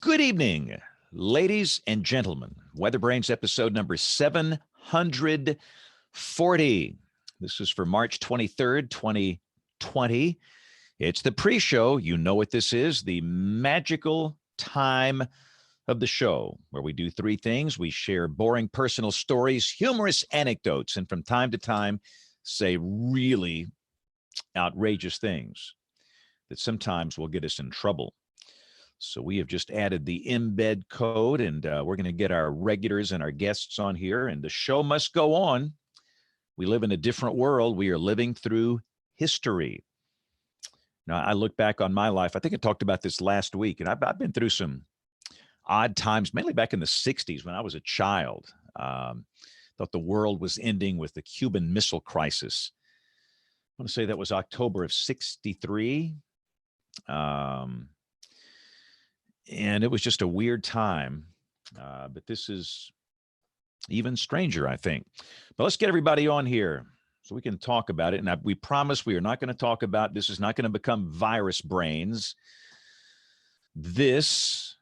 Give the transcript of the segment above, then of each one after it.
Good evening, ladies and gentlemen. WeatherBrains episode number 740. This is for March 23rd, 2020. It's the pre-show. You know what this is, the magical time of the show where we do three things. We share boring personal stories, humorous anecdotes, and from time to time say really outrageous things that sometimes will get us in trouble. So we have just added the embed code, and we're going to get our regulars and our guests on here, and the show must go on. We live in a different world. We are living through history. Now, I look back on my life. I think I talked about this last week, and I've been through some odd times, mainly back in the 60s when I was a child. Thought the world was ending with the Cuban Missile Crisis. I want to say that was October of 63. And it was just a weird time. But this is even stranger, I think. But let's get everybody on here so we can talk about it. And we promise we are not going to talk about, this is not going to become virus brains. This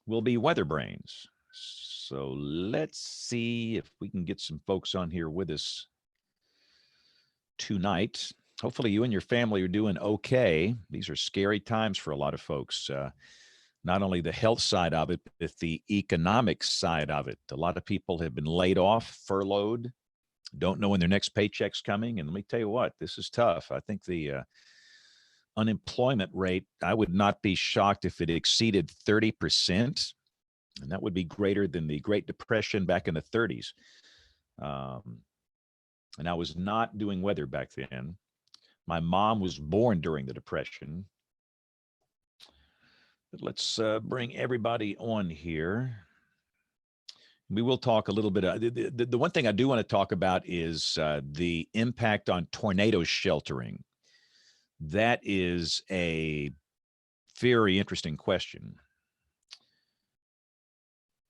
will be weather brains. So let's see if we can get some folks on here with us tonight. Hopefully you and your family are doing okay. These are scary times for a lot of folks. Not only the health side of it, but the economic side of it. A lot of people have been laid off, furloughed, don't know when their next paycheck's coming. And let me tell you what, this is tough. I think the unemployment rate, I would not be shocked if it exceeded 30%. And that would be greater than the Great Depression back in the 30s. And I was not doing weather back then. My mom was born during the Depression. But let's bring everybody on here. We will talk a little bit. The one thing I do want to talk about is the impact on tornado sheltering. That is a very interesting question.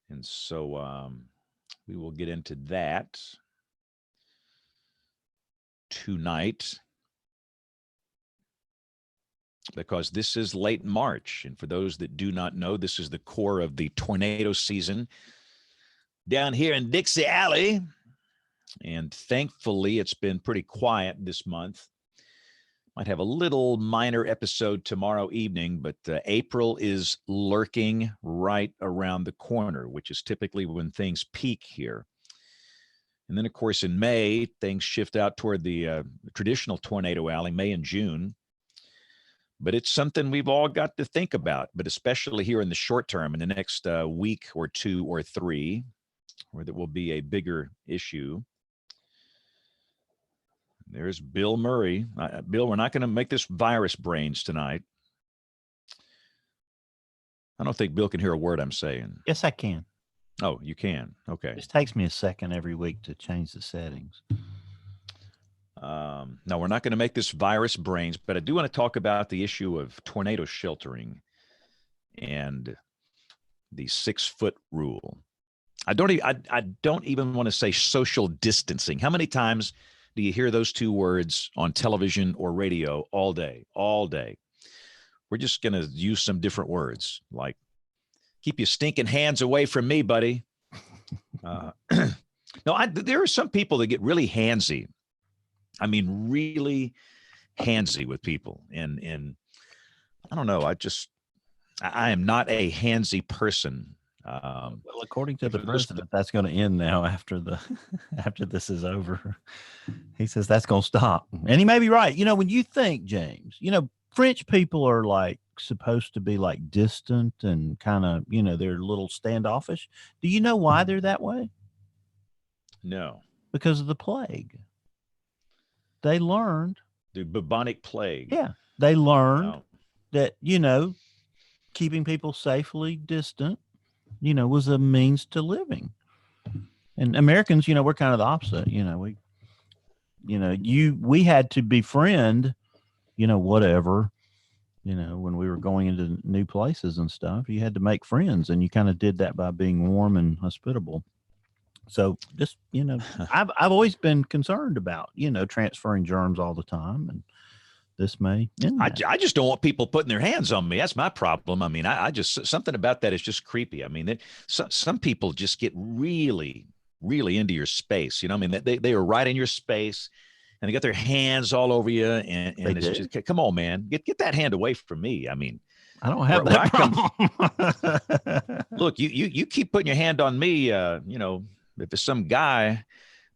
And so we will get into that tonight, because this is late March. And for those that do not know, this is the core of the tornado season down here in Dixie Alley. And thankfully, it's been pretty quiet this month. Might have a little minor episode tomorrow evening, but April is lurking right around the corner, which is typically when things peak here. And then, of course, in May, things shift out toward the traditional tornado alley, May and June. But it's something we've all got to think about, but especially here in the short term, in the next week or two or three, where there will be a bigger issue. There's Bill Murray. Bill, we're not going to make this virus brains tonight. I don't think Bill can hear a word I'm saying. Yes, I can. Oh, you can. Okay. It just takes me a second every week to change the settings. No, we're not going to make this virus brains, but I do want to talk about the issue of tornado sheltering and the 6-foot rule. I don't even want to say social distancing. How many times do you hear those two words on television or radio all day? All day. We're just going to use some different words, like keep your stinking hands away from me, buddy. No, there are some people that get really handsy. I mean, really handsy with people. And I don't know. I am not a handsy person. Well, according to the president, that's going to end now after this is over. He says that's going to stop. And he may be right. You know, when you think, James, French people are like supposed to be like distant and kind of, they're a little standoffish. Do you know why they're that way? No. Because of the plague. They learned the bubonic plague. Yeah. They learned that, keeping people safely distant, was a means to living. And Americans, we're kind of the opposite. We had to befriend, whatever, when we were going into new places and stuff, you had to make friends, and you kind of did that by being warm and hospitable. So just, I've always been concerned about, transferring germs all the time. And this May. I just don't want people putting their hands on me. That's my problem. I mean, I just, something about that is just creepy. I mean, some people just get really, really into your space. You know, I mean, they are right in your space and they got their hands all over you. And it's just, come on, man, get that hand away from me. I mean, I don't have that problem. Look, you keep putting your hand on me. You know, if it's some guy,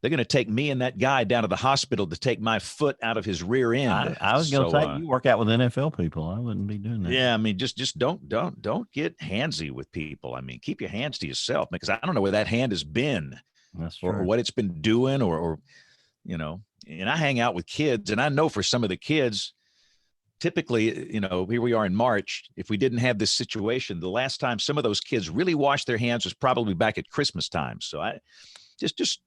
they're going to take me and that guy down to the hospital to take my foot out of his rear end. I was going to say, you work out with NFL people. I wouldn't be doing that. Yeah, I mean, just don't get handsy with people. I mean, keep your hands to yourself, because I don't know where that hand has been. That's true. Or what it's been doing, or you know. And I hang out with kids, and I know for some of the kids, typically, you know, here we are in March. If we didn't have this situation, the last time some of those kids really washed their hands was probably back at Christmas time. So I just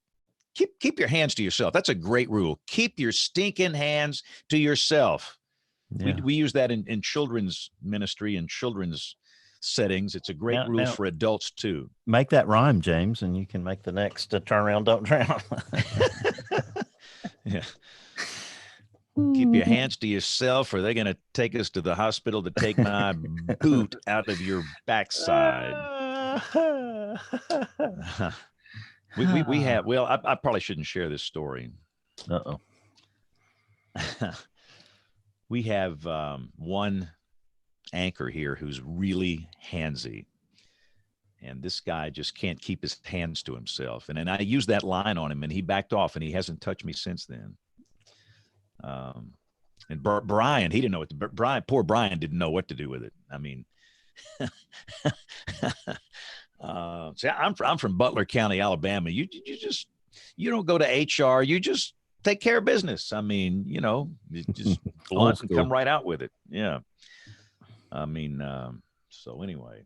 keep your hands to yourself. That's a great rule. Keep your stinking hands to yourself. Yeah. We use that in children's ministry and children's settings. It's a great rule for adults too. Make that rhyme, James, and you can make the next turn around, don't drown. Yeah. Keep your hands to yourself, or they're going to take us to the hospital to take my boot out of your backside. We have, well, I probably shouldn't share this story. Uh-oh. We have one anchor here who's really handsy. And this guy just can't keep his hands to himself. And then I used that line on him, and he backed off, and he hasn't touched me since then. And Brian, he didn't know what poor Brian didn't know what to do with it. I mean, see, I'm from Butler County, Alabama. You don't go to HR. You just take care of business. I mean, you know, you just blunt and come right out with it. Yeah. I mean, so anyway,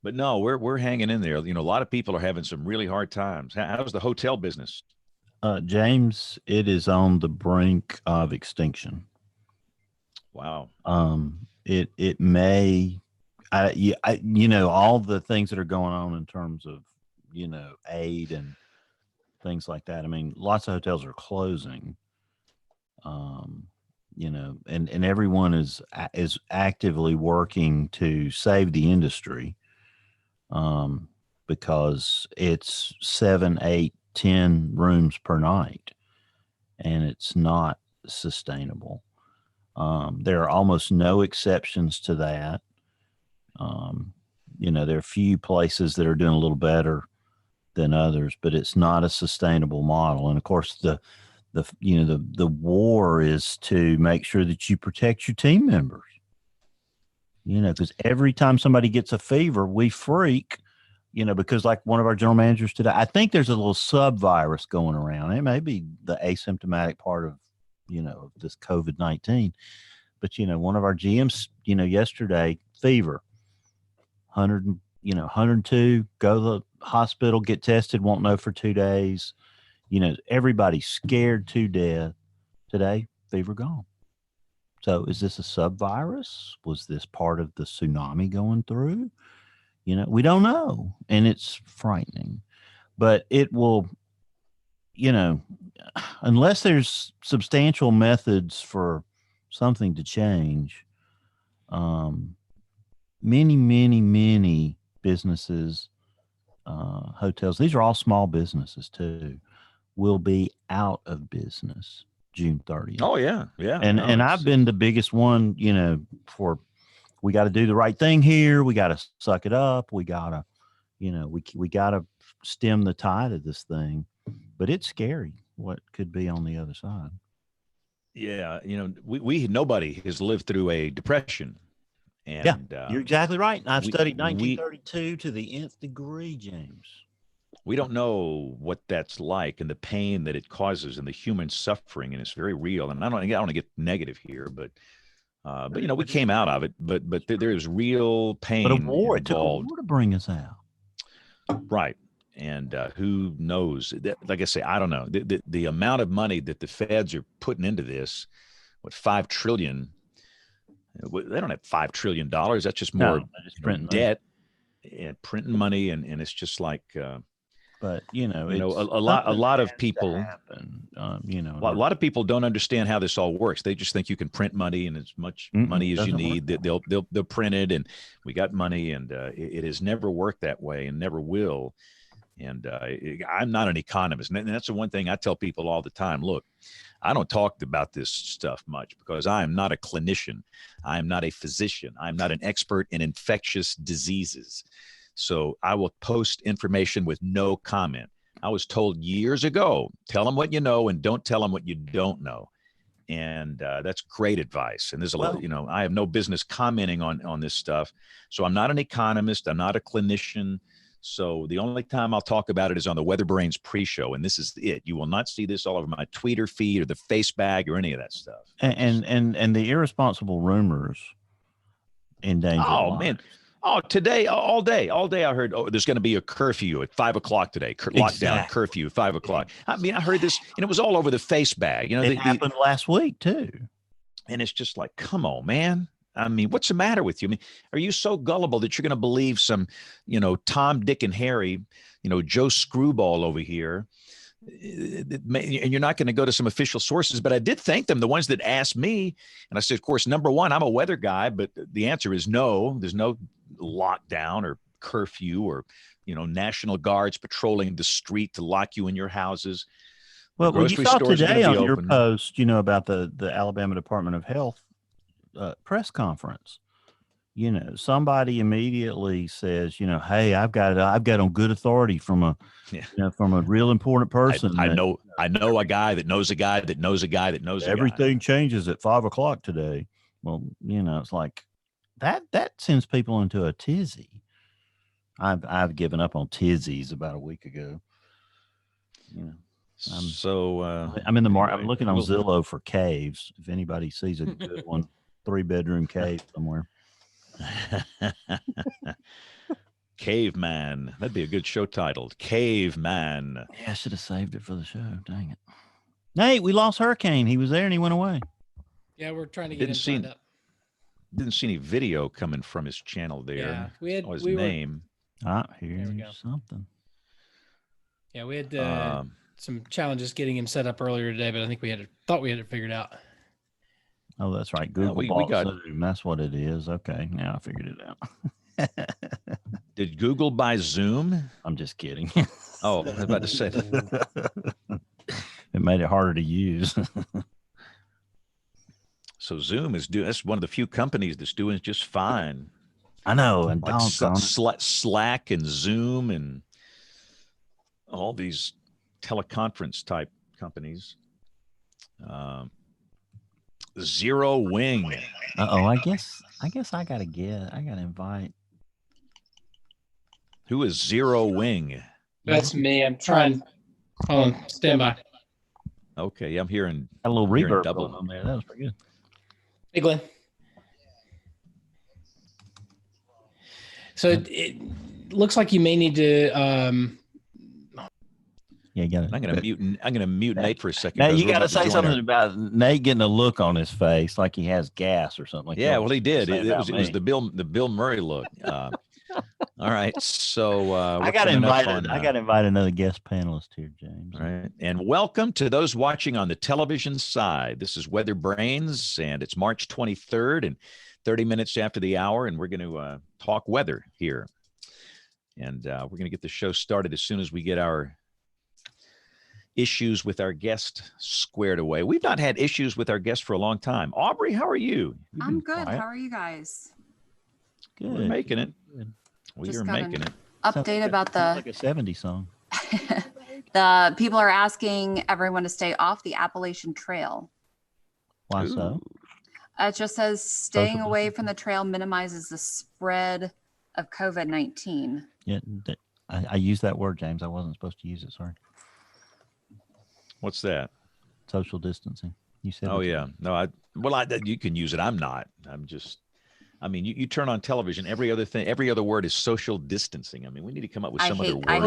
but no, we're hanging in there. You know, a lot of people are having some really hard times. How's the hotel business? James, it is on the brink of extinction. Wow. It may, you know, all the things that are going on in terms of, you know, aid and things like that. I mean, lots of hotels are closing, you know, and everyone is actively working to save the industry, because it's 7, 8, 10 rooms per night, and it's not sustainable. There are almost no exceptions to that. You know, there are a few places that are doing a little better than others, but it's not a sustainable model. And of course, the war is to make sure that you protect your team members, you know, because every time somebody gets a fever, we freak. You know, because like one of our general managers today, I think there's a little sub virus going around. It may be the asymptomatic part of, you know, this COVID-19. But, you know, one of our GMs, you know, yesterday, fever, 102, go to the hospital, get tested, won't know for 2 days. You know, everybody's scared to death. Today, fever gone. So is this a sub virus? Was this part of the tsunami going through? You know, we don't know, and it's frightening, but it will, you know, unless there's substantial methods for something to change, many businesses, hotels, these are all small businesses too, will be out of business June 30th. Oh yeah. Yeah. And I've been the biggest one, you know, we got to do the right thing here. We got to suck it up. We got to, you know, we got to stem the tide of this thing, but it's scary what could be on the other side. Yeah. You know, nobody has lived through a depression. And yeah, you're exactly right. I've studied 1932 to the nth degree, James. We don't know what that's like and the pain that it causes and the human suffering. And it's very real. And I don't want to get negative here, but you know, we came out of it, but there is real pain. But it took a war to bring us out. Right. And who knows? Like I say, I don't know. The amount of money that the feds are putting into this, what, $5 trillion? They don't have $5 trillion. That's just more printing debt and printing money. And it's just like, but But a lot of people, a lot of people don't understand how this all works. They just think you can print money, and as much money as you need, that they'll print it, and we got money, and it has never worked that way, and never will. And I'm not an economist, and that's the one thing I tell people all the time. Look, I don't talk about this stuff much because I am not a clinician. I am not a physician. I'm not an expert in infectious diseases. So I will post information with no comment. I was told years ago, tell them what you know and don't tell them what you don't know. And that's great advice. And there's a lot, I have no business commenting on this stuff. So I'm not an economist. I'm not a clinician. So the only time I'll talk about it is on the WeatherBrains pre-show, and this is it. You will not see this all over my Twitter feed or the face bag or any of that stuff. And the irresponsible rumors endanger. Oh man. Oh, today, all day, I heard, there's going to be a curfew at 5 o'clock today. Lockdown, curfew, 5 o'clock. I mean, I heard this, and it was all over the face bag. It happened last week too. And it's just like, come on, man. I mean, what's the matter with you? I mean, are you so gullible that you're going to believe some, Tom, Dick, and Harry, Joe Screwball over here? And you're not going to go to some official sources, but I did thank them, the ones that asked me. And I said, of course, number one, I'm a weather guy, but the answer is no. There's no lockdown or curfew or, National Guards patrolling the street to lock you in your houses. Well, you saw today on your post, about the Alabama Department of Health press conference. Somebody immediately says, hey, I've got on good authority from a real important person. I know a guy that knows a guy that knows a guy that knows everything changes at 5 o'clock today. Well, it's like that sends people into a tizzy. I've given up on tizzies about a week ago. I'm in the market. I'm looking on Zillow for caves. If anybody sees a good one, 3-bedroom cave somewhere. Caveman. That'd be a good show title. Caveman. Yeah, I should have saved it for the show. Dang it. Nate, we lost Hurricane. He was there and he went away. Yeah, we're trying to get him signed up. Didn't see any video coming from his channel there. Yeah, we had his name. Here's something. Yeah, we had some challenges getting him set up earlier today, but I think thought we had it figured out. Oh, that's right. Google we got Zoom. That's what it is. Okay, now I figured it out. Did Google buy Zoom? I'm just kidding. Oh, I was about to say that. It made it harder to use. So Zoom that's one of the few companies that's doing just fine. I know. And like Slack and Zoom and all these teleconference type companies. Zero Wing. I guess I gotta invite. Who is Zero Wing? That's me. I'm trying. Hold on, stand by. Okay, I'm hearing a little reverb on there. That was pretty good. Hey, Glenn. So it looks like you may need to. Yeah, you got it. I'm gonna mute Nate for a second. Now you got to say something about Nate getting a look on his face, like he has gas or something. Yeah, well, he did. It was the Bill Murray look. All right, so I got to invite another guest panelist here, James. All right, and welcome to those watching on the television side. This is WeatherBrains, and it's March 23rd, and 30 minutes after the hour, and we're going to talk weather here, and we're going to get the show started as soon as we get our issues with our guest squared away. We've not had issues with our guest for a long time. Aubrey, how are you? I'm good. Quiet. How are you guys? Good. We're making it. We are making it. Update about the like a 70s song. The people are asking everyone to stay off the Appalachian Trail. Why so? It just says staying away from the trail minimizes the spread of COVID-19. Yeah, I used that word, James. I wasn't supposed to use it. Sorry. What's that? Social distancing. You said. Oh yeah. No, you can use it. I'm not. You turn on television, every other word is social distancing. I mean, we need to come up with some other word. I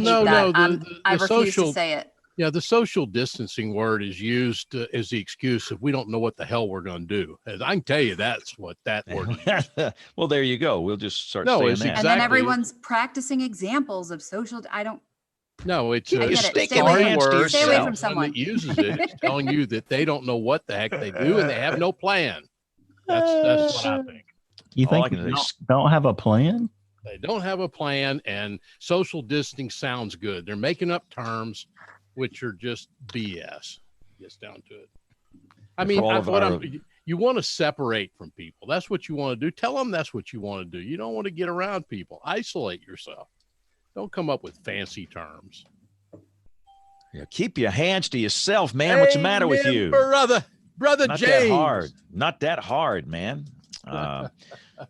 refuse to say it. Yeah, the social distancing word is used as the excuse if we don't know what the hell we're going to do. As I can tell you, that's what that word is. Well, there you go. We'll just start saying that. And then everyone's practicing examples of social. No, it's Keep a your get it. stinking Stay away- hands to word. stay away yourself. from One someone. that uses it is telling you that they don't know what the heck they do and they have no plan. That's what I think. You All I think can we say is- don't have a plan? They don't have a plan, and social distancing sounds good. They're making up terms, which are just BS. Gets down to it. I For mean, all of our- you want to separate from people. That's what you want to do. Tell them that's what you want to do. You don't want to get around people. Isolate yourself. Don't come up with fancy terms. Yeah, keep your hands to yourself, man. What's the matter with Amen, you? brother Not James? that hard. Not that hard, man. All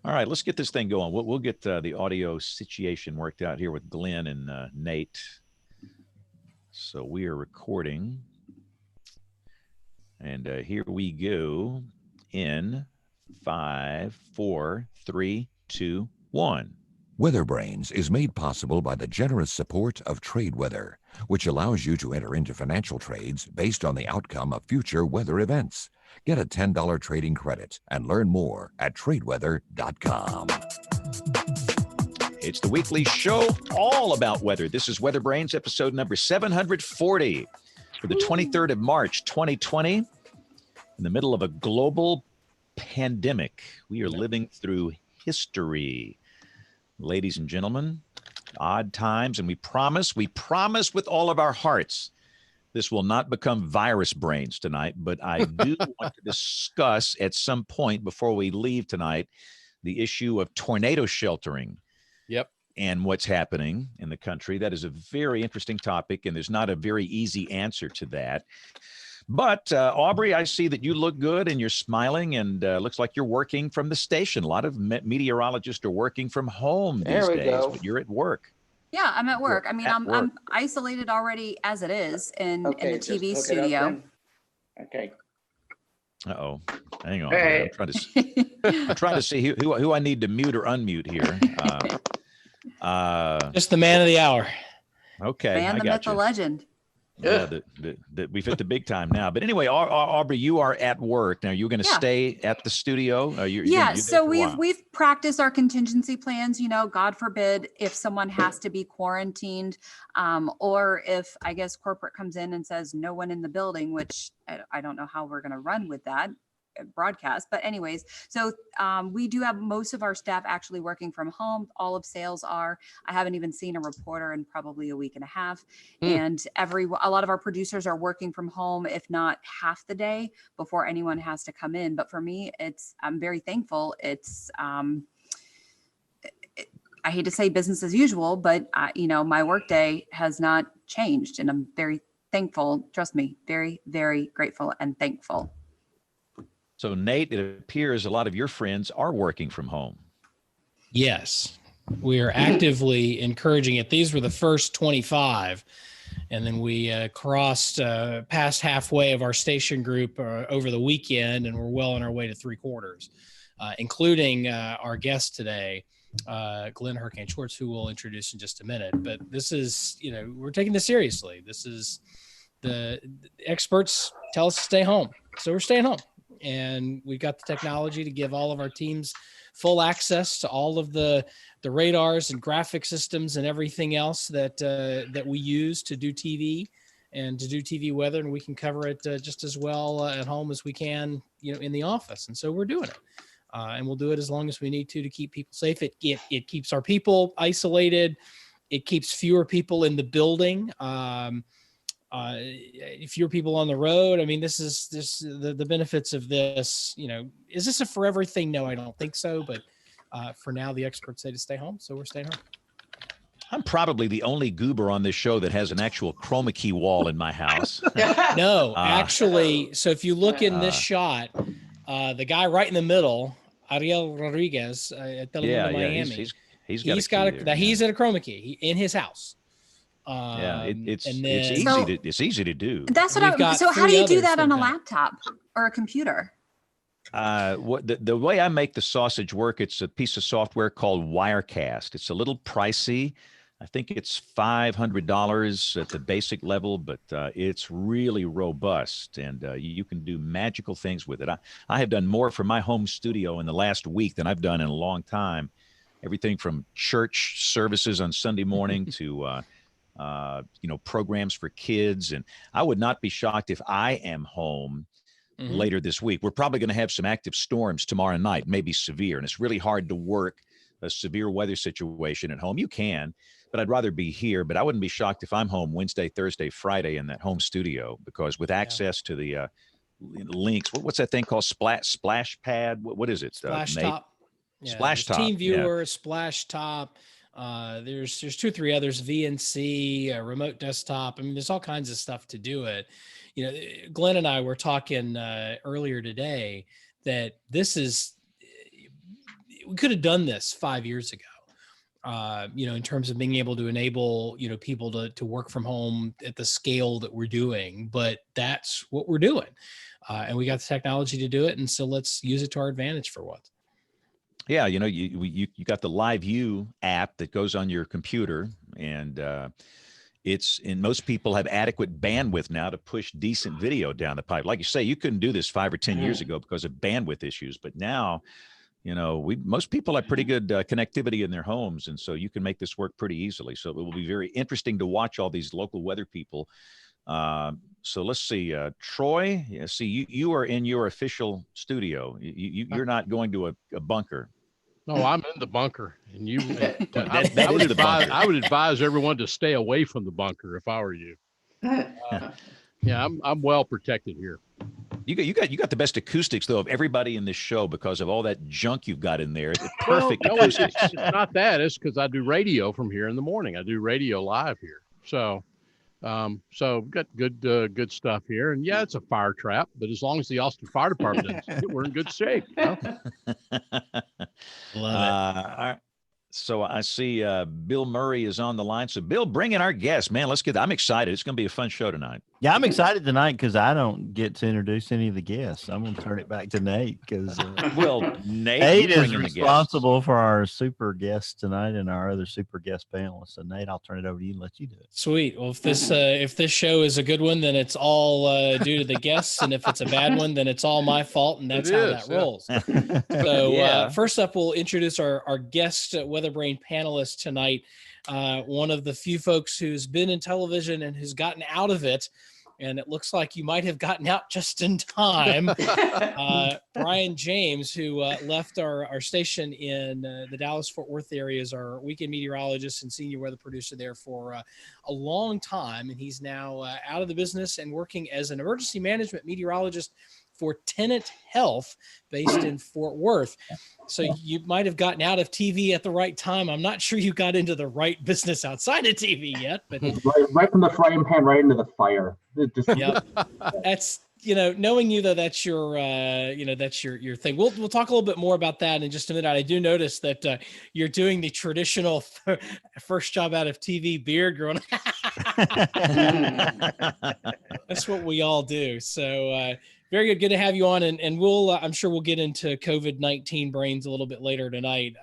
right, let's get this thing going. We'll get the audio situation worked out here with Glenn and Nate. So we are recording. And here we go in 5, 4, 3, 2, 1. WeatherBrains is made possible by the generous support of TradeWeather, which allows you to enter into financial trades based on the outcome of future weather events. Get a $10 trading credit and learn more at tradeweather.com. It's the weekly show all about weather. This is WeatherBrains, episode number 740 for the 23rd of March, 2020. In the middle of a global pandemic, we are living through history. Ladies and gentlemen, odd times, and we promise with all of our hearts, this will not become virus brains tonight, but I do want to discuss at some point before we leave tonight the issue of tornado sheltering. Yep. And what's happening in the country. That is a very interesting topic, and there's not a very easy answer to that. But Aubrey, I see that you look good and you're smiling, and looks like you're working from the station. A lot of meteorologists are working from home these days, but you're at work. Yeah, I'm at work. I mean, at I'm work. isolated already as it is in the just TV hook it up studio. then. Okay. Uh-oh. Hang on. Hey. I'm trying to see who I need to mute or unmute here. Just the man of the hour. Okay. Man, I the got myth, the you. legend. Yeah, we've hit the big time now. But anyway, Aubrey, you are at work now. You're going to Yeah. stay at the studio. Yeah, so we've practiced our contingency plans. You know, God forbid if someone has to be quarantined, or if I guess corporate comes in and says no one in the building, which I don't know how we're going to run with that broadcast. But anyways, so we do have most of our staff actually working from home. All of sales are. I haven't even seen a reporter in probably a week and a half. And a lot of our producers are working from home, if not half the day before anyone has to come in. But for me, I'm very thankful. It's I hate to say business as usual, but my workday has not changed, and I'm very thankful. Trust me, very, very grateful and thankful. So Nate, it appears a lot of your friends are working from home. Yes, we are actively encouraging it. These were the first 25, and then we crossed past halfway of our station group over the weekend, and we're well on our way to 3/4, including our guest today, Glenn Schwartz, who we'll introduce in just a minute. But this is, we're taking this seriously. This is the experts tell us to stay home, so we're staying home. And we've got the technology to give all of our teams full access to all of the radars and graphic systems and everything else that we use to do TV and to do TV weather. And we can cover it just as well at home as we can, in the office. And so we're doing it. And we'll do it as long as we need to keep people safe. It keeps our people isolated. It keeps fewer people in the building. Fewer people on the road. I mean, this is the benefits of this. Is this a forever thing? No, I don't think so. But for now, the experts say to stay home, so we're staying home. I'm probably the only goober on this show that has an actual chroma key wall in my house. No, actually. So if you look in this shot, the guy right in the middle, Ariel Rodriguez at Telemundo Miami, he's at a chroma key in his house. It's easy to do. That's what so how do you do that on a laptop or a computer? The way I make the sausage work, it's a piece of software called Wirecast. It's a little pricey. I think it's $500 at the basic level, but it's really robust, and you can do magical things with it. I have done more for my home studio in the last week than I've done in a long time. Everything from church services on Sunday morning to programs for kids. And I would not be shocked if I am home later this week. We're probably going to have some active storms tomorrow night, maybe severe. And it's really hard to work a severe weather situation at home. You can, but I'd rather be here. But I wouldn't be shocked if I'm home Wednesday, Thursday, Friday in that home studio, because with access to the links, what's that thing called? Splash pad? What is it? Splash Top. Splash Top. Team Viewer, Splash Top. There's 2 or 3 others, VNC, remote desktop. I mean, there's all kinds of stuff to do it. Glenn and I were talking earlier today that we could have done this 5 years ago, in terms of being able to enable, people to work from home at the scale that we're doing, but that's what we're doing. And we got the technology to do it. And so let's use it to our advantage for once. Yeah, you got the Live View app that goes on your computer, and most people have adequate bandwidth now to push decent video down the pipe. Like you say, you couldn't do this 5 or 10 years ago because of bandwidth issues, but now, most people have pretty good connectivity in their homes, and so you can make this work pretty easily. So it will be very interesting to watch all these local weather people. So let's see, Troy. Yeah, see, you are in your official studio. You're not going to a bunker. No, I'm in the bunker, and I would advise everyone to stay away from the bunker if I were you. Yeah, I'm well protected here. You got the best acoustics though of everybody in this show because of all that junk you've got in there. It's perfect acoustics. It's not that. It's because I do radio from here in the morning. I do radio live here, so we've got good stuff here. And yeah, it's a fire trap, but as long as the Austin Fire Department doesn't see it, we're in good shape. Love it. So I see Bill Murray is on the line. So Bill, bring in our guest, man. I'm excited. It's going to be a fun show tonight. Yeah, I'm excited tonight because I don't get to introduce any of the guests. I'm going to turn it back to Nate because Nate is responsible for our super guest tonight and our other super guest panelists. So Nate, I'll turn it over to you and let you do it. Sweet. Well, if this show is a good one, then it's all due to the guests, and if it's a bad one, then it's all my fault, and that's how that rolls. So first up, we'll introduce our guest WeatherBrain panelist tonight. One of the few folks who's been in television and who's gotten out of it, and it looks like you might have gotten out just in time. Brian James, who left our station in the Dallas-Fort Worth area, is our weekend meteorologist and senior weather producer there for a long time, and he's now out of the business and working as an emergency management meteorologist for Tenant Health based in Fort Worth. So you might have gotten out of TV at the right time. I'm not sure you got into the right business outside of TV yet, but right from the frying pan right into the fire. Yep. That's, knowing you though, that's your thing. We'll talk a little bit more about that in just a minute. I do notice that you're doing the traditional first job out of TV beard growing. That's what we all do. So, very good. Good to have you on. And we'll, I'm sure we'll get into COVID-19 brains a little bit later tonight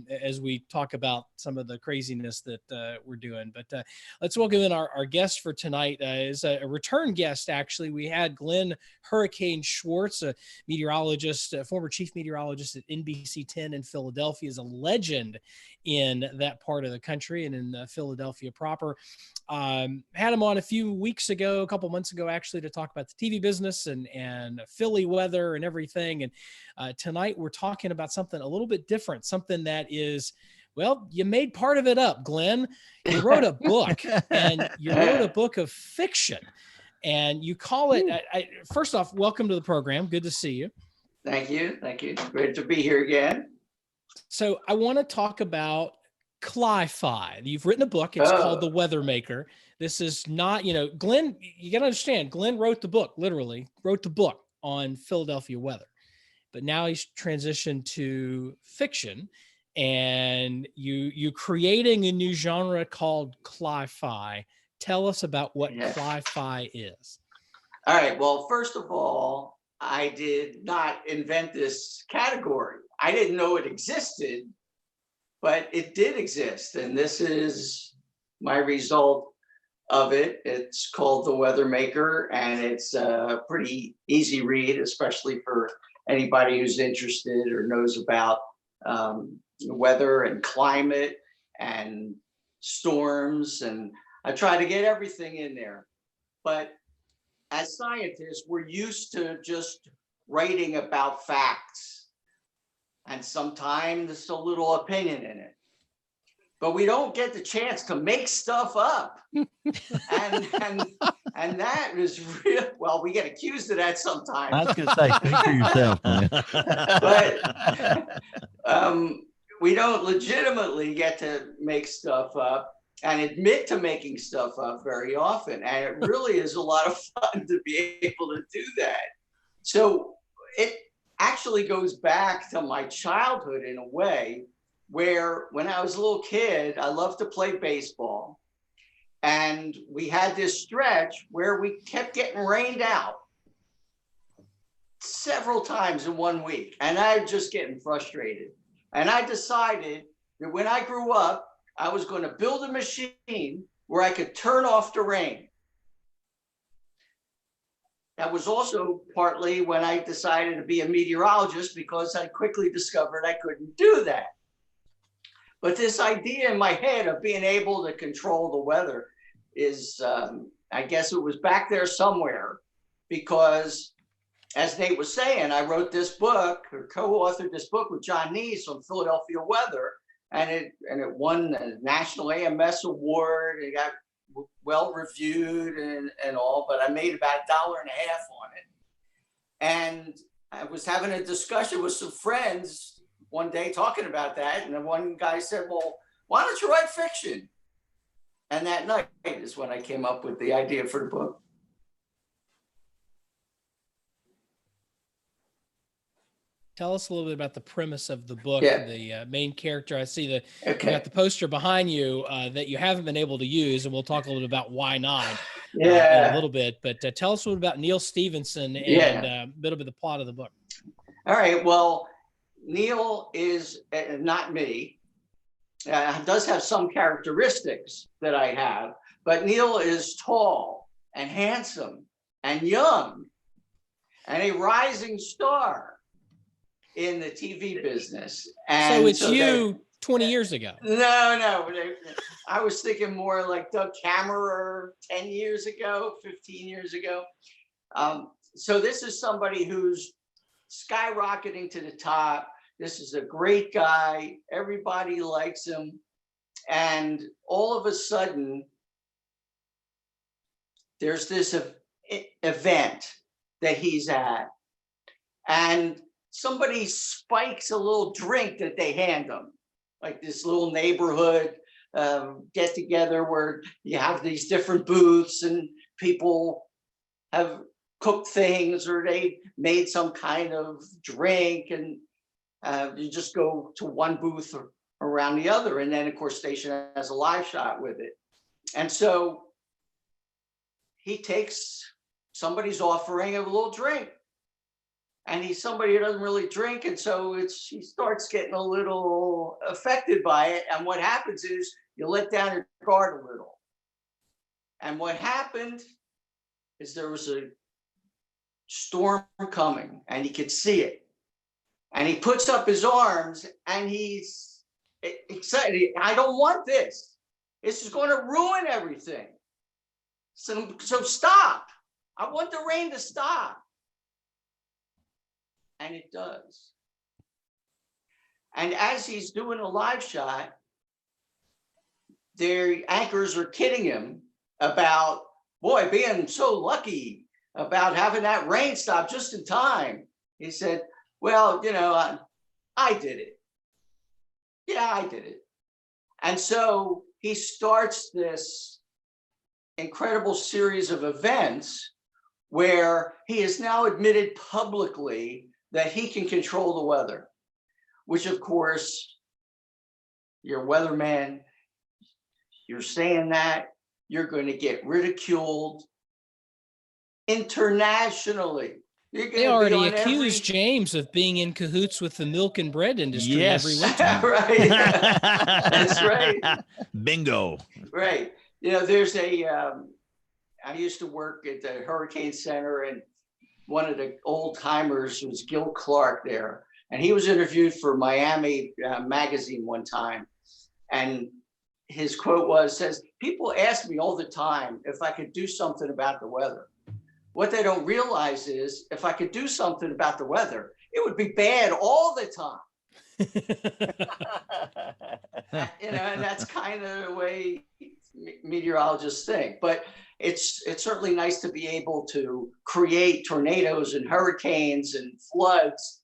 as we talk about some of the craziness that we're doing. But let's welcome in our guest for tonight. Is a return guest, actually. We had Glenn Hurricane Schwartz, a meteorologist, a former chief meteorologist at NBC 10 in Philadelphia, is a legend in that part of the country and in Philadelphia proper. Had him on a couple months ago, actually, to talk about the TV business and Philly weather and everything. And tonight we're talking about something a little bit different, something that is, well, you made part of it up, Glenn. You wrote a book, and you wrote a book of fiction, and you call it, first off, welcome to the program. Good to see you. Thank you. Great to be here again. So I want to talk about Cli-Fi. You've written a book. It's called The Weather Maker. This is not, Glenn, you got to understand, Glenn wrote the book, literally wrote the book on Philadelphia weather, but now he's transitioned to fiction, and you creating a new genre called Cli-Fi. Tell us about what Cli-Fi is. All right. Well, first of all, I did not invent this category. I didn't know it existed, but it did exist. And this is my result of it. It's called The Weather Maker, and it's a pretty easy read, especially for anybody who's interested or knows about weather and climate and storms. And I try to get everything in there. But as scientists, we're used to just writing about facts. And sometimes there's a little opinion in it. But we don't get the chance to make stuff up. and that is real. Well, we get accused of that sometimes. I was going to say, speak for yourself, man. But we don't legitimately get to make stuff up and admit to making stuff up very often. And it really is a lot of fun to be able to do that. So it actually goes back to my childhood in a way, where when I was a little kid, I loved to play baseball. And we had this stretch where we kept getting rained out several times in 1 week. And I was just getting frustrated. And I decided that when I grew up, I was going to build a machine where I could turn off the rain. That was also partly when I decided to be a meteorologist, because I quickly discovered I couldn't do that. But this idea in my head of being able to control the weather is, I guess it was back there somewhere, because as Nate was saying, I wrote this book, or co-authored this book with John Neese on Philadelphia weather, and it won the National AMS Award. It got well reviewed and all, but I made about $1.50 on it. And I was having a discussion with some friends one day talking about that, and then one guy said, well, why don't you write fiction? And that night is when I came up with the idea for the book. Tell us a little bit about the premise of the book, Yeah. the main character. I see you Okay. got the poster behind you that you haven't been able to use, and we'll talk a little bit about why not Yeah. in a little bit. But tell us a little about Neil Stevenson and a bit of the plot of the book. All right. Well, Neil is not me. Does have some characteristics that I have, but Neil is tall and handsome and young and a rising star in the TV business. And so it's you 20 years ago. No. I was thinking more like Doug Kammerer 10 years ago, 15 years ago. So this is somebody who's skyrocketing to the top. This is a great guy. Everybody likes him. And all of a sudden, there's this event that he's at. And somebody spikes a little drink that they hand him, like this little neighborhood get together where you have these different booths and people have cooked things or they made some kind of drink, and you just go to one booth or around the other. And then of course station has a live shot with it. And so he takes somebody's offering of a little drink. And he's somebody who doesn't really drink. And so he starts getting a little affected by it. And what happens is you let down your guard a little. And what happened is there was a storm coming and he could see it. And he puts up his arms and he's excited. I don't want this. This is going to ruin everything. So stop. I want the rain to stop. And it does. And as he's doing a live shot, their anchors are kidding him about, boy, being so lucky about having that rain stop just in time. He said, well, I did it. Yeah, I did it. And so he starts this incredible series of events where he is now admitted publicly that he can control the weather, which of course, you're a weatherman, you're saying that, you're going to get ridiculed internationally. They already accused James of being in cahoots with the milk and bread industry every winter. Right. That's right. Bingo. Right. There's I used to work at the Hurricane Center, and one of the old timers was Gil Clark there. And he was interviewed for Miami magazine one time. And his quote says, people ask me all the time if I could do something about the weather. What they don't realize is if I could do something about the weather, it would be bad all the time. And that's kind of the way meteorologists think. But it's certainly nice to be able to create tornadoes and hurricanes and floods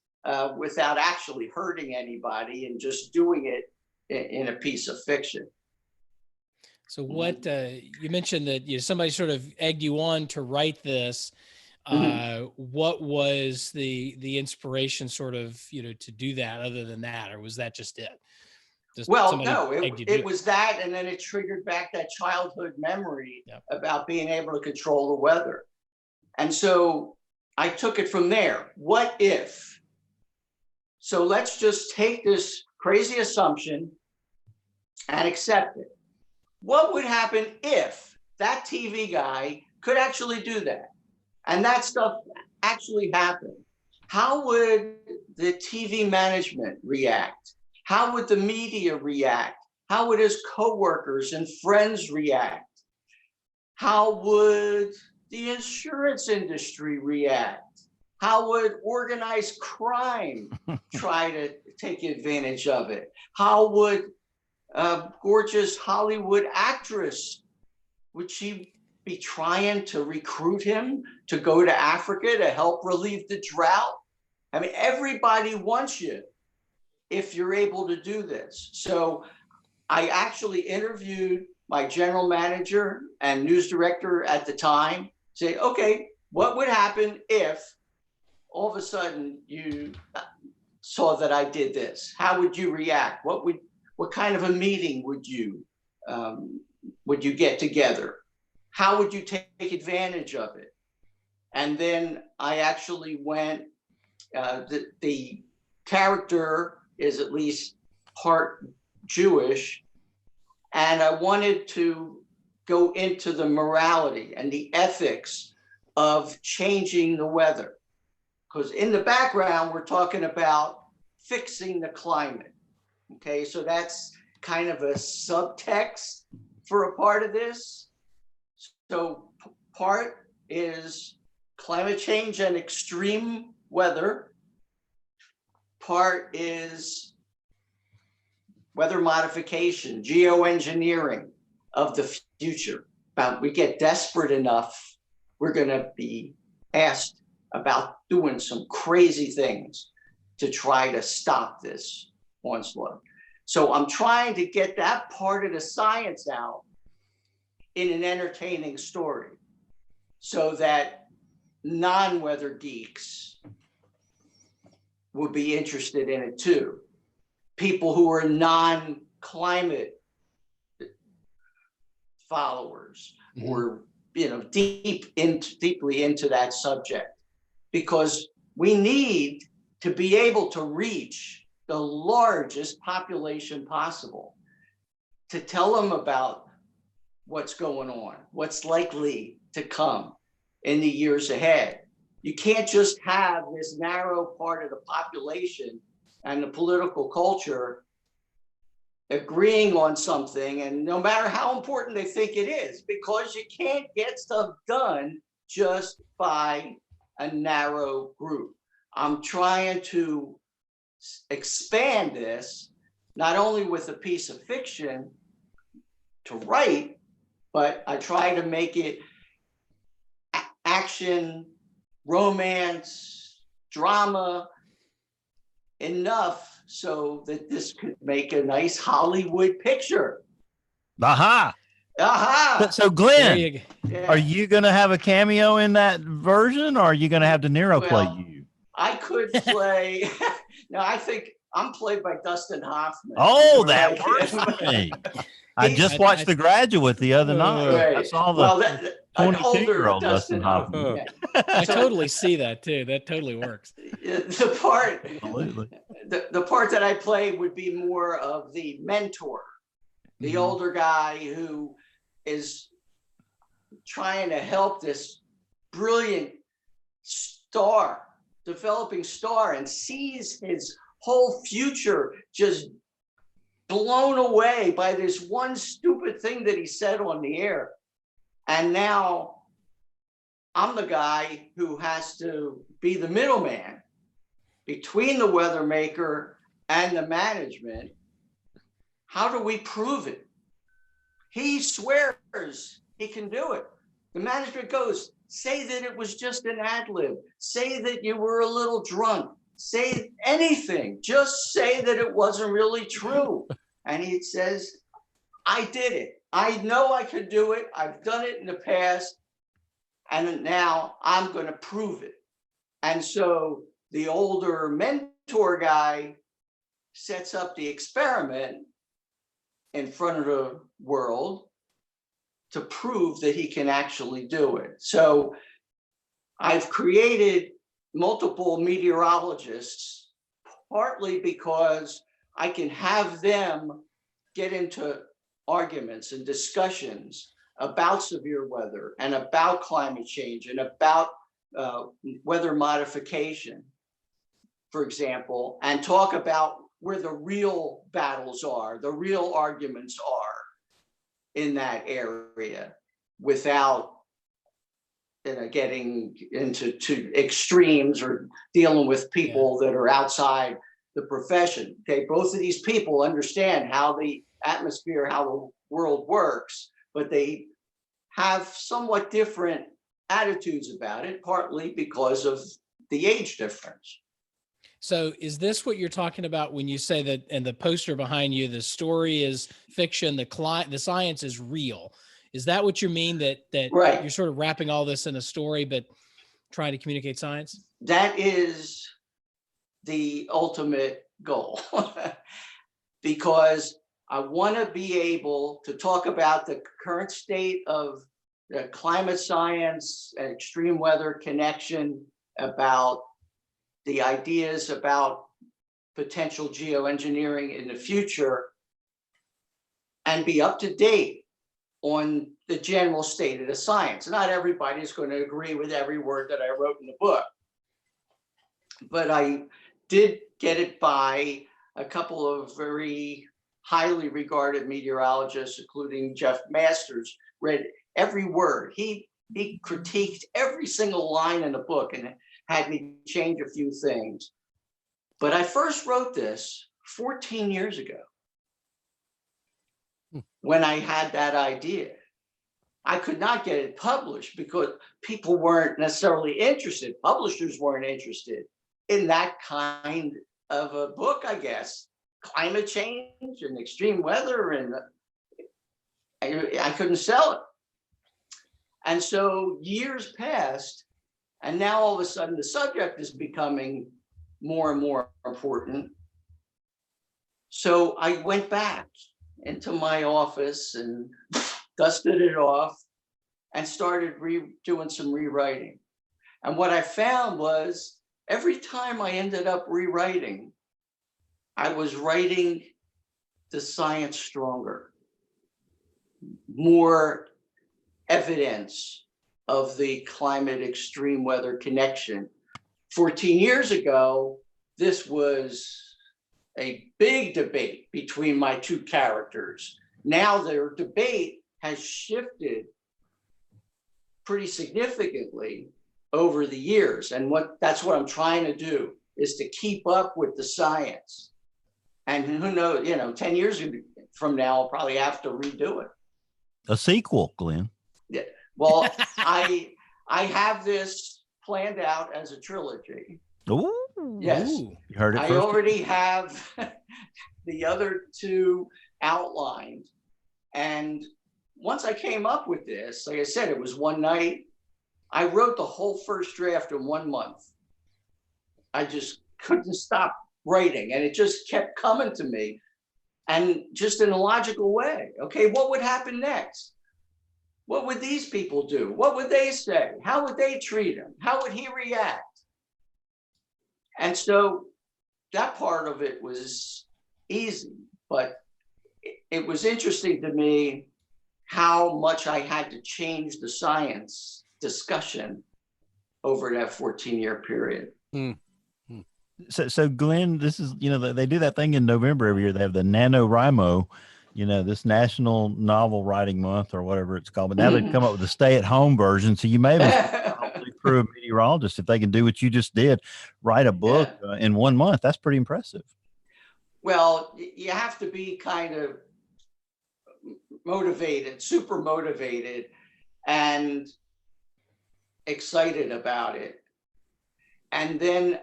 without actually hurting anybody and just doing it in a piece of fiction. So what you mentioned that somebody sort of egged you on to write this. What was the inspiration sort of, to do that other than that, or was that just it? Well, no, it was that. And then it triggered back that childhood memory about being able to control the weather. And so I took it from there. What if? So let's just take this crazy assumption and accept it. What would happen if that TV guy could actually do that? And that stuff actually happened. How would the TV management react? How would the media react? How would his coworkers and friends react? How would the insurance industry react? How would organized crime try to take advantage of it? How would a gorgeous Hollywood actress, would she be trying to recruit him to go to Africa to help relieve the drought? I mean, everybody wants you if you're able to do this. So I actually interviewed my general manager and news director at the time, say, okay, what would happen if all of a sudden you saw that I did this? How would you react? What kind of a meeting would you get together? How would you take advantage of it? And then I actually went, the character is at least part Jewish, and I wanted to go into the morality and the ethics of changing the weather. Because in the background, we're talking about fixing the climate. Okay, so that's kind of a subtext for a part of this. So part is climate change and extreme weather. Part is weather modification, geoengineering of the future. About we get desperate enough, we're going to be asked about doing some crazy things to try to stop this onslaught. So I'm trying to get that part of the science out in an entertaining story so that non-weather geeks would be interested in it too. People who are non-climate followers or deeply into that subject, because we need to be able to reach the largest population possible to tell them about what's going on, what's likely to come in the years ahead. You can't just have this narrow part of the population and the political culture agreeing on something, and no matter how important they think it is, because you can't get stuff done just by a narrow group. I'm trying to expand this, not only with a piece of fiction to write, but I try to make it action, romance, drama, enough so that this could make a nice Hollywood picture. Aha! Aha! So Glenn, are you going to have a cameo in that version, or are you going to have De Niro play you? I could play. No, I think I'm played by Dustin Hoffman. Oh, that works for me. I just watched The Graduate the other night. Right. I saw the 22-year-old Dustin Hoffman. I totally see that too. That totally works. The part, absolutely. The part that I play would be more of the mentor, the older guy who is trying to help this brilliant developing star, and sees his whole future just blown away by this one stupid thing that he said on the air. And now I'm the guy who has to be the middleman between the weather maker and the management. How do we prove it? He swears he can do it. The management goes, say that it was just an ad lib. Say that you were a little drunk. Say anything. Just say that it wasn't really true. And he says, I did it. I know I could do it. I've done it in the past. And now I'm going to prove it. And so the older mentor guy sets up the experiment in front of the world to prove that he can actually do it. So I've created multiple meteorologists, partly because I can have them get into arguments and discussions about severe weather and about climate change and about weather modification, for example, and talk about where the real battles are, the real arguments are in that area without getting into extremes or dealing with people that are outside the profession. Okay, both of these people understand how the atmosphere, how the world works, but they have somewhat different attitudes about it, partly because of the age difference. So is this what you're talking about when you say that, and the poster behind you, the story is fiction, the science is real? Is that what you mean, that right. You're sort of wrapping all this in a story, but trying to communicate science? That is the ultimate goal, because I want to be able to talk about the current state of the climate science and extreme weather connection, about the ideas about potential geoengineering in the future, and be up to date on the general state of the science. Not everybody is going to agree with every word that I wrote in the book, but I did get it by a couple of very highly regarded meteorologists, including Jeff Masters, read every word. He critiqued every single line in the book and had me change a few things. But I first wrote this 14 years ago when I had that idea. I could not get it published because people weren't necessarily interested. Publishers weren't interested in that kind of a book, I guess. Climate change and extreme weather, and I couldn't sell it. And so years passed, and now all of a sudden the subject is becoming more and more important. So I went back into my office and dusted it off and started doing some rewriting. And what I found was every time I ended up rewriting, I was writing the science stronger, more evidence of the climate extreme weather connection. 14 years ago, this was a big debate between my two characters. Now their debate has shifted pretty significantly over the years. And that's what I'm trying to do, is to keep up with the science. And who knows, 10 years from now, I'll probably have to redo it. A sequel, Glenn. Yeah. Well, I have this planned out as a trilogy. Ooh. Yes. You heard it I first. already have the other two outlined. And once I came up with this, like I said, it was one night. I wrote the whole first draft in 1 month. I just couldn't stop writing, and it just kept coming to me, and just in a logical way. Okay, what would happen next? What would these people do? What would they say? How would they treat him? How would he react? And so that part of it was easy, but it was interesting to me how much I had to change the science discussion over that 14-year period. So Glenn, this is, they do that thing in November every year. They have the NaNoWriMo, this National Novel Writing Month or whatever it's called. But now they've come up with a stay-at-home version. So you may have crew of meteorologists, if they can do what you just did, write a book in 1 month. That's pretty impressive. Well, you have to be kind of motivated, super motivated, and excited about it. And then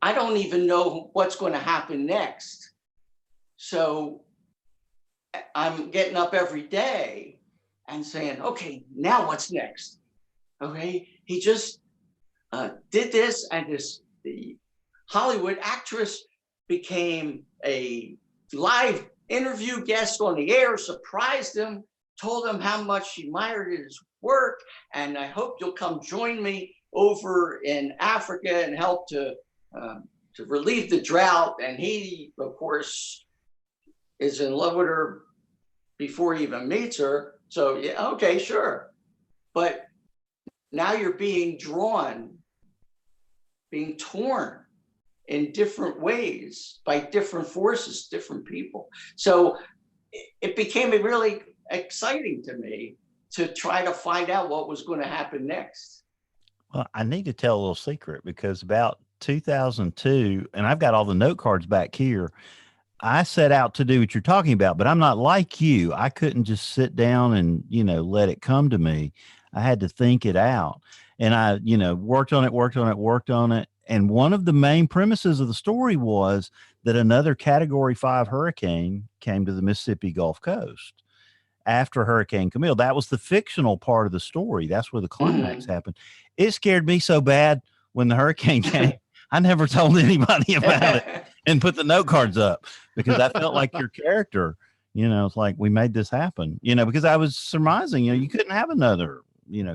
I don't even know what's going to happen next. So I'm getting up every day and saying, okay, now what's next? Okay, he just did this, and the Hollywood actress became a live interview guest on the air, surprised him, told him how much she admired his work, and I hope you'll come join me over in Africa and help to relieve the drought. And he, of course, is in love with her before he even meets her. So yeah, okay, sure. But now you're being drawn, being torn in different ways by different forces, different people. So it became really exciting to me to try to find out what was going to happen next. Well, I need to tell a little secret, because about 2002, and I've got all the note cards back here, I set out to do what you're talking about, but I'm not like you. I couldn't just sit down and, let it come to me. I had to think it out. And I, worked on it. And one of the main premises of the story was that another Category 5 hurricane came to the Mississippi Gulf Coast after Hurricane Camille. That was the fictional part of the story. That's where the climax happened. It scared me so bad when the hurricane came. I never told anybody about it and put the note cards up, because I felt like your character, it's like, we made this happen, because I was surmising, you couldn't have another,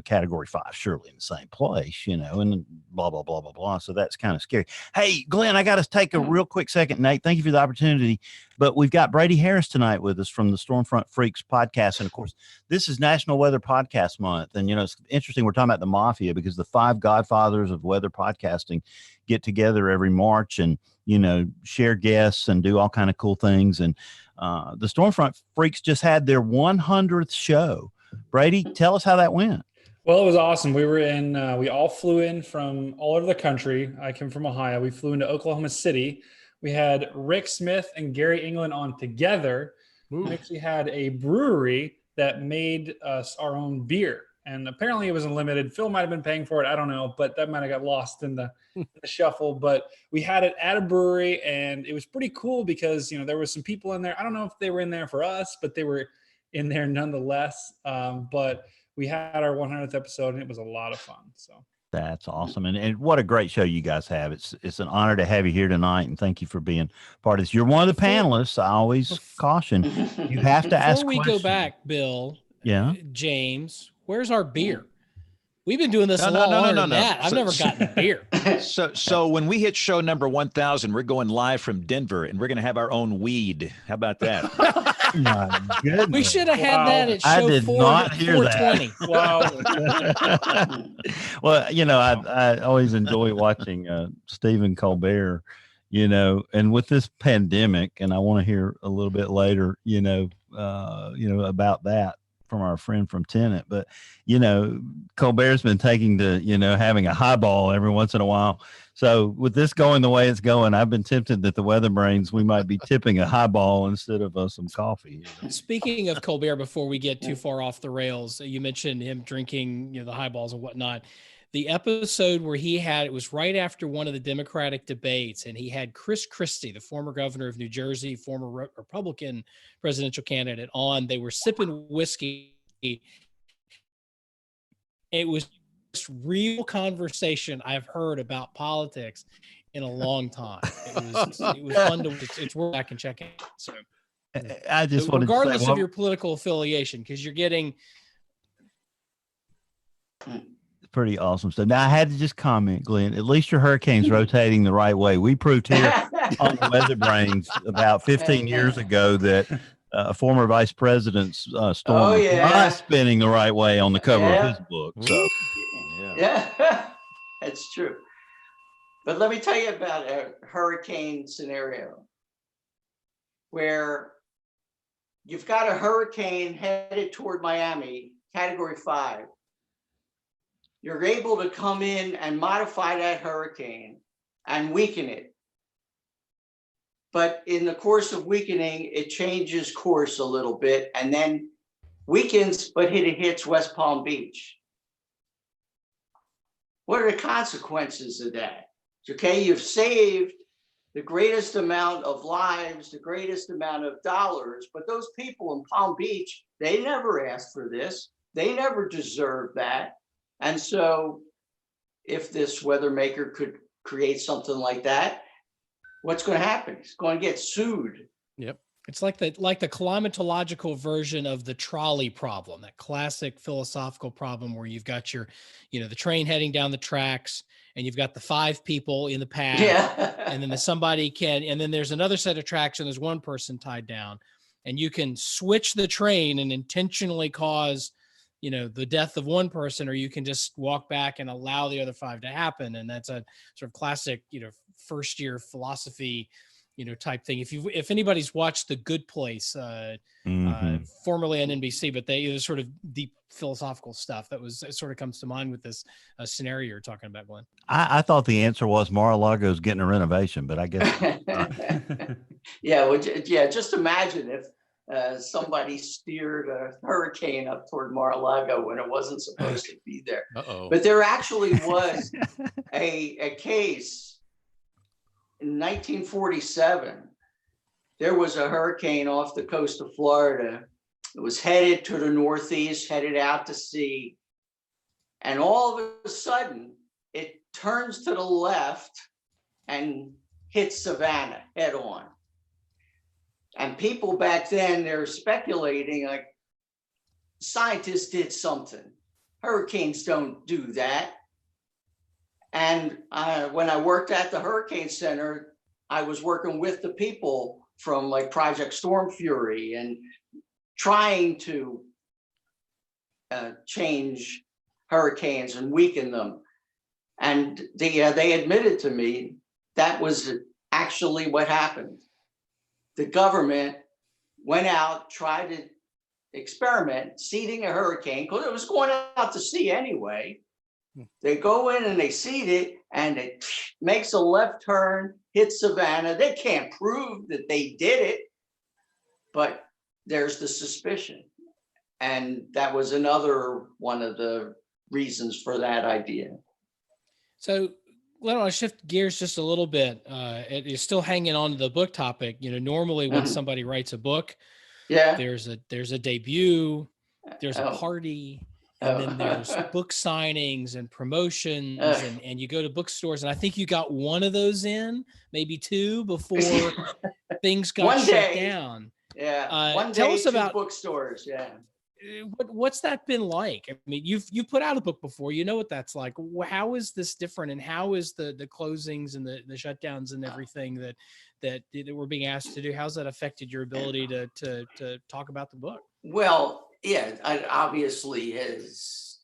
Category 5 surely in the same place, and blah, blah, blah, blah, blah. So that's kind of scary. Hey, Glenn, I got to take a real quick second. Nate, thank you for the opportunity. But we've got Brady Harris tonight with us from the Stormfront Freaks podcast. And of course, this is National Weather Podcast Month. And, it's interesting. We're talking about the mafia, because the 5 godfathers of weather podcasting get together every March and, share guests and do all kind of cool things. And the Stormfront Freaks just had their 100th show. Brady, tell us how that went. Well, it was awesome. We all flew in from all over the country. I came from Ohio. We flew into Oklahoma City. We had Rick Smith and Gary England on together. We actually had a brewery that made us our own beer. And apparently it was unlimited. Phil might have been paying for it. I don't know, but that might have got lost in the shuffle. But we had it at a brewery, and it was pretty cool because, there was some people in there. I don't know if they were in there for us, but they were in there nonetheless. But we had our 100th episode, and it was a lot of fun. So that's awesome. And what a great show you guys have. It's an honor to have you here tonight, and thank you for being part of this. You're one of the panelists. I always caution you have to ask questions. Before we go back, Bill, James, where's our beer? We've been doing this a lot longer than that. I've never gotten a beer. So when we hit show number 1,000, we're going live from Denver, and we're going to have our own weed. How about that? My goodness. We should have had that at show I did not hear 420. Wow. Well, I always enjoy watching Stephen Colbert, and with this pandemic, and I want to hear a little bit later, about that from our friend from Tenet. But, Colbert's been taking to, having a highball every once in a while. So with this going the way it's going, I've been tempted that the WeatherBrains, we might be tipping a highball instead of some coffee. Speaking of Colbert, before we get too far off the rails, you mentioned him drinking, the highballs and whatnot. The episode where it was right after one of the Democratic debates, and he had Chris Christie, the former governor of New Jersey, former Republican presidential candidate, on. They were sipping whiskey. It was real conversation I've heard about politics in a long time. It was fun to. It's worth back and check it. So I just wanted regardless to say, of your political affiliation, because you're getting. Pretty awesome stuff. Now I had to just comment, Glenn, at least your hurricane's rotating the right way. We proved here on the WeatherBrains about 15 years ago that a former vice president's storm is not spinning the right way on the cover of his book. So yeah, that's true. But let me tell you about a hurricane scenario where you've got a hurricane headed toward Miami, Category 5. You're able to come in and modify that hurricane and weaken it. But in the course of weakening, it changes course a little bit and then weakens, but it hits West Palm Beach. What are the consequences of that? Okay, you've saved the greatest amount of lives, the greatest amount of dollars, but those people in Palm Beach, they never asked for this. They never deserved that. And so if this weather maker could create something like that, what's going to happen? It's going to get sued. Yep. It's like the climatological version of the trolley problem, that classic philosophical problem where you've got your, the train heading down the tracks and you've got the 5 people in the path. Yeah. And then and then there's another set of tracks and there's one person tied down, and you can switch the train and intentionally cause, the death of one person, or you can just walk back and allow the other 5 to happen. And that's a sort of classic, first year philosophy, type thing. If anybody's watched The Good Place, formerly on NBC, but it was sort of deep philosophical stuff it sort of comes to mind with this scenario you're talking about, Glenn. I thought the answer was Mar-a-Lago's getting a renovation, but I guess. Just imagine if somebody steered a hurricane up toward Mar-a-Lago when it wasn't supposed to be there. Uh-oh. But there actually was a case in 1947. There was a hurricane off the coast of Florida. It was headed to the northeast, headed out to sea. And all of a sudden, it turns to the left and hits Savannah head on. And people back then, they're speculating like scientists did something. Hurricanes don't do that. And when I worked at the Hurricane Center, I was working with the people from like Project Storm Fury and trying to change hurricanes and weaken them. And they admitted to me that was actually what happened. The government went out, tried to experiment seeding a hurricane because it was going out to sea anyway. They go in and they seed it and it makes a left turn, hits Savannah. They can't prove that they did it, but there's the suspicion. And that was another one of the reasons for that idea. So I want to shift gears just a little bit. You're still hanging on to the book topic. Normally when somebody writes a book, there's a debut, there's a party, and then there's book signings and promotions, and you go to bookstores. And I think you got one of those in, maybe 2 before things got shut down. Yeah. One day, tell us 2 about bookstores. Yeah. What's that been like? I mean, you've put out a book before, what that's like. How is this different, and how is the closings and the shutdowns and everything that we're being asked to do? How's that affected your ability to talk about the book? Well, yeah, it obviously has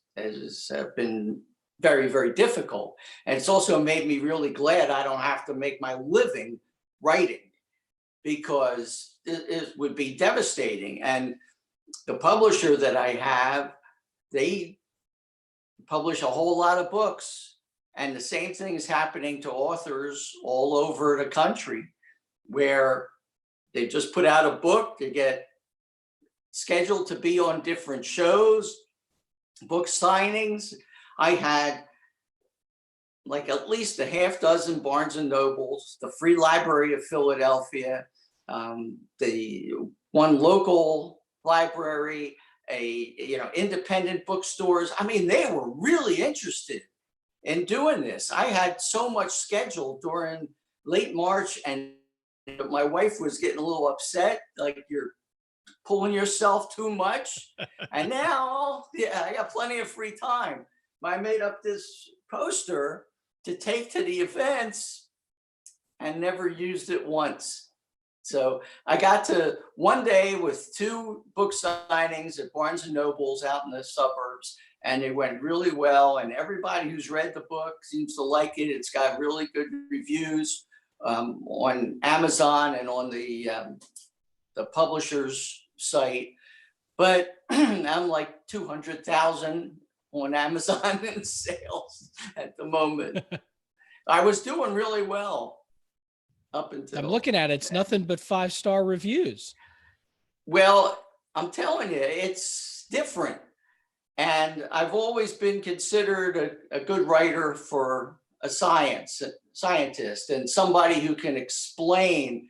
been very, very difficult, and it's also made me really glad I don't have to make my living writing, because it would be devastating. And the publisher that I have, they publish a whole lot of books, and the same thing is happening to authors all over the country, where they just put out a book, they get scheduled to be on different shows, book signings. I had like at least a half dozen Barnes and Nobles, the Free Library of Philadelphia, the one local library, independent bookstores. I mean, they were really interested in doing this. I had so much scheduled during late March, and my wife was getting a little upset, like, you're pulling yourself too much. And now, I got plenty of free time. I made up this poster to take to the events and never used it once. So I got to one day with 2 book signings at Barnes and Nobles out in the suburbs, and it went really well. And everybody who's read the book seems to like it. It's got really good reviews on Amazon and on the publisher's site. But I'm like 200,000 on Amazon in sales at the moment. I was doing really well up until. I'm looking at it. It's nothing but 5-star reviews. Well, I'm telling you, it's different. And I've always been considered a good writer for a scientist and somebody who can explain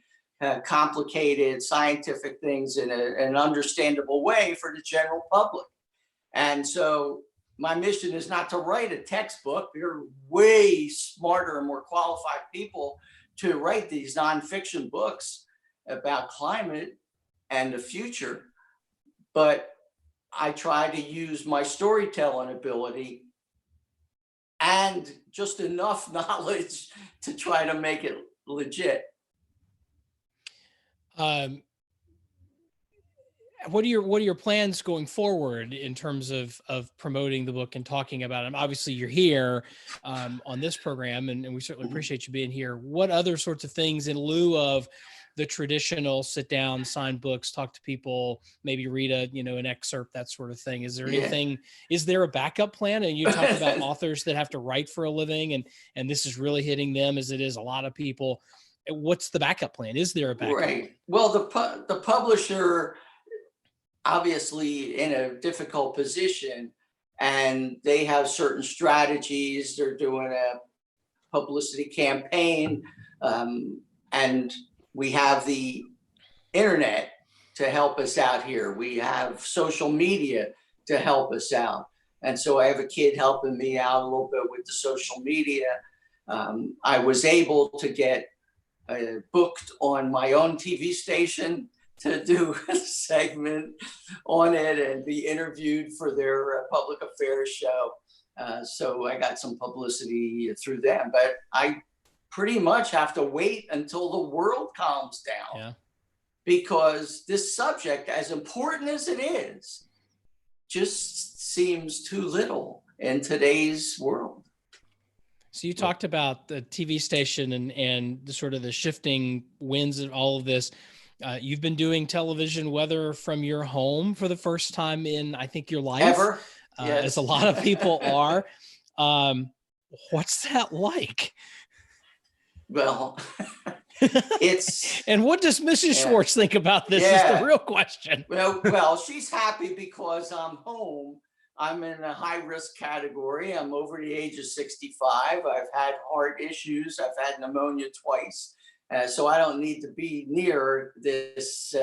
complicated scientific things in an understandable way for the general public. And so my mission is not to write a textbook. There are way smarter and more qualified people to write these nonfiction books about climate and the future. But I try to use my storytelling ability and just enough knowledge to try to make it legit. What are your plans going forward in terms of promoting the book and talking about it? Obviously, you're here on this program, and we certainly appreciate you being here. What other sorts of things in lieu of the traditional sit down, sign books, talk to people, maybe read an excerpt, that sort of thing? Is there anything? Is there a backup plan? And you talk about authors that have to write for a living, and this is really hitting them as it is a lot of people. What's the backup plan? Is there a backup? Right. Well, the publisher obviously in a difficult position, and they have certain strategies. They're doing a publicity campaign, and we have the internet to help us out here. We have social media to help us out. And so I have a kid helping me out a little bit with the social media. I was able to get booked on my own TV station to do a segment on it and be interviewed for their public affairs show. So I got some publicity through them, but I pretty much have to wait until the world calms down, because this subject, as important as it is, just seems too little in today's world. So you talked about the TV station and the sort of the shifting winds and all of this. You've been doing television weather from your home for the first time in, I think, your life. Ever. Yes. As a lot of people are. What's that like? Well, it's... And what does Mrs. Schwartz think about this is the real question. Well, she's happy because I'm home. I'm in a high-risk category. I'm over the age of 65. I've had heart issues. I've had pneumonia twice. So I don't need to be near this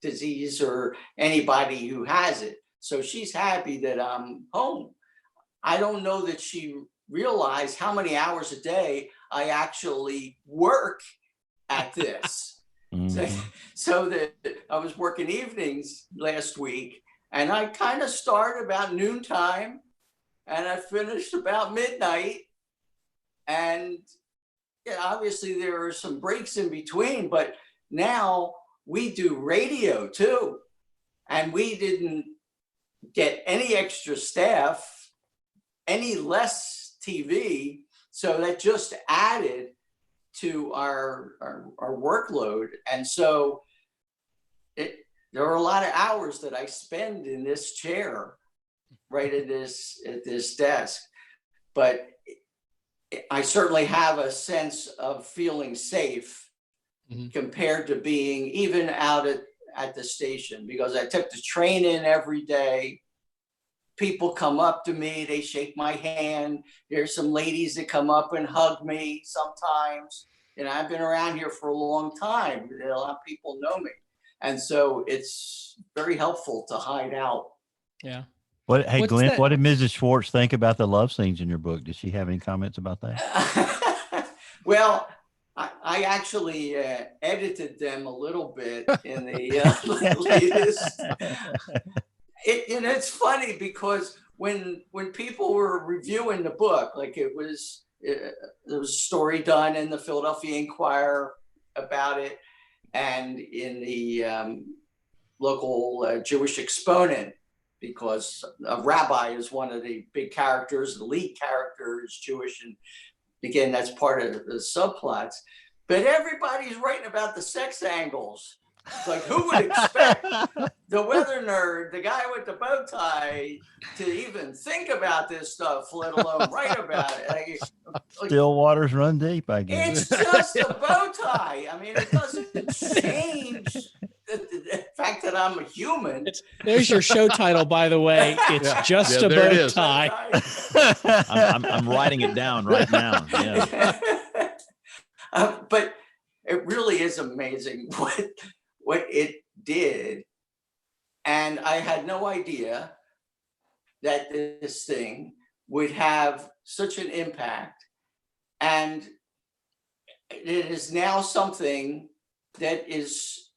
disease or anybody who has it. So she's happy that I'm home. I don't know that she realized how many hours a day I actually work at this. So that I was working evenings last week, and I kind of start about noontime and I finished about midnight. And obviously there are some breaks in between, but now we do radio too. And we didn't get any extra staff, any less TV. So that just added to our workload. And so there are a lot of hours that I spend in this chair, right at this desk. But I certainly have a sense of feeling safe compared to being even out at the station, because I took the train in every day. People come up to me, they shake my hand. There's some ladies that come up and hug me sometimes. And I've been around here for a long time. A lot of people know me. And so it's very helpful to hide out. Yeah. Hey, Glenn, what did Mrs. Schwartz think about the love scenes in your book? Did she have any comments about that? Well, I actually edited them a little bit in the latest. And it's funny because when people were reviewing the book, like there was a story done in the Philadelphia Inquirer about it, and in the local Jewish Exponent, because a rabbi is one of the big characters. The lead character is Jewish, and again, that's part of the subplots. But everybody's writing about the sex angles. It's like, who would expect the weather nerd, the guy with the bow tie, to even think about this stuff, let alone write about it? Still waters run deep, I guess. It's just a bow tie. I mean, it doesn't change the fact that I'm a human. There's your show title, by the way. It's just a bow tie. I'm writing it down right now. Yeah. But it really is amazing what it did. And I had no idea that this thing would have such an impact. And it is now something that is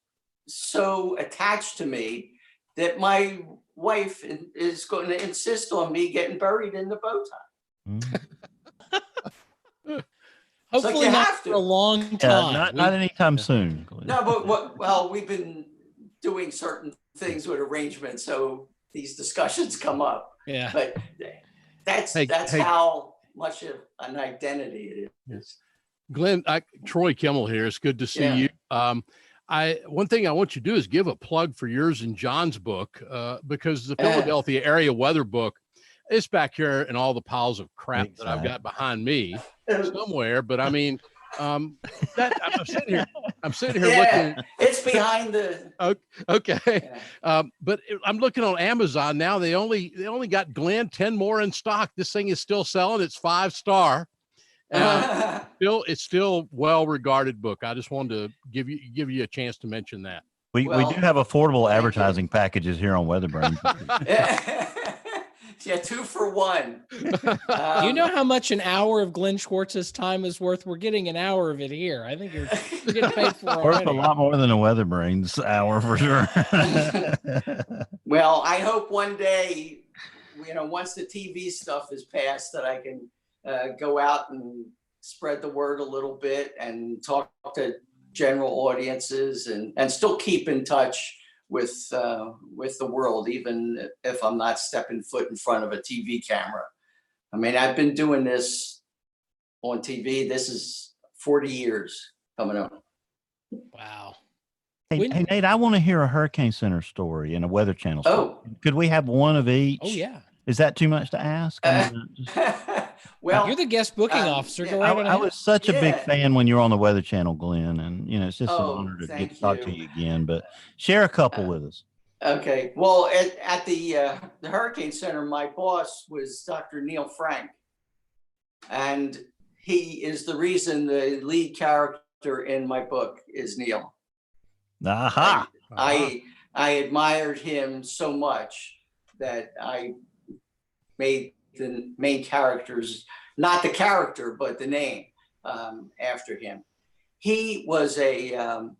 so attached to me that my wife is going to insist on me getting buried in the bow tie. Hopefully not for a long time. Yeah, not anytime soon. No, but well, we've been doing certain things with arrangements, so these discussions come up. Yeah. But that's how much of an identity it is. Glenn, Troy Kimmel here. It's good to see you. One thing I want you to do is give a plug for yours and John's book, because the Philadelphia area weather book is back here in all the piles of crap that I've got behind me somewhere. But I mean, I'm sitting here looking. It's behind the. Okay. But I'm looking on Amazon now. They only got Glenn 10 more in stock. This thing is still selling. It's 5-star. It's still well-regarded book. I just wanted to give you a chance to mention that. We do have affordable advertising packages here on WeatherBrains. Yeah, 2 for 1. Do you know how much an hour of Glenn Schwartz's time is worth? We're getting an hour of it here. I think you're getting paid for it. Worth a lot more than a WeatherBrains hour for sure. Well, I hope one day, once the TV stuff is passed, that I can go out and spread the word a little bit and talk to general audiences and still keep in touch with the world, even if I'm not stepping foot in front of a TV camera. I mean, I've been doing this on TV. This is 40 years coming up. Wow. Hey, Nate, I want to hear a Hurricane Center story and a Weather Channel story. Oh. Could we have one of each? Oh, yeah. Is that too much to ask? Well, you're the guest booking officer. Go right I was such a big fan when you were on the Weather Channel, Glenn, and it's just an honor to get to talk to you again. But share a couple with us. Okay. Well, at the Hurricane Center, my boss was Dr. Neil Frank, and he is the reason the lead character in my book is Neil. Aha! I admired him so much that I made the main characters, not the character, but the name, after him. He was an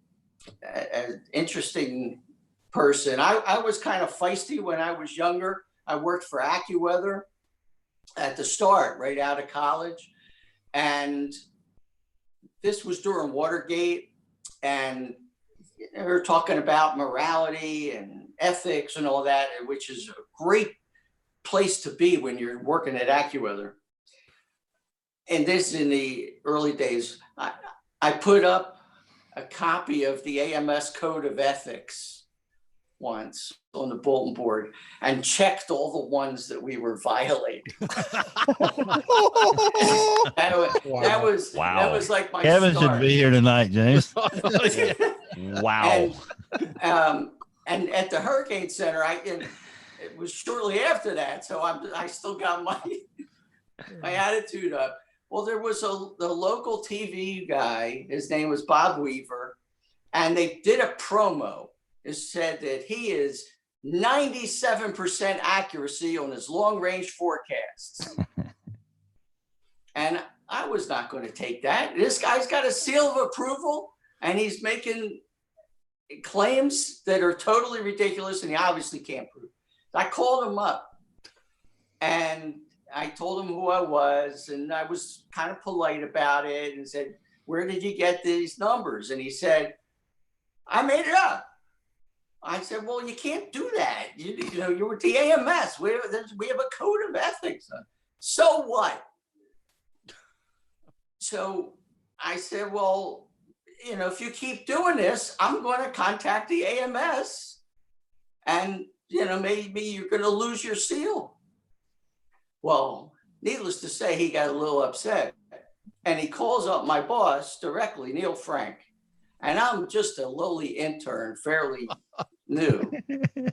interesting person. I was kind of feisty when I was younger. I worked for AccuWeather at the start, right out of college. And this was during Watergate. And they were talking about morality and ethics and all that, which is a great place to be when you're working at AccuWeather. And this in the early days, I put up a copy of the AMS Code of Ethics once on the bulletin board and checked all the ones that we were violating. That was like my Kevin start. should be here tonight, James. Wow. And at the Hurricane Center, it was shortly after that, so I still got my attitude up. Well, there was the local TV guy. His name was Bob Weaver, and they did a promo. It said that he is 97% accuracy on his long-range forecasts. And I was not going to take that. This guy's got a seal of approval, and he's making claims that are totally ridiculous, and he obviously can't prove it. I called him up, and I told him who I was, and I was kind of polite about it and said, "Where did you get these numbers?" And he said, I made it up. I said, well, you can't do that. You know, you're with the AMS. We have a code of ethics. So what? So I said, well, you know, if you keep doing this, I'm going to contact the AMS and, you know, maybe you're going to lose your seal. Well, needless to say, he got a little upset and he calls up my boss directly, Neil Frank. And I'm just a lowly intern, fairly new.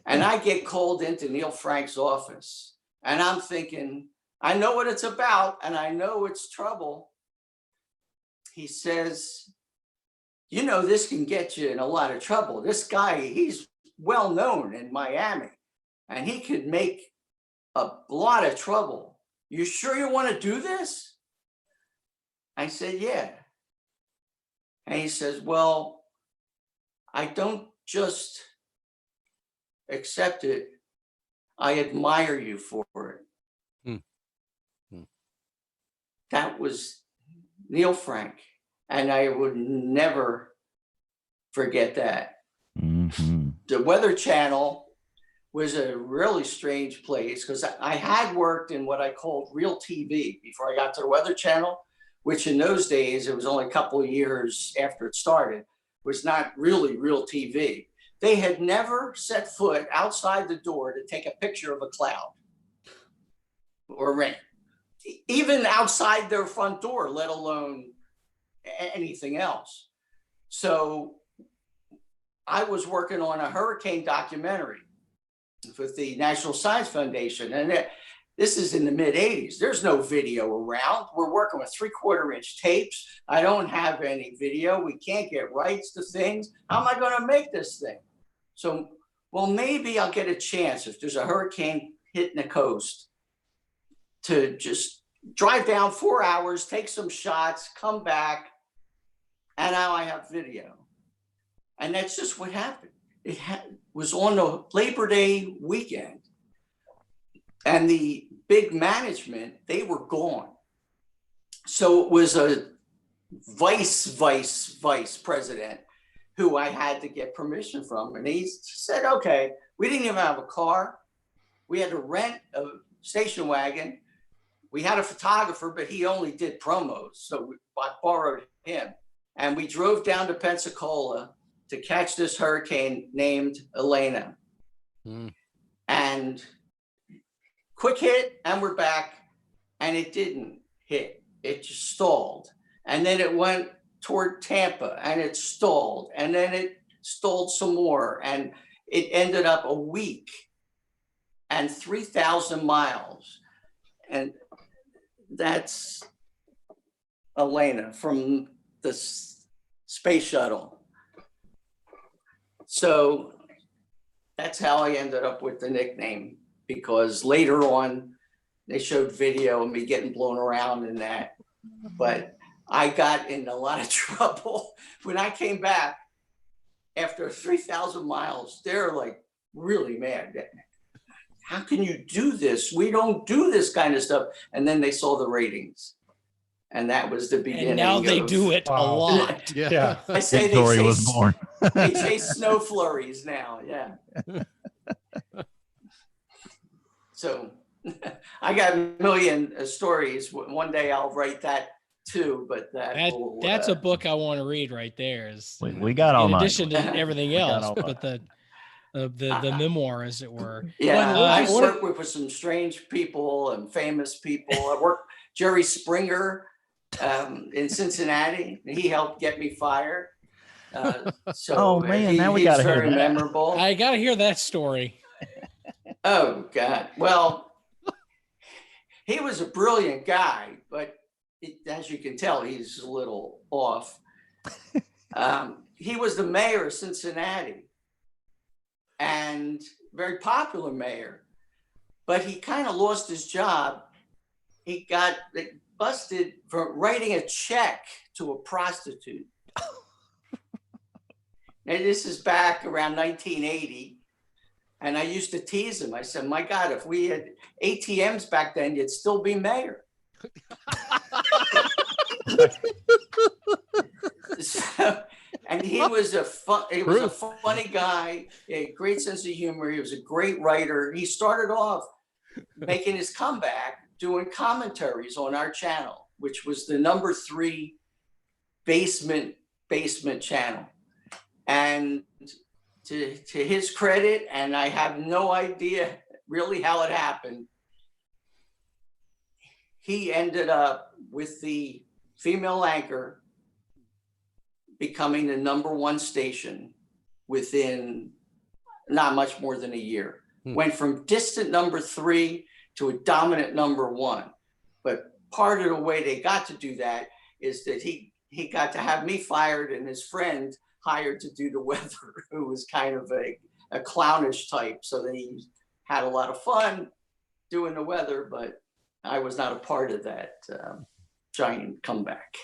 And I get called into Neil Frank's office and I'm thinking, I know what it's about and I know it's trouble. He says, you know, this can get you in a lot of trouble. This guy, he's well known in Miami and he could make a lot of trouble. You sure you want to do this? I said, yeah. And he says, well, I don't just accept it. I admire you for it. That was Neil Frank. And I would never forget that. The Weather Channel was a really strange place because I had worked in what I called real TV before I got to the Weather Channel, which in those days, it was only a couple of years after it started, was not really real TV. They had never set foot outside the door to take a picture of a cloud or rain, even outside their front door, let alone anything else. So I was working on a hurricane documentary with the National Science Foundation. And this is in the mid 80s. There's no video around. We're working with 3/4 inch tapes. I don't have any video. We can't get rights to things. How am I going to make this thing? So, well, maybe I'll get a chance if there's a hurricane hitting the coast to just drive down 4 hours, take some shots, come back. And now I have video. And that's just what happened. It was on the Labor Day weekend. And the big management, they were gone. So it was a vice president who I had to get permission from. And he said, okay, we didn't even have a car. We had to rent a station wagon. We had a photographer, but he only did promos. So I borrowed him. And we drove down to Pensacola to catch this hurricane named Elena. And quick hit, and we're back. And it didn't hit. It just stalled. And then it went toward Tampa, and it stalled. And then it stalled some more. And it ended up a week and 3,000 miles. And that's Elena from the space shuttle. So that's how I ended up with the nickname, because later on they showed video of me getting blown around in that. But I got in a lot of trouble when I came back after 3,000 miles. They're like really mad. How can you do this? We don't do this kind of stuff. And then they saw the ratings. And that was the beginning. And now they do it a lot. Yeah. I say Victoria was born. They chase snow flurries now. Yeah. So I got a million stories. One day I'll write that too, but that's a book I want to read right there. Is we got all in night. addition to everything else, but the memoir, as it were. Yeah, I worked with some strange people and famous people. I worked Jerry Springer in Cincinnati. He helped get me fired. So man, now we got to hear that. Memorable. I got to hear that story. Oh God! Well, he was a brilliant guy, but as you can tell, he's a little off. He was the mayor of Cincinnati, and very popular mayor, but he kind of lost his job. He got busted for writing a check to a prostitute. And this is back around 1980. And I used to tease him. I said, my God, if we had ATMs back then, you'd still be mayor. So, And he was a funny guy, a great sense of humor. He was a great writer. He started off making his comeback doing commentaries on our channel, which was the number 3 basement channel. And to his credit, and I have no idea really how it happened, he ended up with the female anchor becoming the number 1 station within not much more than a year. Went from distant number 3 to a dominant number 1. But part of the way they got to do that is that he got to have me fired and his friend hired to do the weather, who was kind of a clownish type. So they had a lot of fun doing the weather, but I was not a part of that giant comeback.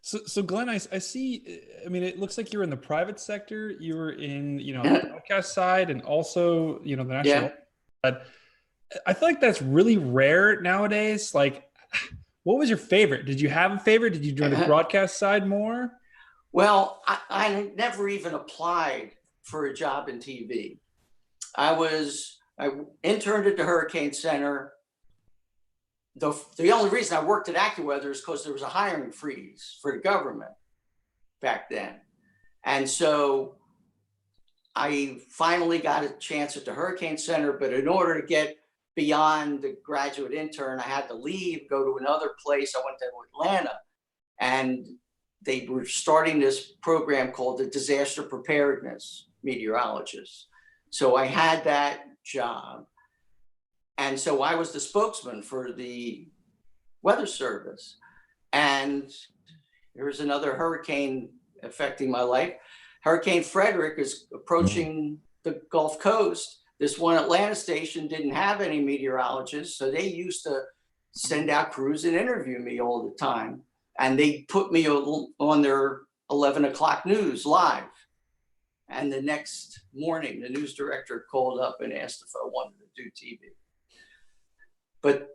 So Glenn, I see, I mean, it looks like you were in the private sector, you were in, the broadcast side, and also, the national. But I feel like that's really rare nowadays. Like, what was your favorite? Did you have a favorite? Did you join the broadcast side more? Well, I never even applied for a job in TV. I interned at the Hurricane Center. The only reason I worked at AccuWeather is because there was a hiring freeze for the government back then. And so I finally got a chance at the Hurricane Center, but in order to get beyond the graduate intern, I had to leave, go to another place. I went to Atlanta, and they were starting this program called the Disaster Preparedness Meteorologist. So I had that job. And so I was the spokesman for the Weather Service. And there was another hurricane affecting my life. Hurricane Frederick is approaching the Gulf Coast. This one Atlanta station didn't have any meteorologists, so they used to send out crews and interview me all the time. And they put me on their 11 o'clock news live. And the next morning, the news director called up and asked if I wanted to do TV. But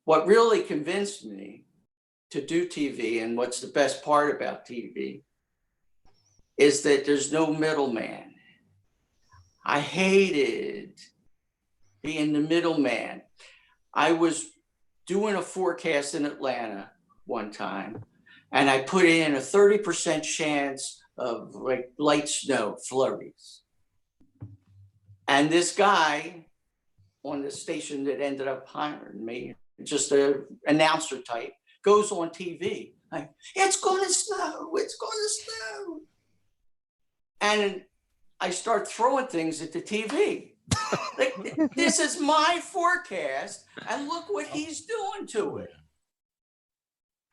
what really convinced me to do TV, and what's the best part about TV, is that there's no middleman. I hated being the middleman. I was doing a forecast in Atlanta one time, and I put in a 30% chance of like light snow flurries. And this guy on the station that ended up hiring me, just an announcer type, goes on TV, like, it's gonna snow, it's gonna snow. And I start throwing things at the TV. Like, this is my forecast, and look what he's doing to it.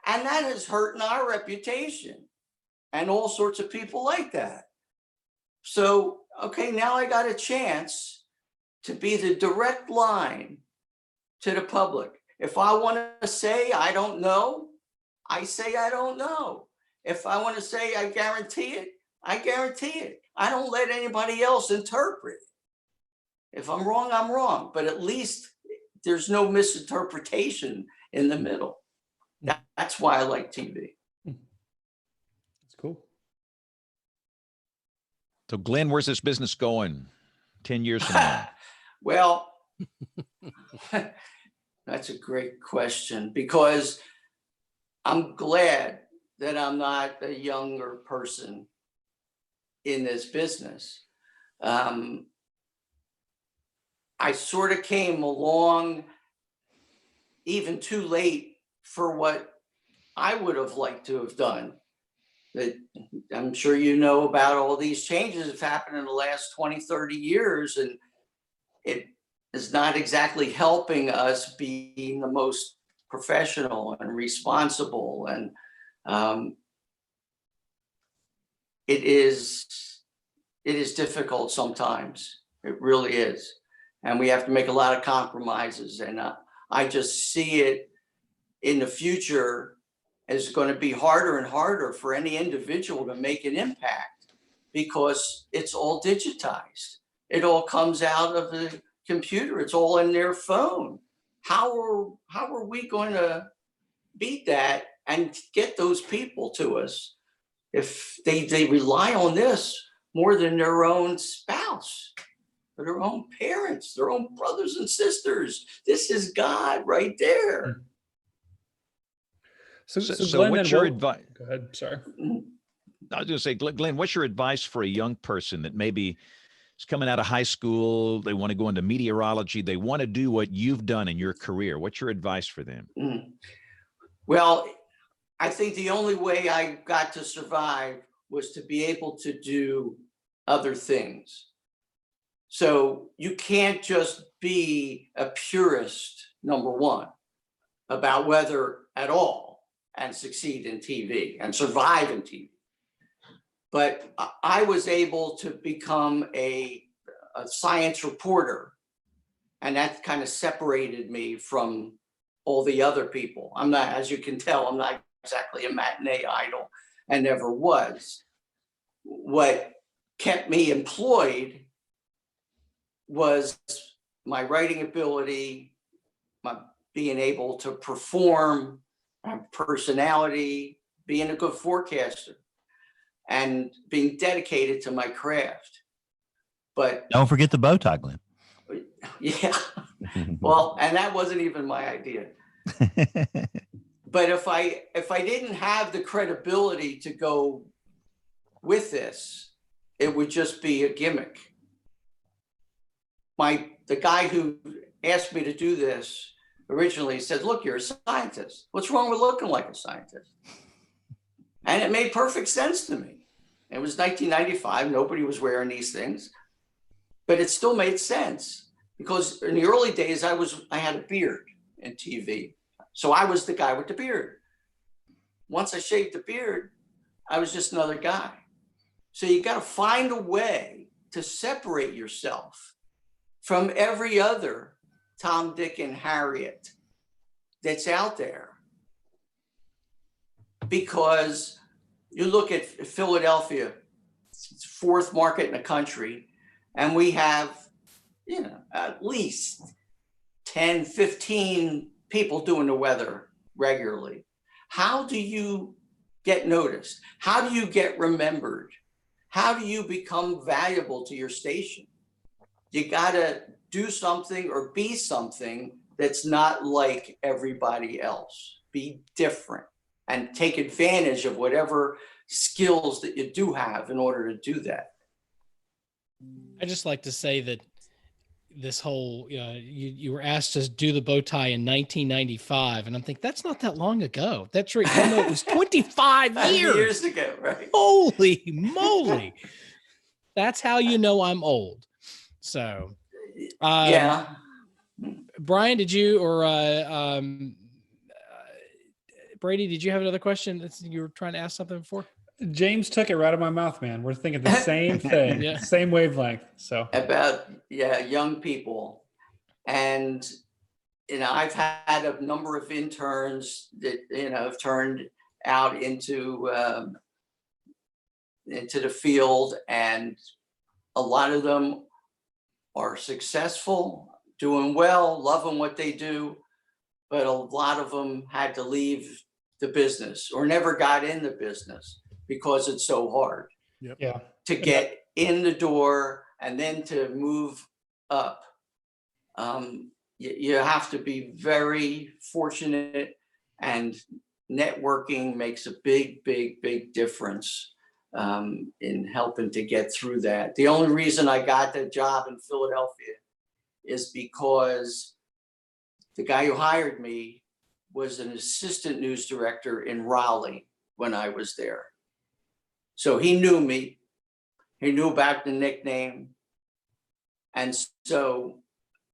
And that is hurting our reputation and all sorts of people like that. So, okay, now I got a chance to be the direct line to the public. If I want to say I don't know, I say I don't know. If I want to say I guarantee it, I guarantee it. I don't let anybody else interpret it. If I'm wrong, I'm wrong. But at least there's no misinterpretation in the middle. That's why I like TV. That's cool. So Glenn, where's this business going 10 years from now? Well, that's a great question, because I'm glad that I'm not a younger person in this business. I sort of came along even too late for what I would have liked to have done. That I'm sure you know about all these changes that have happened in the last 20, 30 years, and it is not exactly helping us being the most professional and responsible. And it is difficult sometimes. It really is. And we have to make a lot of compromises. And I just see it in the future as going to be harder and harder for any individual to make an impact, because it's all digitized. It all comes out of the computer. It's all in their phone. How are we going to beat that and get those people to us if they rely on this more than their own spouse, or their own parents, their own brothers and sisters. This is God right there. So Glenn, what's your advice? Go ahead. Sorry. I was going to say, Glenn, what's your advice for a young person that maybe is coming out of high school? They want to go into meteorology. They want to do what you've done in your career. What's your advice for them? Well, I think the only way I got to survive was to be able to do other things. So you can't just be a purist, number one, about weather at all and succeed in TV and survive in TV. But I was able to become a science reporter, and that kind of separated me from all the other people. I'm not, as you can tell, I'm not exactly a matinee idol and never was. What kept me employed was my writing ability, my being able to perform, my personality, being a good forecaster, and being dedicated to my craft. But don't forget the bow tie, Glenn. Yeah. Well, and that wasn't even my idea. But if I didn't have the credibility to go with this, it would just be a gimmick. The guy who asked me to do this originally said, look, you're a scientist. What's wrong with looking like a scientist? And it made perfect sense to me. It was 1995. Nobody was wearing these things, but it still made sense because in the early days, I had a beard in TV. So I was the guy with the beard. Once I shaved the beard, I was just another guy. So you got to find a way to separate yourself from every other Tom, Dick, and Harriet that's out there. Because you look at Philadelphia, it's fourth market in the country, and we have, at least 10, 15 people doing the weather regularly. How do you get noticed? How do you get remembered? How do you become valuable to your station? You got to do something or be something that's not like everybody else. Be different and take advantage of whatever skills that you do have in order to do that. I just like to say that this whole, you were asked to do the bow tie in 1995, and I'm thinking that's not that long ago. That's right. It was 25 years ago, right? Holy moly. That's how you know I'm old. So, yeah. Brian, did you, or Brady, did you have another question? You were trying to ask something before? James took it right out of my mouth, man. We're thinking the same thing, yeah. Same wavelength. So about young people, and I've had a number of interns that have turned out into the field, and a lot of them are successful, doing well, loving what they do, but a lot of them had to leave the business or never got in the business because it's so hard to get in the door and then to move up. You have to be very fortunate, and networking makes a big, big, big difference in helping to get through that. The only reason I got the job in Philadelphia is because the guy who hired me was an assistant news director in Raleigh when I was there. So he knew me, he knew about the nickname. And so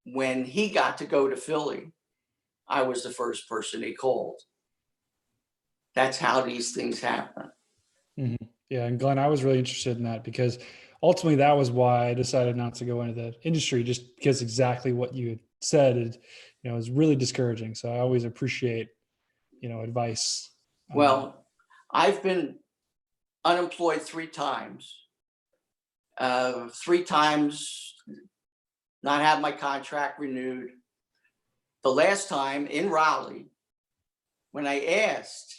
when he got to go to Philly, I was the first person he called. That's how these things happen. Mm-hmm. Yeah, and Glenn, I was really interested in that because ultimately that was why I decided not to go into the industry, just because exactly what you had said is, is really discouraging. So I always appreciate, advice. Well, I've been unemployed 3 times. 3 times not have my contract renewed. The last time in Raleigh, when I asked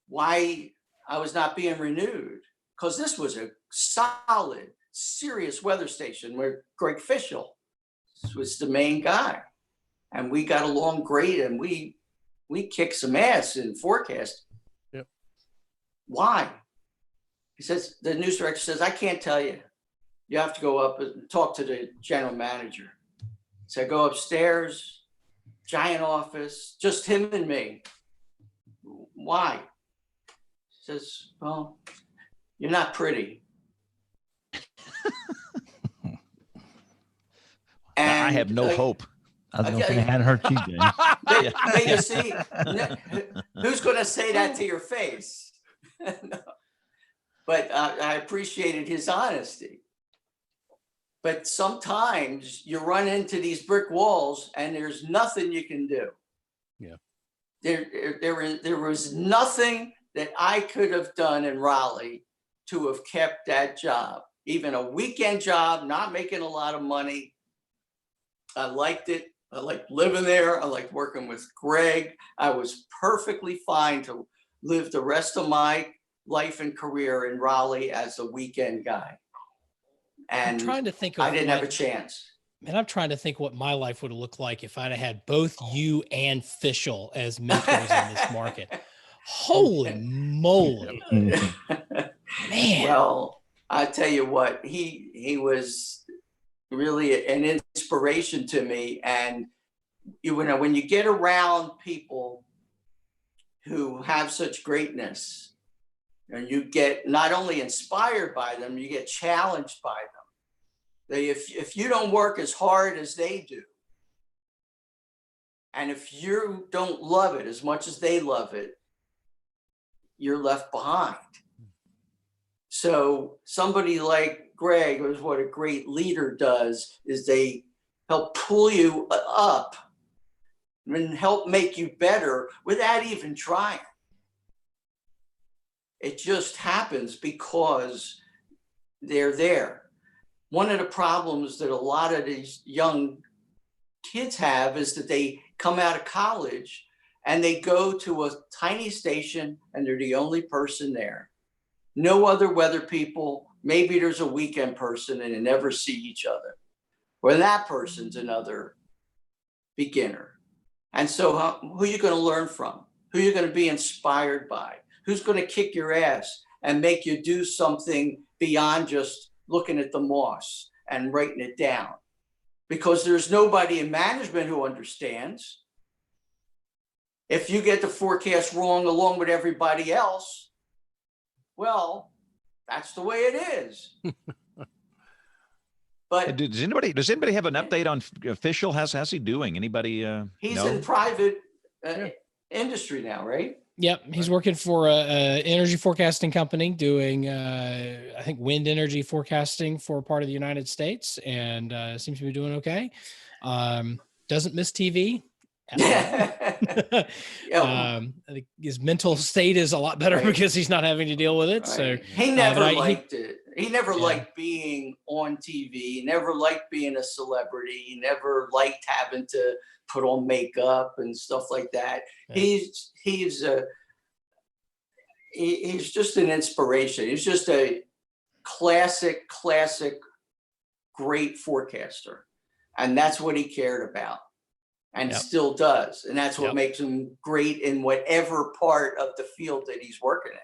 why I was not being renewed because this was a solid, serious weather station where Greg Fischel was the main guy. And we got along great, and we kicked some ass in forecast. Yep. Why? He says, the news director says, I can't tell you. You have to go up and talk to the general manager. So I go upstairs, giant office, just him and me. Why? He says, well, you're not pretty. I have no hope. I was going to say, I hadn't hurt you, James. But you see, who's going to say that to your face? No. But I appreciated his honesty. But sometimes you run into these brick walls and there's nothing you can do. Yeah. There was nothing that I could have done in Raleigh to have kept that job, even a weekend job, not making a lot of money. I liked it. I liked living there. I liked working with Greg. I was perfectly fine to live the rest of my life and career in Raleigh as a weekend guy. And I'm trying to think of I didn't have a chance. And I'm trying to think what my life would have looked like if I'd have had both you and Fischel as mentors in this market. Holy moly. Man. Well, I tell you what, he was really an inspiration to me. And you know, when you get around people who have such greatness, and you get not only inspired by them, you get challenged by them. If you don't work as hard as they do, and if you don't love it as much as they love it, you're left behind. So somebody like Greg, is what a great leader does, is they help pull you up and help make you better without even trying. It just happens because they're there. One of the problems that a lot of these young kids have is that they come out of college and they go to a tiny station and they're the only person there. No other weather people. Maybe there's a weekend person and they never see each other. Or that person's another beginner. And so who are you going to learn from? Who are you going to be inspired by? Who's going to kick your ass and make you do something beyond just looking at the moss and writing it down? Because there's nobody in management who understands. If you get the forecast wrong along with everybody else, well, that's the way it is. But does anybody have an update on Fischel? How's he doing? Anybody? He's in private industry now, right? Yep, he's working for a energy forecasting company doing, I think, wind energy forecasting for a part of the United States, and seems to be doing okay. Doesn't miss TV. I think his mental state is a lot better because he's not having to deal with it. Right. So he never liked it. He never liked being on TV. He never liked being a celebrity. He never liked having to put on makeup and stuff like that. Yeah. He's just an inspiration. He's just a classic, great forecaster. And that's what he cared about and still does. And that's what makes him great in whatever part of the field that he's working in.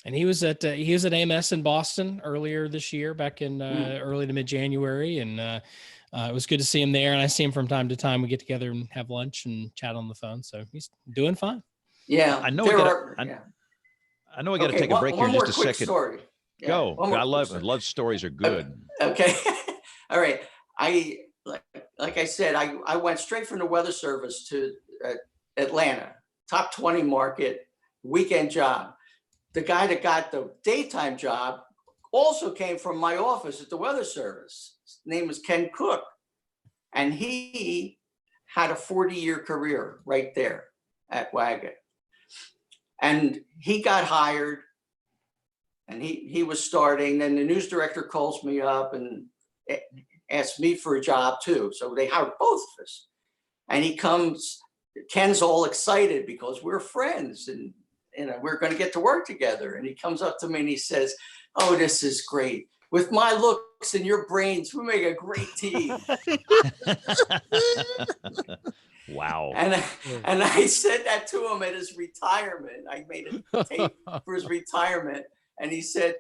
And he was at AMS in Boston earlier this year, back in early to mid-January. And it was good to see him there. And I see him from time to time. We get together and have lunch and chat on the phone. So he's doing fine. Yeah. I know I know we got to take a break here in just a second. Story. Yeah, go. I love stories are good. Okay. All right. Like I said, I went straight from the Weather Service to Atlanta, top 20 market, weekend job. The guy that got the daytime job also came from my office at the Weather Service. His name was Ken Cook. And he had a 40-year career right there at Wagon. And he got hired and he was starting. Then the news director calls me up and asked me for a job too. So they hired both of us. And he comes, Ken's all excited because we're friends. And we're going to get to work together. And he comes up to me and he says, "Oh, this is great. With my looks and your brains, we make a great team." Wow. And I said that to him at his retirement. I made a tape for his retirement. And he said,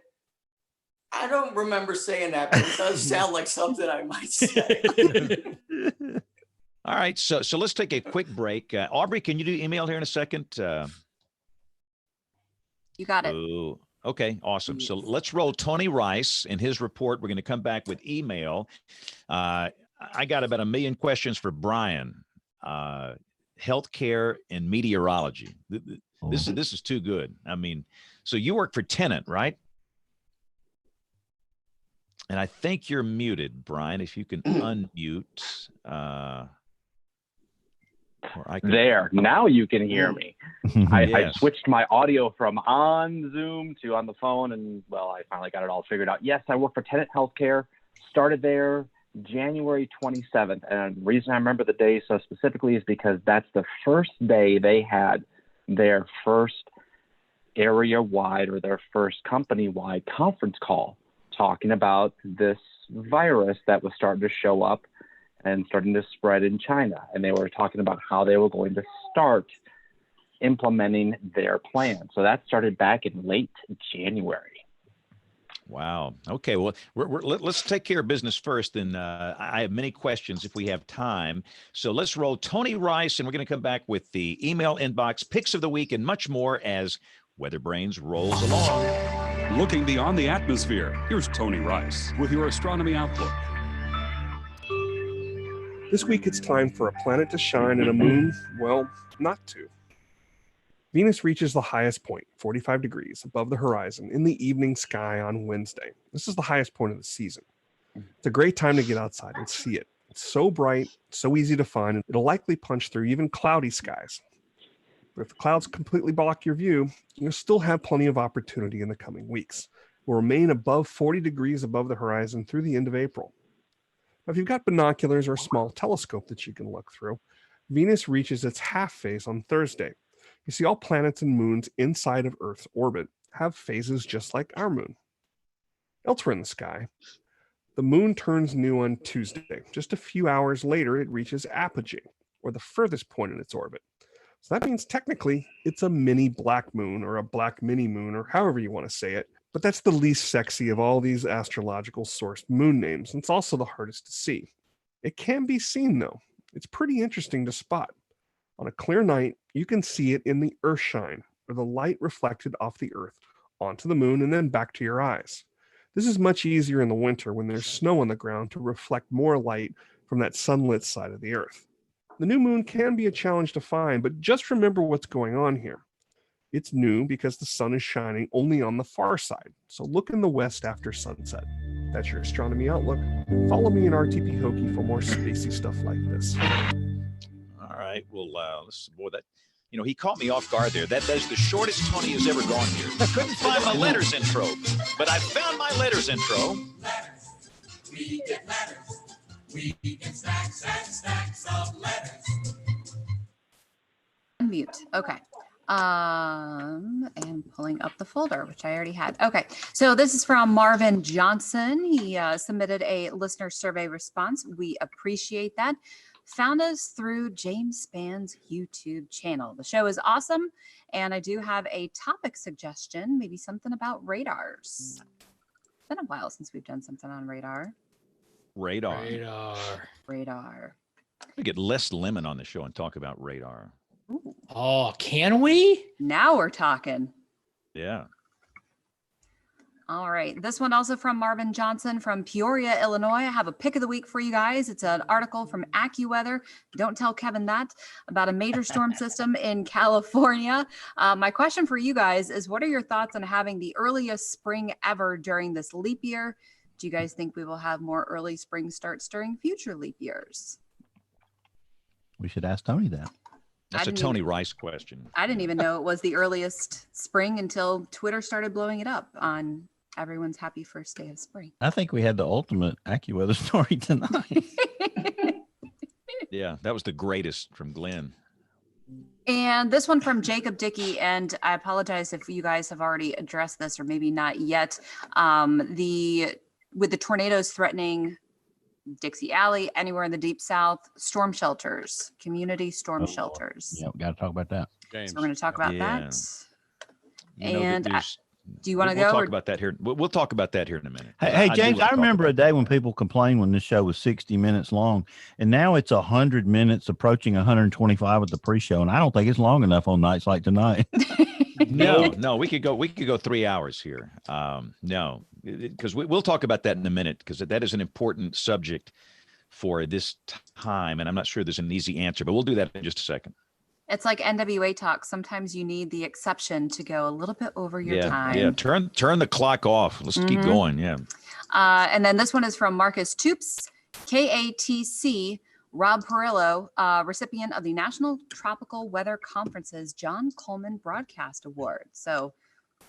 "I don't remember saying that, but it does sound like something I might say." All right. So let's take a quick break. Aubrey, can you do email here in a second? You got it. Okay, awesome. So let's roll Tony Rice in his report. We're going to come back with email. I got about 1 million questions for Brian. Healthcare and meteorology. This is too good. I mean, so you work for Tenant, right? And I think you're muted, Brian. If you can unmute. There, now you can hear me. I switched my audio from on Zoom to on the phone, and well, I finally got it all figured out. Yes, I work for Tenet Healthcare. Started there January 27th, and the reason I remember the day so specifically is because that's the first day they had their first area-wide or their first company-wide conference call talking about this virus that was starting to show up and starting to spread in China. And they were talking about how they were going to start implementing their plan. So that started back in late January. Wow. Okay. Well, let's take care of business first. And I have many questions if we have time. So let's roll Tony Rice, and we're going to come back with the email inbox, picks of the week, and much more as WeatherBrains rolls along. Looking beyond the atmosphere, here's Tony Rice with your astronomy outlook. This week it's time for a planet to shine and a moon, well, not to. Venus reaches the highest point, 45 degrees above the horizon, in the evening sky on Wednesday. This is the highest point of the season. It's a great time to get outside and see it. It's so bright, so easy to find, and it'll likely punch through even cloudy skies. But if the clouds completely block your view, you'll still have plenty of opportunity in the coming weeks. It will remain above 40 degrees above the horizon through the end of April. Now, if you've got binoculars or a small telescope that you can look through, Venus reaches its half phase on Thursday. You see, all planets and moons inside of Earth's orbit have phases just like our moon. Elsewhere in the sky, the moon turns new on Tuesday. Just a few hours later, it reaches apogee, or the furthest point in its orbit. So that means technically it's a mini black moon or a black mini moon, or however you want to say it. But that's the least sexy of all these astrological sourced moon names, and it's also the hardest to see. It can be seen, though. It's pretty interesting to spot. On a clear night, you can see it in the earthshine, or the light reflected off the Earth onto the moon and then back to your eyes. This is much easier in the winter when there's snow on the ground to reflect more light from that sunlit side of the Earth. The new moon can be a challenge to find, but just remember what's going on here. It's new because the sun is shining only on the far side, so look in the west after sunset. That's your astronomy outlook. Follow me in RTP Hokie for more spacey stuff like this. All right. Well, let's boy, that he caught me off guard there. That is the shortest Tony has ever gone here. I couldn't find my letters intro, but I found my letters intro. Letters. We get letters. We get stacks and stacks of letters. Unmute. Okay. And pulling up the folder, which I already had. Okay, so this is from Marvin Johnson. He submitted a listener survey response. We appreciate that. Found us through James Spann's YouTube channel. The show is awesome, and I do have a topic suggestion, maybe something about radars. It's been a while since we've done something on radar. Radar. We get Les Lemon on the show and talk about radar. Ooh. Oh, can we? Now we're talking. Yeah. All right. This one also from Marvin Johnson from Peoria, Illinois. I have a pick of the week for you guys. It's an article from AccuWeather. Don't tell Kevin that, about a major storm system in California. My question for you guys is, what are your thoughts on having the earliest spring ever during this leap year? Do you guys think we will have more early spring starts during future leap years? We should ask Tony that. That's a Tony Rice question. I didn't even know it was the earliest spring until Twitter started blowing it up on everyone's happy first day of spring. I think we had the ultimate AccuWeather story tonight. Yeah, that was the greatest from Glenn. And this one from Jacob Dickey, and I apologize if you guys have already addressed this or maybe not yet. With the tornadoes threatening Dixie Alley, anywhere in the Deep South, storm shelters, community storm shelters. Yeah, got to talk about that. So we're going to talk about that. You know that And there's- do you want to We'll go? talk or- about that here. We'll talk about that here in a minute. Hey, do James, wanna I talk remember about a day when people complained when this show was 60 minutes long, and now it's 100 minutes, approaching 125 with the pre-show, and I don't think it's long enough on nights like tonight. No, we could go 3 hours here. No, because we'll talk about that in a minute, because that is an important subject for this time, and I'm not sure there's an easy answer, but we'll do that in just a second. It's like NWA talk. Sometimes you need the exception to go a little bit over your time. Yeah, turn the clock off. Let's keep going. Yeah. And then this one is from Marcus Toops, KATC, Rob Perillo, recipient of the National Tropical Weather Conference's John Coleman Broadcast Award. So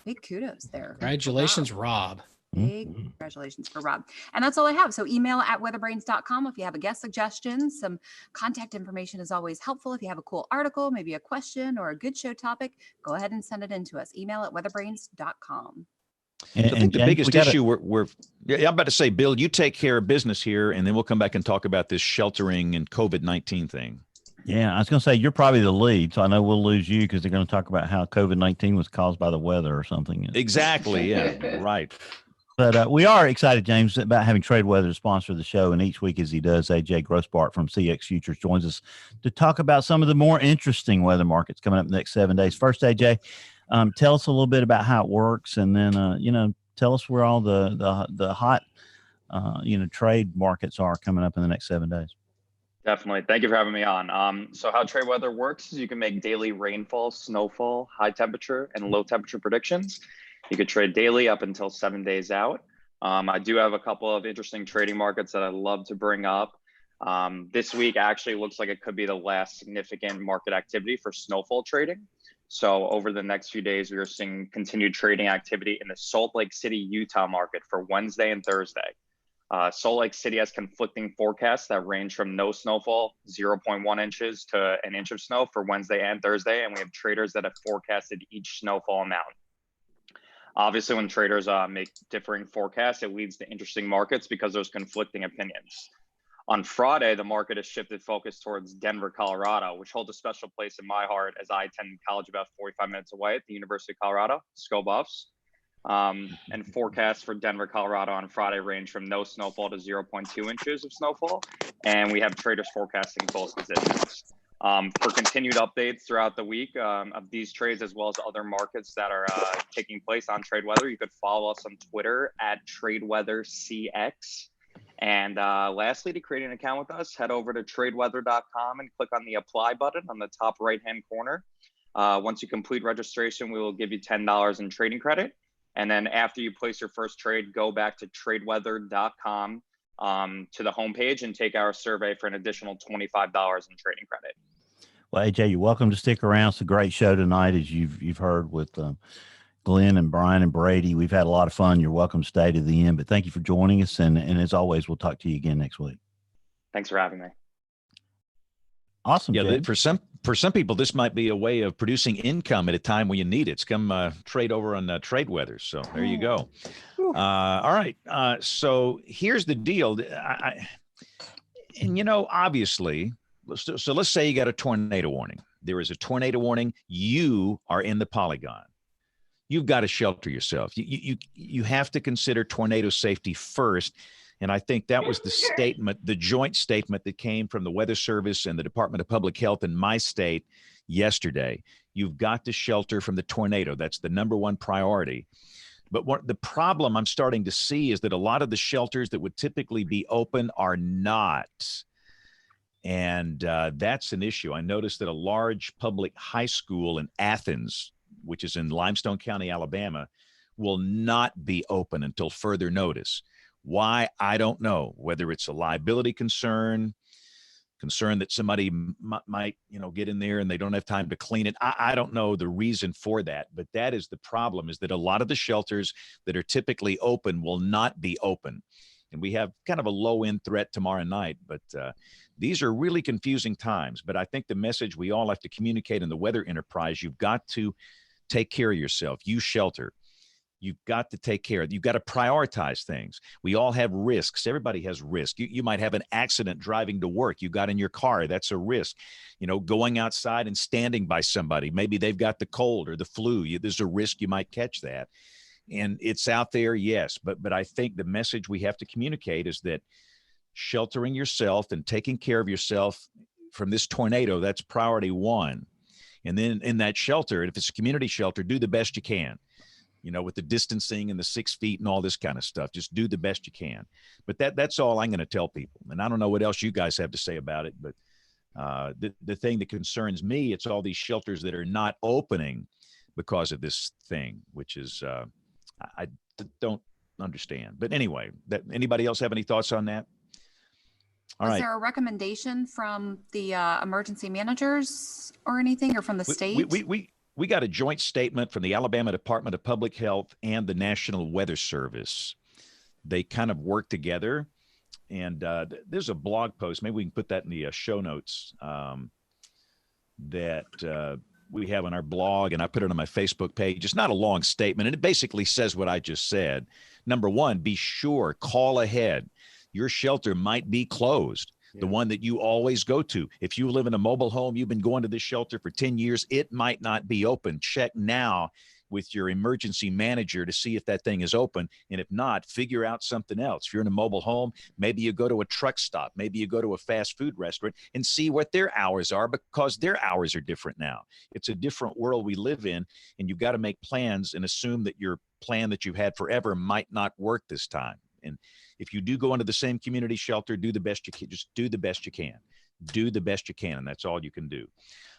big kudos there. Congratulations, Rob. Big congratulations for Rob. And that's all I have. So email at weatherbrains.com if you have a guest suggestion. Some contact information is always helpful. If you have a cool article, maybe a question or a good show topic, go ahead and send it in to us. Email at weatherbrains.com. I think the biggest issue I'm about to say, Bill, you take care of business here, and then we'll come back and talk about this sheltering and COVID-19 thing. Yeah, I was going to say, you're probably the lead, so I know we'll lose you because they're going to talk about how COVID-19 was caused by the weather or something. Exactly. Yeah. Right. But we are excited, James, about having Trade Weather sponsor the show. And each week, as he does, AJ Grossbart from CX Futures joins us to talk about some of the more interesting weather markets coming up the next 7 days. First, AJ, tell us a little bit about how it works, and then tell us where all the hot trade markets are coming up in the next 7 days. Definitely. Thank you for having me on. So how trade weather works is you can make daily rainfall, snowfall, high temperature, and low temperature predictions. You could trade daily up until 7 days out. I do have a couple of interesting trading markets that I'd love to bring up. This week actually looks like it could be the last significant market activity for snowfall trading. So over the next few days, we are seeing continued trading activity in the Salt Lake City, Utah market for Wednesday and Thursday. Salt Lake City has conflicting forecasts that range from no snowfall, 0.1 inches, to an inch of snow for Wednesday and Thursday. And we have traders that have forecasted each snowfall amount. Obviously, when traders make differing forecasts, it leads to interesting markets because there's conflicting opinions. On Friday, the market has shifted focus towards Denver, Colorado, which holds a special place in my heart as I attended college about 45 minutes away at the University of Colorado, Go Buffs. And forecasts for Denver, Colorado on Friday range from no snowfall to 0.2 inches of snowfall. And we have traders forecasting both positions. For continued updates throughout the week of these trades, as well as other markets that are taking place on Trade Weather, you could follow us on Twitter at TradeWeatherCX. And lastly, to create an account with us, head over to tradeweather.com and click on the apply button on the top right-hand corner. Once you complete registration, we will give you $10 in trading credit. And then after you place your first trade, go back to tradeweather.com to the homepage and take our survey for an additional $25 in trading credit. Well, AJ, you're welcome to stick around. It's a great show tonight, as you've heard with Glenn and Brian and Brady. We've had a lot of fun. You're welcome to stay to the end, but thank you for joining us. And as always, we'll talk to you again next week. Thanks for having me. Awesome. Yeah, James. for some people, this might be a way of producing income at a time when you need it. It's come trade over on Trade Weather. So there you go. All right. So here's the deal. Obviously, so let's say you got a tornado warning. There is a tornado warning. You are in the polygon. You've got to shelter yourself. You have to consider tornado safety first. And I think that was the statement, the joint statement that came from the Weather Service and the Department of Public Health in my state yesterday. You've got to shelter from the tornado. That's the number one priority. But the problem I'm starting to see is that a lot of the shelters that would typically be open are not. And that's an issue. I noticed that a large public high school in Athens, which is in Limestone County, Alabama, will not be open until further notice. Why? I don't know. Whether it's a liability concern that somebody might, get in there and they don't have time to clean it. I don't know the reason for that, but that is the problem, is that a lot of the shelters that are typically open will not be open. And we have kind of a low-end threat tomorrow night, but These are really confusing times, but I think the message we all have to communicate in the weather enterprise, you've got to take care of yourself. You shelter. You've got to take care of. You've got to prioritize things. We all have risks. Everybody has risk. You might have an accident driving to work. You got in your car. That's a risk. You know, going outside and standing by somebody. Maybe they've got the cold or the flu. There's a risk you might catch that. And it's out there, yes. But I think the message we have to communicate is that sheltering yourself and taking care of yourself from this tornado, that's priority one. And then in that shelter, if it's a community shelter, do the best you can. You know, with the distancing and the 6 feet and all this kind of stuff, just do the best you can. But that's all I'm going to tell people. And I don't know what else you guys have to say about it, but the thing that concerns me, it's all these shelters that are not opening because of this thing, which is, I don't understand. But anyway, anybody else have any thoughts on that? All right. Is there a recommendation from the emergency managers or anything, or from the state? We got a joint statement from the Alabama Department of Public Health and the National Weather Service. They kind of work together. And there's a blog post, maybe we can put that in the show notes, that we have on our blog, and I put it on my Facebook page. It's not a long statement, and it basically says what I just said. Number one, be sure, call ahead. Your shelter might be closed. The one that you always go to. If you live in a mobile home, you've been going to this shelter for 10 years, it might not be open. Check now with your emergency manager to see if that thing is open. And if not, figure out something else. If you're in a mobile home, maybe you go to a truck stop, maybe you go to a fast food restaurant and see what their hours are, because their hours are different now. It's a different world we live in, and you've got to make plans and assume that your plan that you've had forever might not work this time. And if you do go into the same community shelter, do the best you can. Just do the best you can. Do the best you can, and that's all you can do.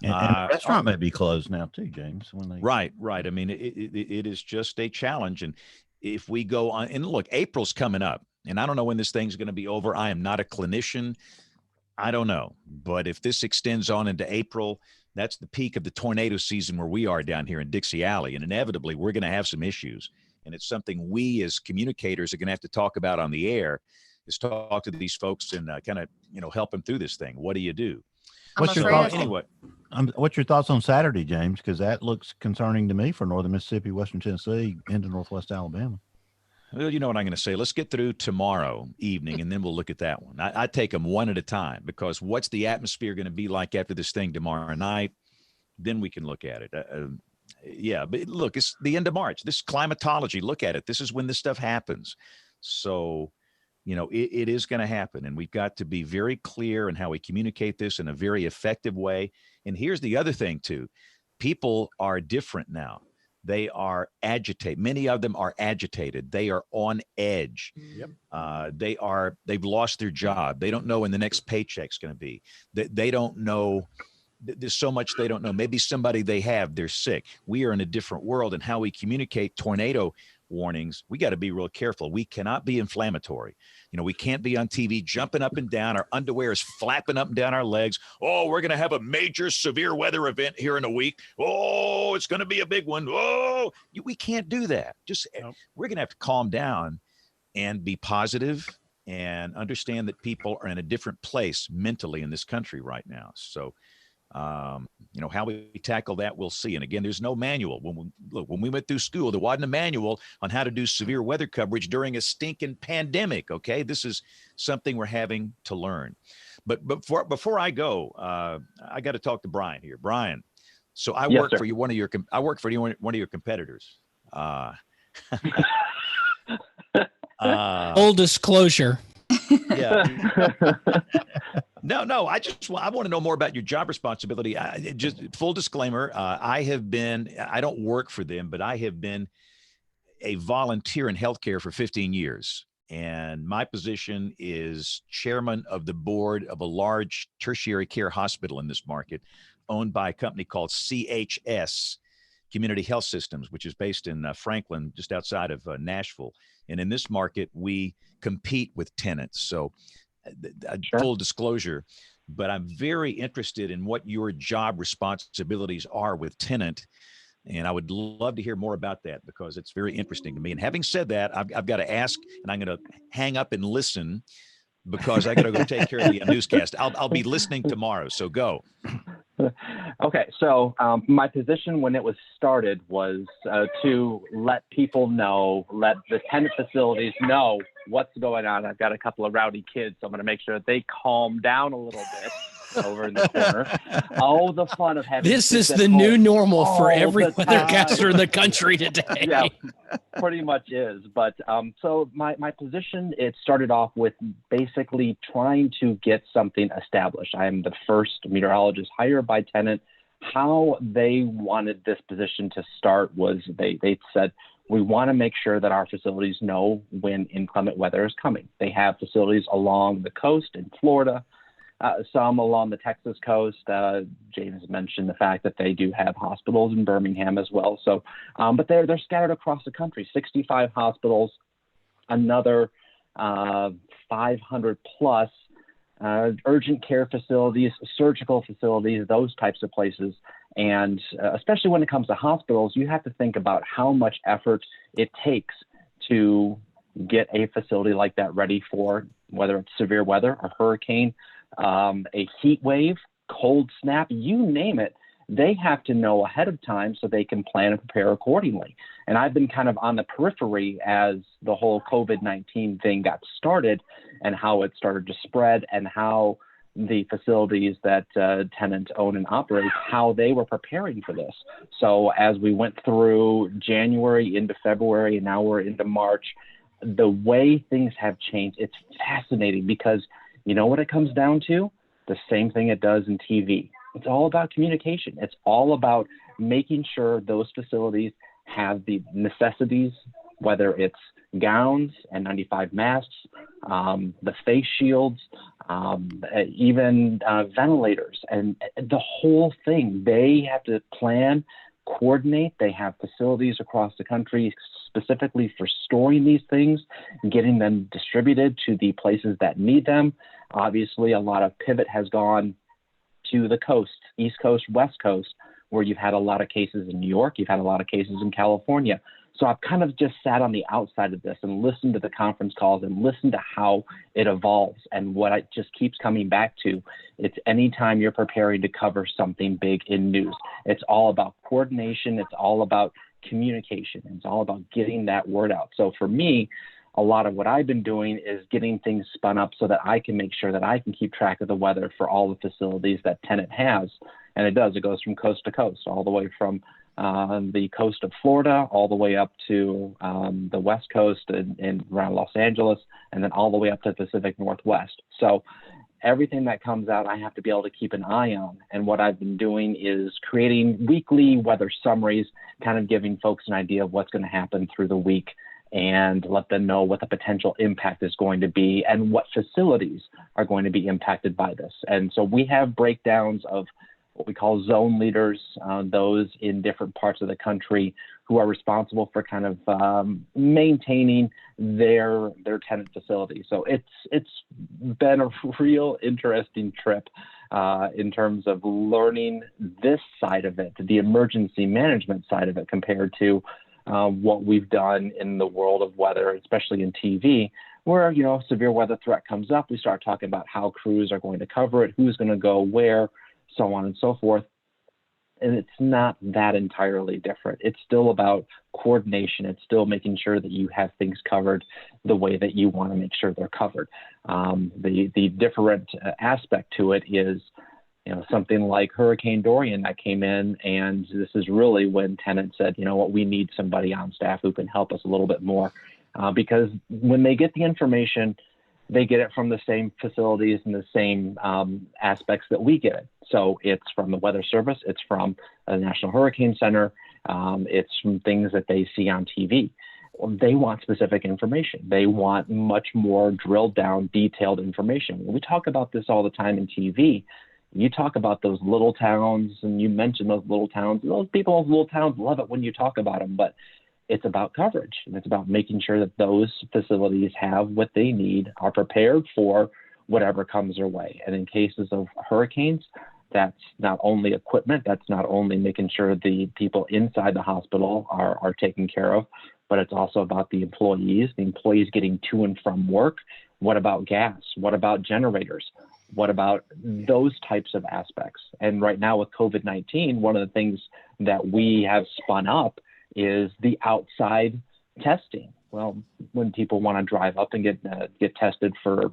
And the restaurant may be closed now too, James. Right. I mean, it is just a challenge. And if we go on, and look, April's coming up, and I don't know when this thing's going to be over. I am not a clinician. I don't know. But if this extends on into April, that's the peak of the tornado season where we are down here in Dixie Alley. And inevitably, we're going to have some issues. And it's something we as communicators are going to have to talk about on the air, is talk to these folks and kind of, help them through this thing. What do you do? What's your thoughts? Anyway, what's your thoughts on Saturday, James? Because that looks concerning to me for northern Mississippi, western Tennessee, into northwest Alabama. Well, you know what I'm going to say. Let's get through tomorrow evening, and then we'll look at that one. I take them one at a time, because what's the atmosphere going to be like after this thing tomorrow night? Then we can look at it. Yeah, but look, it's the end of March. This climatology, look at it. This is when this stuff happens. So, it is going to happen. And we've got to be very clear in how we communicate this in a very effective way. And here's the other thing, too. People are different now. They are agitated. Many of them are agitated. They are on edge. Yep. They've lost their job. They don't know when the next paycheck's going to be. They don't know. There's so much they don't know. Maybe somebody they're sick. We are in a different world, and how we communicate tornado warnings, we got to be real careful. We cannot be inflammatory. We can't be on TV jumping up and down. Our underwear is flapping up and down our legs. Oh, we're going to have a major severe weather event here in a week. Oh, it's going to be a big one. Oh, we can't do that. We're going to have to calm down and be positive and understand that people are in a different place mentally in this country right now. So, how we tackle that, we'll see. And again, there's no manual. When we went through school, there wasn't a manual on how to do severe weather coverage during a stinking pandemic. Okay, this is something we're having to learn. But before I go, I got to talk to Brian here. Brian, so I work for one of your competitors. Full disclosure. Yeah. No. I want to know more about your job responsibility. Just full disclaimer. I don't work for them, but I have been a volunteer in healthcare for 15 years. And my position is chairman of the board of a large tertiary care hospital in this market, owned by a company called CHS, Community Health Systems, which is based in Franklin, just outside of Nashville. And in this market, we compete with tenants. So full disclosure, but I'm very interested in what your job responsibilities are with tenant. And I would love to hear more about that, because it's very interesting to me. And having said that, I've got to ask, and I'm going to hang up and listen, because I got to go take care of the newscast. I'll be listening tomorrow, so go. Okay, so my position when it was started was to let people know, let the tenant facilities know what's going on. I've got a couple of rowdy kids, so I'm going to make sure that they calm down a little bit over in the corner. Oh, the fun of having this kids is at the home new normal for all every the weathercaster time. in the country today. Yeah, pretty much is. But so my position, it started off with basically trying to get something established. I am the first meteorologist hired by tenant. How they wanted this position to start was they said, we want to make sure that our facilities know when inclement weather is coming. They have facilities along the coast in Florida, some along the Texas coast. James mentioned the fact that they do have hospitals in Birmingham as well. So, but they're scattered across the country, 65 hospitals, another 500 plus urgent care facilities, surgical facilities, those types of places. And especially when it comes to hospitals, you have to think about how much effort it takes to get a facility like that ready for whether it's severe weather, a hurricane, a heat wave, cold snap, you name it. They have to know ahead of time so they can plan and prepare accordingly. And I've been kind of on the periphery as the whole COVID-19 thing got started and how it started to spread and how the facilities that tenants own and operate, how they were preparing for this. So as we went through January into February and now we're into March, the way things have changed, it's fascinating because you know what it comes down to? The same thing it does in TV. It's all about communication. It's all about making sure those facilities have the necessities, whether it's gowns and 95 masks, the face shields, even ventilators, and the whole thing. They have to plan, coordinate. They have facilities across the country specifically for storing these things, getting them distributed to the places that need them. Obviously, a lot of pivot has gone to the coast, East Coast, West Coast, where you've had a lot of cases in New York, you've had a lot of cases in California. So I've kind of just sat on the outside of this and listened to the conference calls and listened to how it evolves. And what it just keeps coming back to, it's anytime you're preparing to cover something big in news, it's all about coordination. It's all about communication. It's all about getting that word out. So for me, a lot of what I've been doing is getting things spun up so that I can make sure that I can keep track of the weather for all the facilities that tenant has. And it does. It goes from coast to coast, all the way from the coast of Florida, all the way up to the West Coast and around Los Angeles, and then all the way up to the Pacific Northwest. So everything that comes out, I have to be able to keep an eye on. And what I've been doing is creating weekly weather summaries, kind of giving folks an idea of what's going to happen through the week and let them know what the potential impact is going to be and what facilities are going to be impacted by this. And so we have breakdowns of what we call zone leaders, those in different parts of the country who are responsible for kind of maintaining their tenant facilities. So it's been a real interesting trip in terms of learning this side of it, the emergency management side of it, compared to what we've done in the world of weather, especially in TV, where, you know, severe weather threat comes up. We start talking about how crews are going to cover it, who's going to go where, so on and so forth. And it's not that entirely different. It's still about coordination. It's still making sure that you have things covered the way that you want to make sure they're covered. The different aspect to it is, you know, something like Hurricane Dorian that came in, and this is really when tenants said, you know what, we need somebody on staff who can help us a little bit more, because when they get the information, they get it from the same facilities and the same aspects that we get it. So it's from the Weather Service, it's from the National Hurricane Center, it's from things that they see on TV. They want specific information. They want much more drilled down, detailed information. When we talk about this all the time in TV, you talk about those little towns, and you mention those little towns. Those people in those little towns love it when you talk about them, but it's about coverage, and it's about making sure that those facilities have what they need, are prepared for whatever comes their way. And in cases of hurricanes, that's not only equipment, that's not only making sure the people inside the hospital are taken care of, but it's also about the employees getting to and from work, What about gas? What about generators? What about those types of aspects? And right now with COVID-19, one of the things that we have spun up is the outside testing. Well, when people want to drive up and get tested for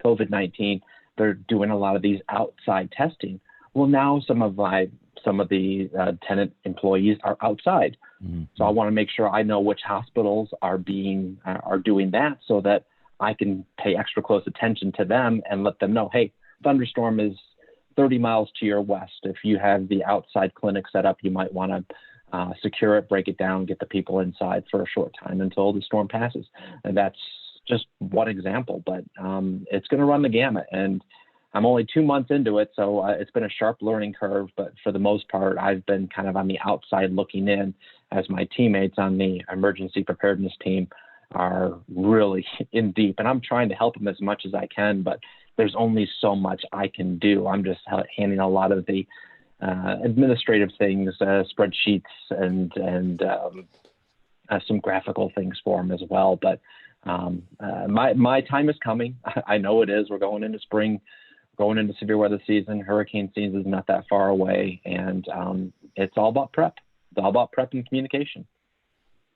COVID-19, they're doing a lot of these outside testing. Well, now some of the tenant employees are outside. Mm-hmm. So I want to make sure I know which hospitals are doing that, so that I can pay extra close attention to them and let them know, hey, thunderstorm is 30 miles to your west. If you have the outside clinic set up, you might want to secure it, break it down, get the people inside for a short time until the storm passes. And that's just one example, but it's going to run the gamut. And I'm only 2 months into it, so it's been a sharp learning curve. But for the most part, I've been kind of on the outside looking in, as my teammates on the emergency preparedness team are really in deep. And I'm trying to help them as much as I can, but there's only so much I can do. I'm just handling a lot of the administrative things, spreadsheets, and some graphical things for them as well. But my time is coming. I know it is. We're going into spring, going into severe weather season. Hurricane season is not that far away, and it's all about prep. It's all about prep and communication.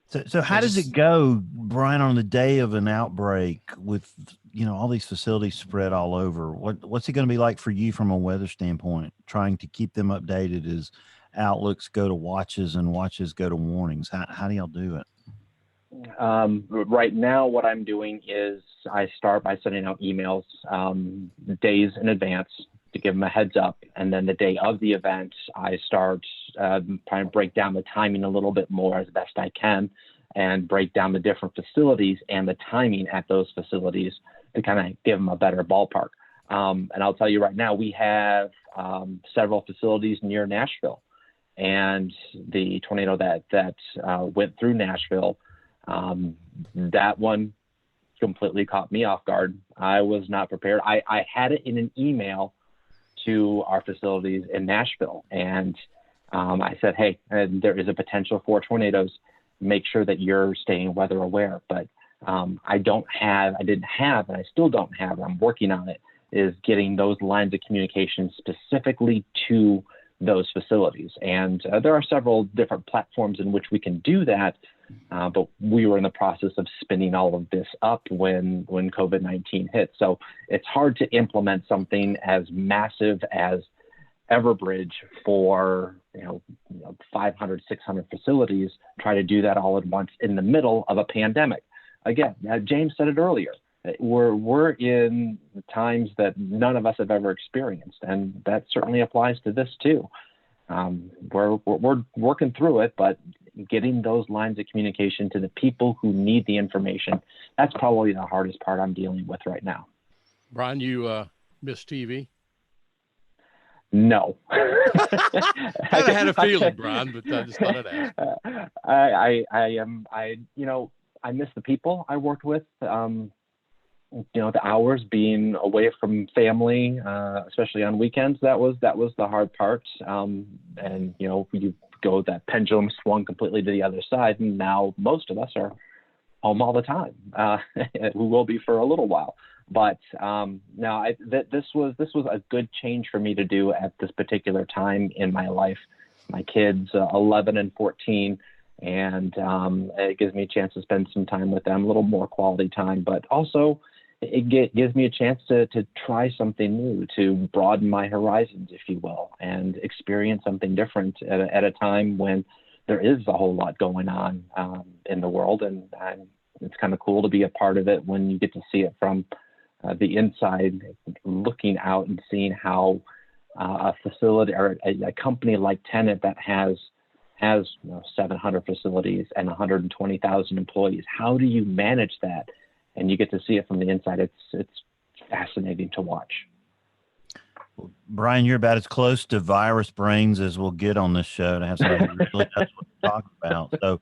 So how does it go, Brian, on the day of an outbreak with, all these facilities spread all over? What's it going to be like for you from a weather standpoint, trying to keep them updated as outlooks go to watches and watches go to warnings? How do y'all do it? Right now, what I'm doing is I start by sending out emails days in advance to give them a heads up. And then the day of the event, I start trying to break down the timing a little bit more as best I can, and break down the different facilities and the timing at those facilities to kind of give them a better ballpark. And I'll tell you right now, we have several facilities near Nashville, and the tornado that went through Nashville, that one completely caught me off guard. I was not prepared. I had it in an email to our facilities in Nashville, and I said, hey, there is a potential for tornadoes. Make sure that you're staying weather aware. But I didn't have, and I still don't have, I'm working on it, is getting those lines of communication specifically to those facilities. And there are several different platforms in which we can do that. But we were in the process of spinning all of this up when COVID-19 hit. So it's hard to implement something as massive as Everbridge for 500, 600 facilities, try to do that all at once in the middle of a pandemic. Again, James said it earlier. We're in times that none of us have ever experienced, and that certainly applies to this too. We're working through it, but getting those lines of communication to the people who need the information, that's probably the hardest part I'm dealing with right now. Brian, you miss TV? No. I had a feeling, Brian, but I just thought I'd ask. I miss the people I worked with. The hours being away from family, especially on weekends, that was the hard part. And you go, that pendulum swung completely to the other side, and now most of us are home all the time. We will be for a little while. But this was a good change for me to do at this particular time in my life. My kids, 11 and 14, and it gives me a chance to spend some time with them, a little more quality time. But also, it gives me a chance to try something new, to broaden my horizons, if you will, and experience something different at a time when there is a whole lot going on in the world. And it's kind of cool to be a part of it when you get to see it from the inside, looking out and seeing how a facility or a company like Tenet that has 700 facilities and 120,000 employees, how do you manage that? And you get to see it from the inside. It's fascinating to watch. Well, Brian, you're about as close to virus brains as we'll get on this show to have somebody who really knows what to talk about. So,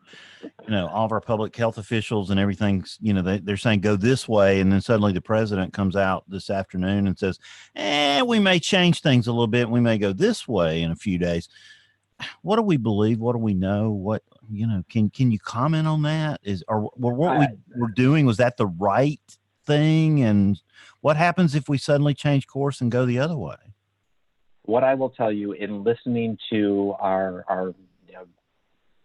all of our public health officials and everything, they're saying go this way. And then suddenly the president comes out this afternoon and says, we may change things a little bit. We may go this way in a few days. What do we believe? What do we know? What, can you comment on that? What we were doing, was that the right thing? And what happens if we suddenly change course and go the other way? What I will tell you in listening to our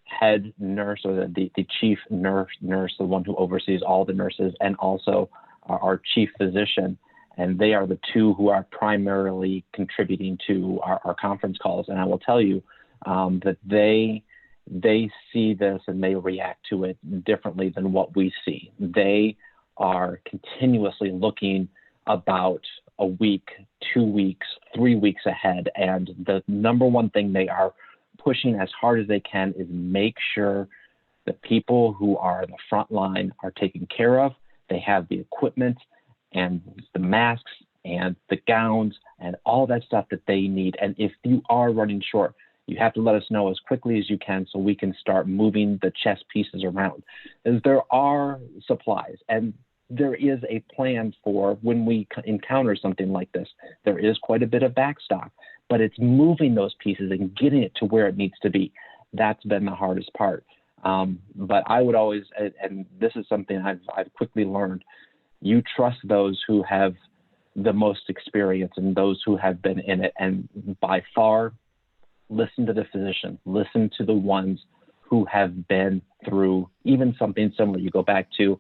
head nurse, or the chief nurse, the one who oversees all the nurses, and also our chief physician, and they are the two who are primarily contributing to our conference calls. And I will tell you that they see this and they react to it differently than what we see. They are continuously looking about a week, 2 weeks, 3 weeks ahead. And the number one thing they are pushing as hard as they can is make sure the people who are the front line are taken care of. They have the equipment and the masks and the gowns and all that stuff that they need. And if you are running short, you have to let us know as quickly as you can so we can start moving the chess pieces around. As there are supplies, and there is a plan for when we encounter something like this. There is quite a bit of backstock, but it's moving those pieces and getting it to where it needs to be. That's been the hardest part. But I would always, and this is something I've quickly learned, you trust those who have the most experience and those who have been in it. And by far, listen to the physician, listen to the ones who have been through even something similar. You go back to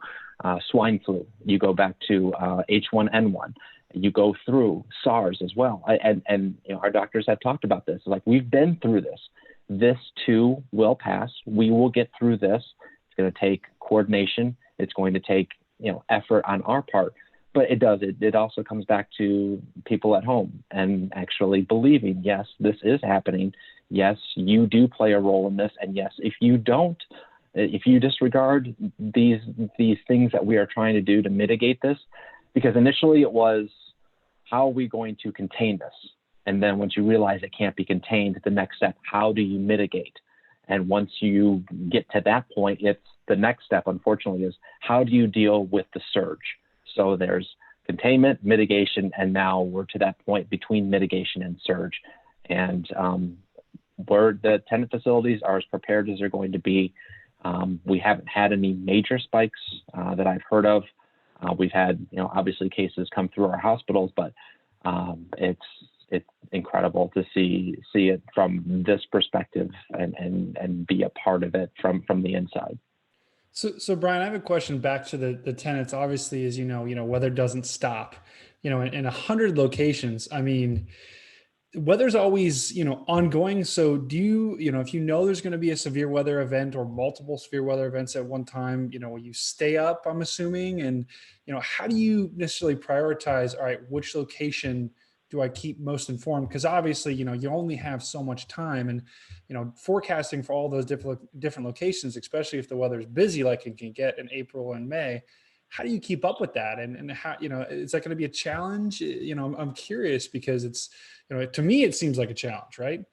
swine flu, you go back to H1N1, you go through SARS as well. And our doctors have talked about this. Like, we've been through this. This too will pass. We will get through this. It's going to take coordination. It's going to take effort on our part. But it also comes back to people at home and actually believing, yes, this is happening. Yes, you do play a role in this. And yes, if you disregard these things that we are trying to do to mitigate this, because initially it was, how are we going to contain this? And then once you realize it can't be contained, the next step, how do you mitigate? And once you get to that point, it's the next step, unfortunately, is how do you deal with the surge? So there's containment, mitigation, and now we're to that point between mitigation and surge. And the tenant facilities are as prepared as they're going to be. We haven't had any major spikes that I've heard of. We've had, obviously cases come through our hospitals, but it's incredible to see it from this perspective and be a part of it from the inside. So Brian, I have a question back to the tenants. Obviously, as you know, weather doesn't stop. In 100 locations, I mean, weather's always, ongoing. So do you, if there's going to be a severe weather event or multiple severe weather events at one time, will you stay up, I'm assuming? And, how do you necessarily prioritize, all right, which location do I keep most informed? Because obviously, you only have so much time, and, forecasting for all those different locations, especially if the weather's busy, like it can get in April and May, how do you keep up with that? And how, is that going to be a challenge? I'm curious, because it's, to me, it seems like a challenge, right?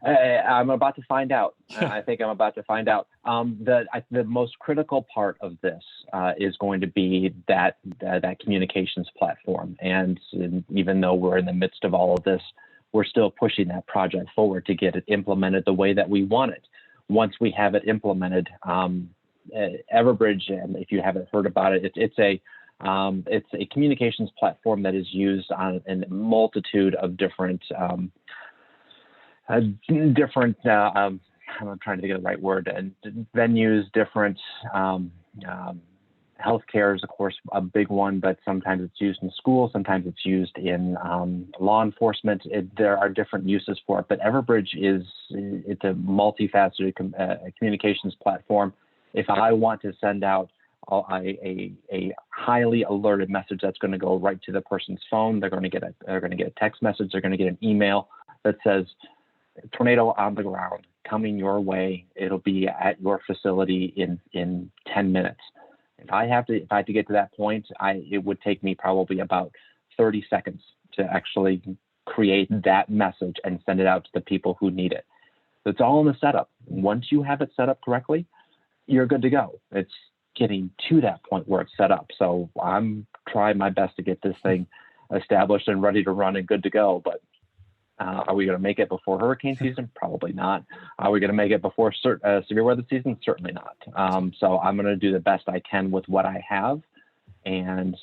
I'm about to find out. I think I'm about to find out. The most critical part of this is going to be that communications platform. And even though we're in the midst of all of this, we're still pushing that project forward to get it implemented the way that we want it. Once we have it implemented, Everbridge, and if you haven't heard about it, it's a communications platform that is used on a multitude of different I'm trying to think of the right word, and venues, different healthcare is, of course, a big one, but sometimes it's used in schools, sometimes it's used in law enforcement. There are different uses for it, but Everbridge it's a multifaceted communications platform. If I want to send out a highly alerted message that's going to go right to the person's phone, they're going to get a text message, they're going to get an email that says, tornado on the ground coming your way. It'll be at your facility in 10 minutes. If I had to get to that point, it would take me probably about 30 seconds to actually create that message and send it out to the people who need it. So it's all in the setup. Once you have it set up correctly, you're good to go. It's getting to that point where it's set up. So I'm trying my best to get this thing established and ready to run and good to go. But are we going to make it before hurricane season? Probably not. Are we going to make it before severe weather season? Certainly not. So I'm going to do the best I can with what I have. and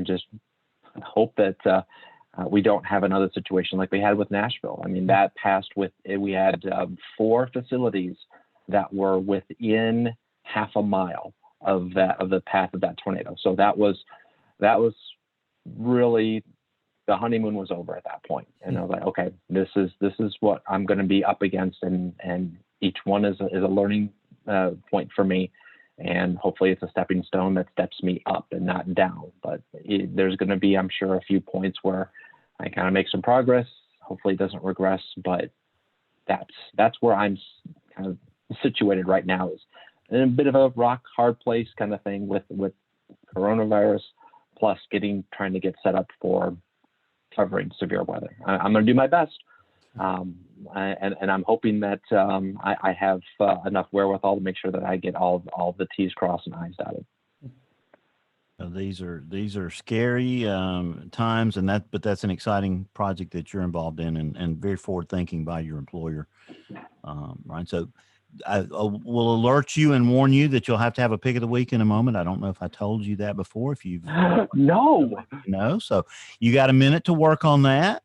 just hope that we don't have another situation like we had with Nashville. I mean, that passed we had 4 facilities that were within half a mile of the path of that tornado. So that was really, the honeymoon was over at that point. And I was like, okay, this is what I'm going to be up against, and each one is a learning point for me. And hopefully it's a stepping stone that steps me up and not down. But there's going to be, I'm sure, a few points where I kind of make some progress. Hopefully it doesn't regress, but that's where I'm kind of situated right now, is in a bit of a rock hard place kind of thing with coronavirus, plus trying to get set up for covering severe weather. I'm going to do my best. And I'm hoping that I have enough wherewithal to make sure that I get all the T's crossed and I's dotted. These are scary times, but that's an exciting project that you're involved in, and very forward thinking by your employer, right? So I will alert you and warn you that you'll have to have a pick of the week in a moment. I don't know if I told you that before. If you've no, so you got a minute to work on that.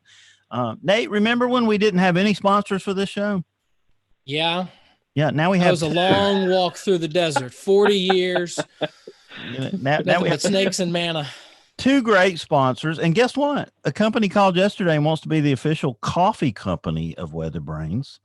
Nate, remember when we didn't have any sponsors for this show? Yeah. Now we have. It was a long walk through the desert, 40 years. Now we have snakes and manna. 2 great sponsors. And guess what? A company called yesterday and wants to be the official coffee company of WeatherBrains.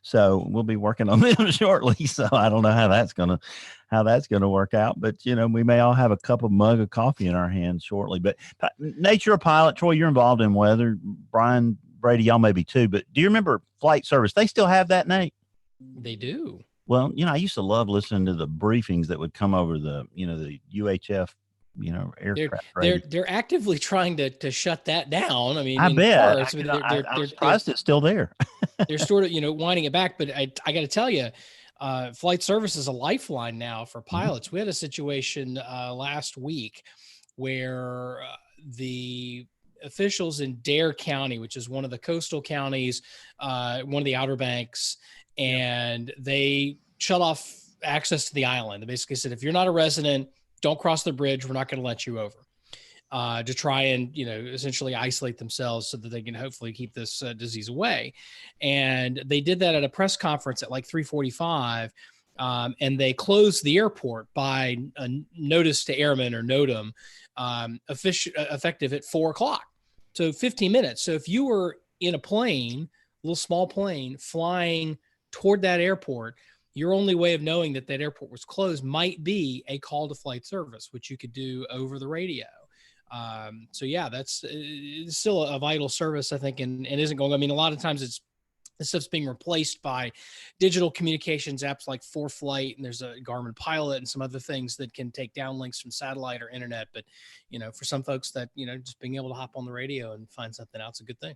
So we'll be working on them shortly. So I don't know how that's gonna work out. But we may all have a mug of coffee in our hands shortly. But Nate, you're a pilot. Troy, you're involved in weather. Brian, Brady, y'all maybe too. But do you remember flight service? They still have that, Nate? They do. Well, I used to love listening to the briefings that would come over the UHF, aircraft. They're actively trying to shut that down. I mean, I bet. They're surprised it's still there. They're sort of, winding it back. But I got to tell you, flight service is a lifeline now for pilots. We had a situation last week where the officials in Dare County, which is one of the coastal counties, one of the Outer Banks, and they shut off access to the island. They basically said, if you're not a resident, don't cross the bridge. We're not going to let you over, to try and, essentially isolate themselves so that they can hopefully keep this disease away. And they did that at a press conference at like 3:45. And they closed the airport by a notice to airmen, or NOTAM, effective at 4:00. So 15 minutes. So if you were in a little small plane flying toward that airport, your only way of knowing that airport was closed might be a call to flight service, which you could do over the radio. So yeah, it's still a vital service, I think, and isn't going. I mean, a lot of times this stuff's being replaced by digital communications apps like ForeFlight, and there's a Garmin Pilot and some other things that can take downlinks from satellite or internet. But for some folks, that just being able to hop on the radio and find something out is a good thing.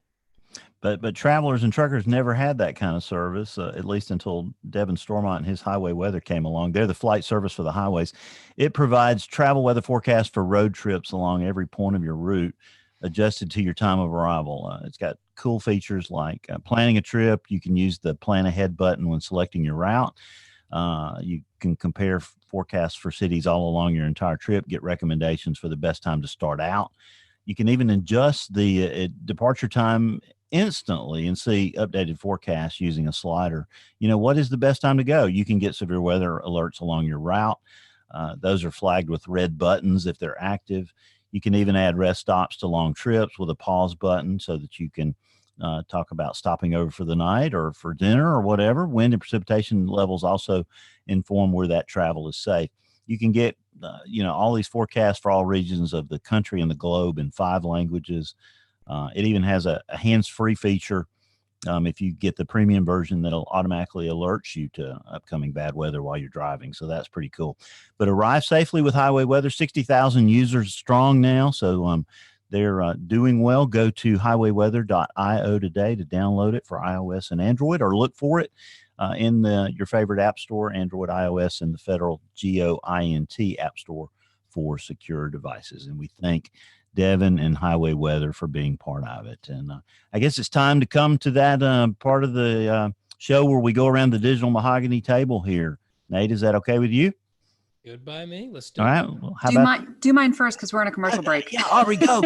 But travelers and truckers never had that kind of service, at least until Devin Stormont and his highway weather came along. They're the flight service for the highways. It provides travel weather forecasts for road trips along every point of your route, adjusted to your time of arrival. It's got cool features like planning a trip. You can use the plan ahead button when selecting your route. You can compare forecasts for cities all along your entire trip, get recommendations for the best time to start out. You can even adjust the departure time instantly and see updated forecasts using a slider. What is the best time to go? You can get severe weather alerts along your route. Those are flagged with red buttons if they're active. You can even add rest stops to long trips with a pause button so that you can talk about stopping over for the night or for dinner or whatever. Wind and precipitation levels also inform where that travel is safe. You can get all these forecasts for all regions of the country and the globe in 5 languages. It even has a hands-free feature if you get the premium version that'll automatically alert you to upcoming bad weather while you're driving. So that's pretty cool. But arrive safely with highway weather. 60,000 users strong now. So they're doing well. Go to highwayweather.io today to download it for iOS and Android, or look for it in your favorite app store, Android, iOS, and the federal GOINT app store for secure devices. And we thank Devin and Highway Weather for being part of it. And I guess it's time to come to that part of the show where we go around the digital mahogany table here. Nate, is that okay with you? Good by me. Let's do All it. right. Well, how about Do mine first because we're in a commercial break. Yeah, Aubrey, go,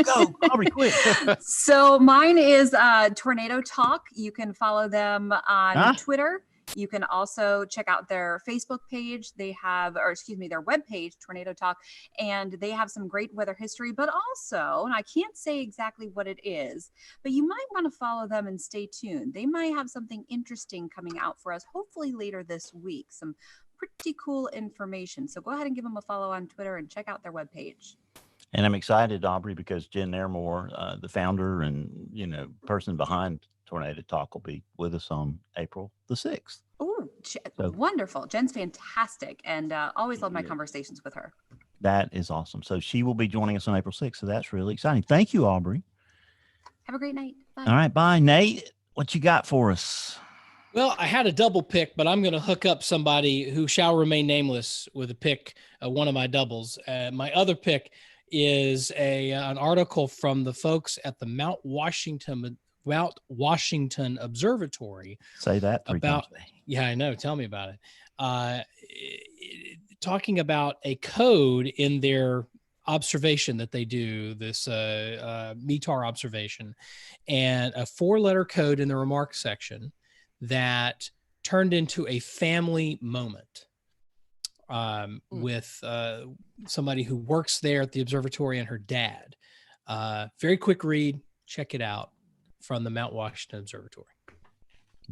Aubrey, quick. So mine is Tornado Talk. You can follow them on Twitter. You can also check out their Facebook page. They have, or excuse me, their webpage, Tornado Talk, and they have some great weather history, but also, and I can't say exactly what it is, but you might want to follow them and stay tuned. They might have something interesting coming out for us, hopefully later this week. Some pretty cool information. So go ahead and give them a follow on Twitter and check out their webpage. And I'm excited, Aubrey, because Jen Nairmore, the founder and person behind Tornado Talk, will be with us on April the 6th. Oh, wonderful. Jen's fantastic, and always love my conversations with her. That is awesome. So she will be joining us on April 6th. So that's really exciting. Thank you, Aubrey. Have a great night. Bye. All right. Bye, Nate. What you got for us? Well, I had a double pick, but I'm going to hook up somebody who shall remain nameless with a pick, one of my doubles. My other pick is an article from the folks at the Mount Washington Observatory. Say that three times. Yeah, I know. Tell me about it. Talking about a code in their observation that they do, this METAR observation, and a 4-letter code in the remarks section that turned into a family moment with somebody who works there at the observatory and her dad. Very quick read. Check it out from the Mount Washington Observatory.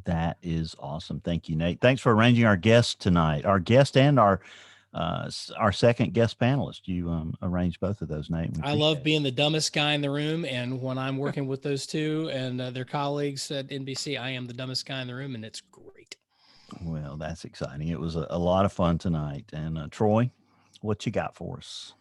That is awesome. Thank you, Nate. Thanks for arranging our guest tonight. Our guest and our second guest panelist. You arranged both of those, Nate. I love being the dumbest guy in the room, and when I'm working with those two and their colleagues at NBC, I am the dumbest guy in the room, and it's great. Well, that's exciting. It was a lot of fun tonight. And Troy, what you got for us?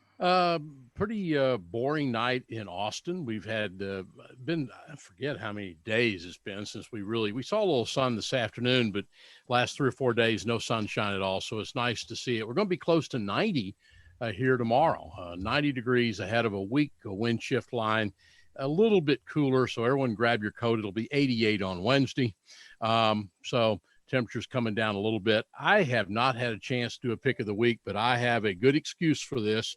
Pretty boring night in Austin. We've had I forget how many days it's been since we saw a little sun this afternoon, but last 3 or 4 days, no sunshine at all. So it's nice to see it. We're going to be close to 90 here tomorrow, 90 degrees ahead of a weak wind shift line, a little bit cooler. So everyone grab your coat. It'll be 88 on Wednesday. So temperature's coming down a little bit. I have not had a chance to do a pick of the week, but I have a good excuse for this.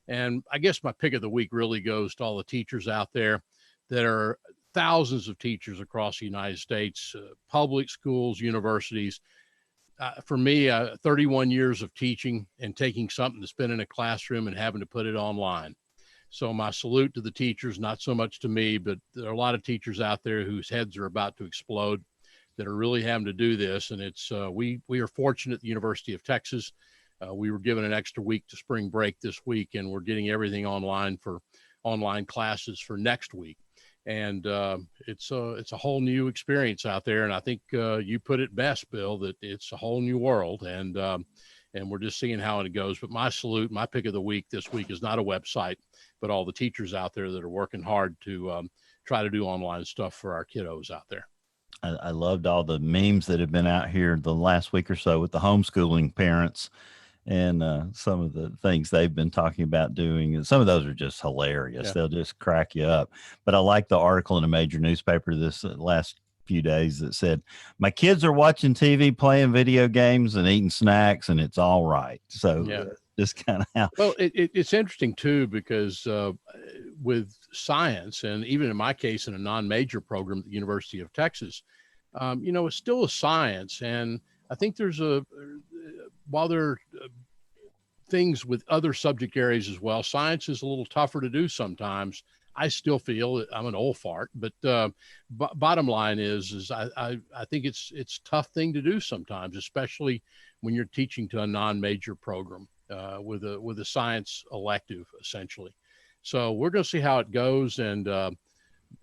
And I guess my pick of the week really goes to all the teachers out there. That are thousands of teachers across the United States, public schools, universities. For me, 31 years of teaching and taking something that's been in a classroom and having to put it online. So my salute to the teachers, not so much to me, but there are a lot of teachers out there whose heads are about to explode that are really having to do this. And it's we are fortunate at the University of Texas. We were given an extra week to spring break this week, and we're getting everything online for online classes for next week. And it's a whole new experience out there. And I think you put it best, Bill, that it's a whole new world. And we're just seeing how it goes. But my salute, my pick of the week this week is not a website, but all the teachers out there that are working hard to try to do online stuff for our kiddos out there. I loved all the memes that have been out here the last week or so with the homeschooling parents. And some of the things they've been talking about doing, and some of those are just hilarious. Yeah. They'll just crack you up. But I like the article in a major newspaper this last few days that said, my kids are watching TV, playing video games and eating snacks, and it's all right. So just kind of how. Well, it's interesting, too, because with science, and even in my case, in a non-major program at the University of Texas, it's still a science. And I think there's while there are things with other subject areas as well, science is a little tougher to do sometimes. I still feel I'm an old fart, but bottom line is I think it's tough thing to do sometimes, especially when you're teaching to a non-major program with a science elective essentially. So we're going to see how it goes, and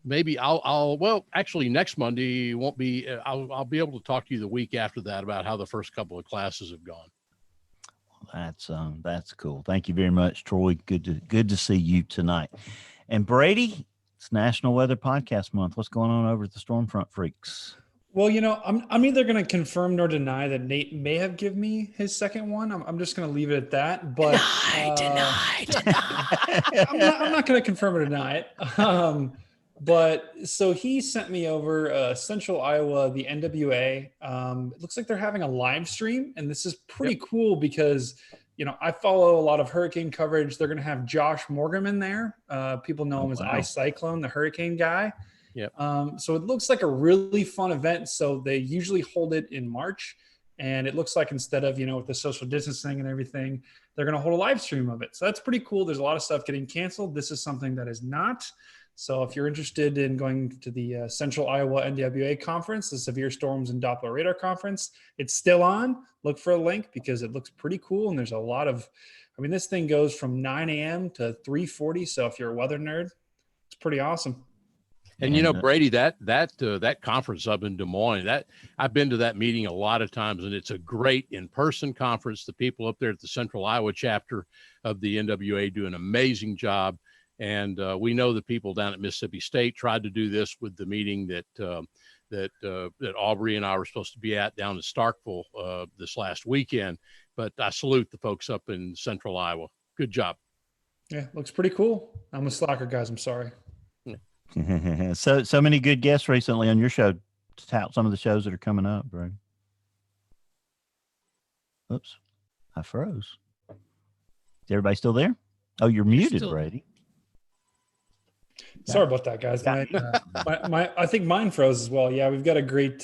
maybe actually next Monday won't be. I'll be able to talk to you the week after that about how the first couple of classes have gone. That's cool. Thank you very much, Troy. Good to see you tonight. And Brady, it's National Weather Podcast Month. What's going on over at the Stormfront Freaks? Well, I'm neither going to confirm nor deny that Nate may have given me his second one. I'm just going to leave it at that. But deny. I'm not going to confirm or deny it. But so he sent me over Central Iowa, the NWA. It looks like they're having a live stream, and this is pretty cool because I follow a lot of hurricane coverage. They're going to have Josh Morgan there. People know him as Ice Cyclone, the hurricane guy. Yep. So it looks like a really fun event. So they usually hold it in March. And it looks like instead of, with the social distancing and everything, they're going to hold a live stream of it. So that's pretty cool. There's a lot of stuff getting canceled. This is something that is not. So if you're interested in going to the Central Iowa NWA conference, the Severe Storms and Doppler Radar Conference, it's still on. Look for a link because it looks pretty cool. And there's a lot of, this thing goes from 9 a.m. to 3:40. So if you're a weather nerd, it's pretty awesome. And Brady, that conference up in Des Moines, that I've been to that meeting a lot of times, and it's a great in-person conference. The people up there at the Central Iowa chapter of the NWA do an amazing job. And we know the people down at Mississippi State tried to do this with the meeting that Aubrey and I were supposed to be at down in Starkville this last weekend. But I salute the folks up in Central Iowa. Good job. Yeah, looks pretty cool. I'm a slacker, guys. I'm sorry. So many good guests recently on your show to tout some of the shows that are coming up, Brady. Oops, I froze. Is everybody still there? Oh, you're muted, Brady. Sorry about that, guys. I think mine froze as well. Yeah, we've got a great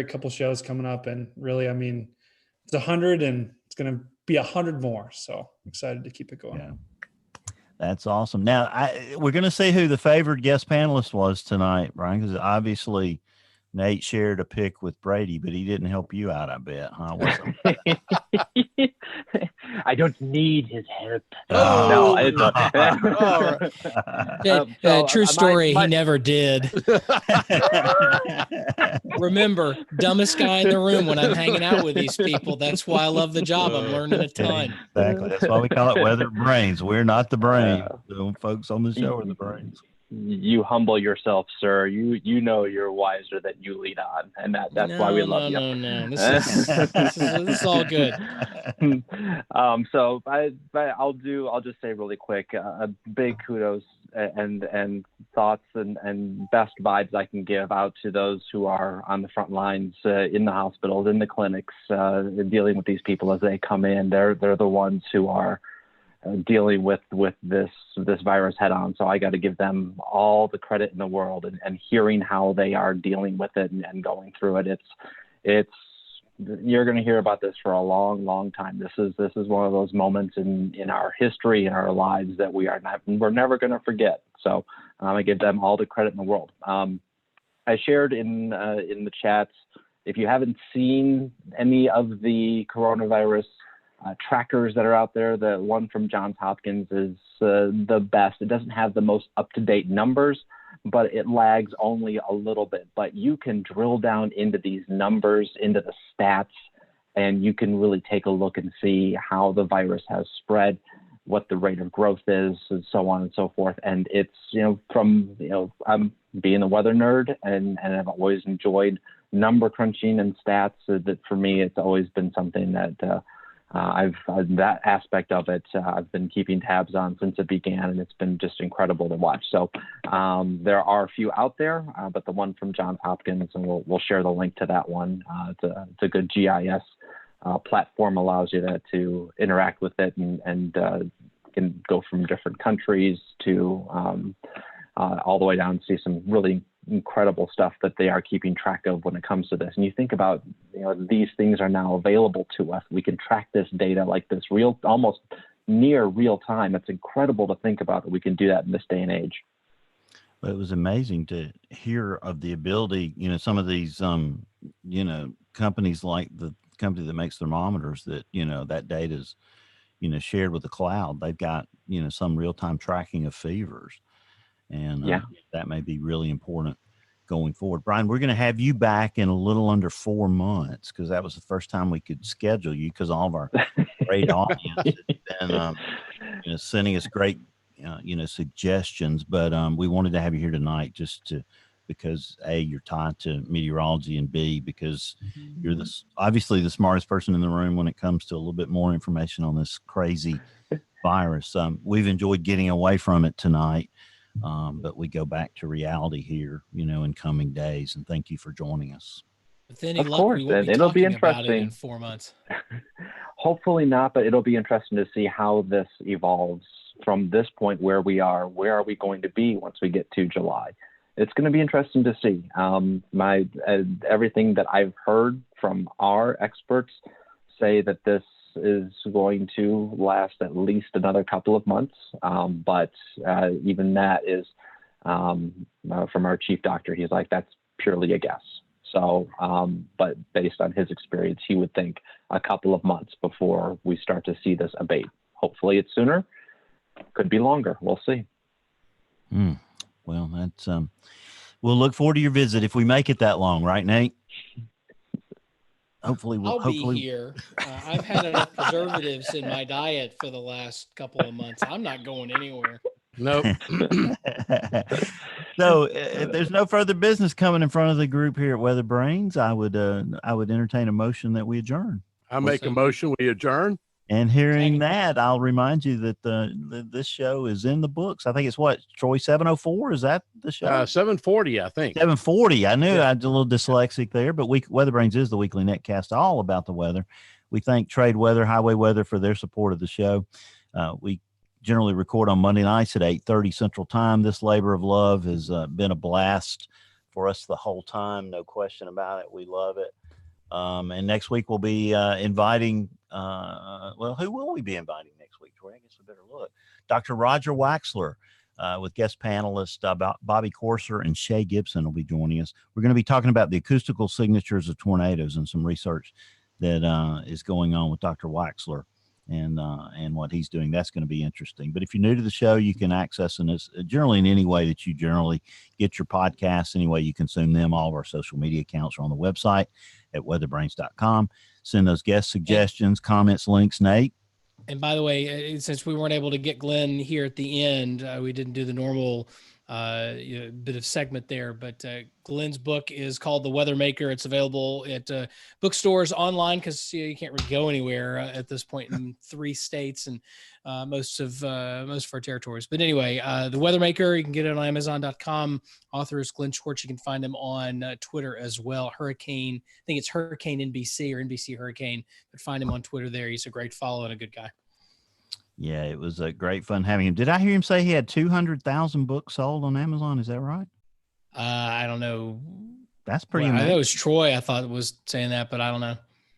couple shows coming up, and really, it's 100, and it's going to be 100 more. So excited to keep it going. Yeah. That's awesome. Now, we're going to see who the favored guest panelist was tonight, Brian, because obviously Nate shared a pick with Brady, but he didn't help you out, I bet, huh? I don't need his help. Oh, no. True story. He never did. Remember, dumbest guy in the room when I'm hanging out with these people. That's why I love the job. I'm learning a ton. Exactly. That's why we call it Weather Brains. We're not the brain. The folks on the show are the brains. You humble yourself, sir. You know you're wiser than you lead on, and that's why we love you. No. This is all good. So I'll just say really quick, a big kudos and thoughts and best vibes I can give out to those who are on the front lines in the hospitals, in the clinics, dealing with these people as they come in. They're the ones who are dealing with this virus head on. So I got to give them all the credit in the world, and hearing how they are dealing with it and going through it. It's you're going to hear about this for a long, long time. This is one of those moments in our history, in our lives, that we're never going to forget. So I give them all the credit in the world. I shared in the chats, if you haven't seen any of the coronavirus trackers that are out there, the one from Johns Hopkins is the best. It doesn't have the most up-to-date numbers, but it lags only a little bit. But you can drill down into these numbers, into the stats, and you can really take a look and see how the virus has spread, what the rate of growth is, and so on and so forth. And it's, I'm being a weather nerd, and I've always enjoyed number crunching and stats. That for me, it's always been something that that aspect of it, I've been keeping tabs on since it began, and it's been just incredible to watch. So there are a few out there, but the one from Johns Hopkins, and we'll share the link to that one. It's a good GIS platform, allows you to interact with it and can go from different countries to all the way down to see some really incredible stuff that they are keeping track of when it comes to this. And you think about, these things are now available to us. We can track this data like this almost near real time. It's incredible to think about that we can do that in this day and age. Well, it was amazing to hear of the ability, some of these, companies like the company that makes thermometers, that, that data is, shared with the cloud. They've got, some real-time tracking of fevers. And that may be really important going forward. Brian, we're going to have you back in a little under 4 months, because that was the first time we could schedule you, because all of our great audience has been sending us great suggestions. But we wanted to have you here tonight because A, you're tied to meteorology, and B, because you're obviously the smartest person in the room when it comes to a little bit more information on this crazy virus. We've enjoyed getting away from it tonight. But we go back to reality here, in coming days. And thank you for joining us. With any of luck, course, we will be it'll be talking about it interesting in 4 months. Hopefully not, but it'll be interesting to see how this evolves from this point where we are. Where are we going to be once we get to July? It's going to be interesting to see. Everything that I've heard from our experts say that this is going to last at least another couple of months. But even that is from our chief doctor. He's like, that's purely a guess. So, but based on his experience, he would think a couple of months before we start to see this abate. Hopefully it's sooner. Could be longer. We'll see. Well, that's we'll look forward to your visit if we make it that long, right, Nate? Hopefully I'll be here. I've had enough preservatives in my diet for the last couple of months. I'm not going anywhere. Nope. So if there's no further business coming in front of the group here at WeatherBrains, I would entertain a motion that we adjourn. I make a motion we adjourn. And hearing that, I'll remind you that this show is in the books. I think it's what, Troy, 704? Is that the show? 740, I think. 740. I knew I was a little dyslexic there, but WeatherBrains is the weekly netcast all about the weather. We thank Trade Weather, Highway Weather for their support of the show. We generally record on Monday nights at 8:30 Central Time. This labor of love has been a blast for us the whole time. No question about it. We love it. And next week we'll be inviting, who will we be inviting next week, Troy? I guess we better look. Dr. Roger Waxler with guest panelists Bobby Corser and Shay Gibson will be joining us. We're going to be talking about the acoustical signatures of tornadoes and some research that is going on with Dr. Waxler and what he's doing. That's going to be interesting. But if you're new to the show, you can access us generally in any way that you generally get your podcasts, any way you consume them. All of our social media accounts are on the website at weatherbrains.com. Send those guest suggestions, comments, links, Nate. And by the way, since we weren't able to get Glenn here at the end, we didn't do the normal bit of segment there, but Glenn's book is called The Weather Maker. It's available at bookstores, online, because you can't really go anywhere at this point in 3 states and most of our territories. But anyway, The Weather Maker, you can get it on Amazon.com. Author is Glenn Schwartz. You can find him on Twitter as well. Hurricane, I think it's Hurricane NBC or NBC Hurricane, but find him on Twitter there. He's a great follow and a good guy. Yeah, it was great fun having him. Did I hear him say he had 200,000 books sold on Amazon? Is that right? I don't know. That's pretty amazing. I know it was Troy, I thought was saying that, but I don't know.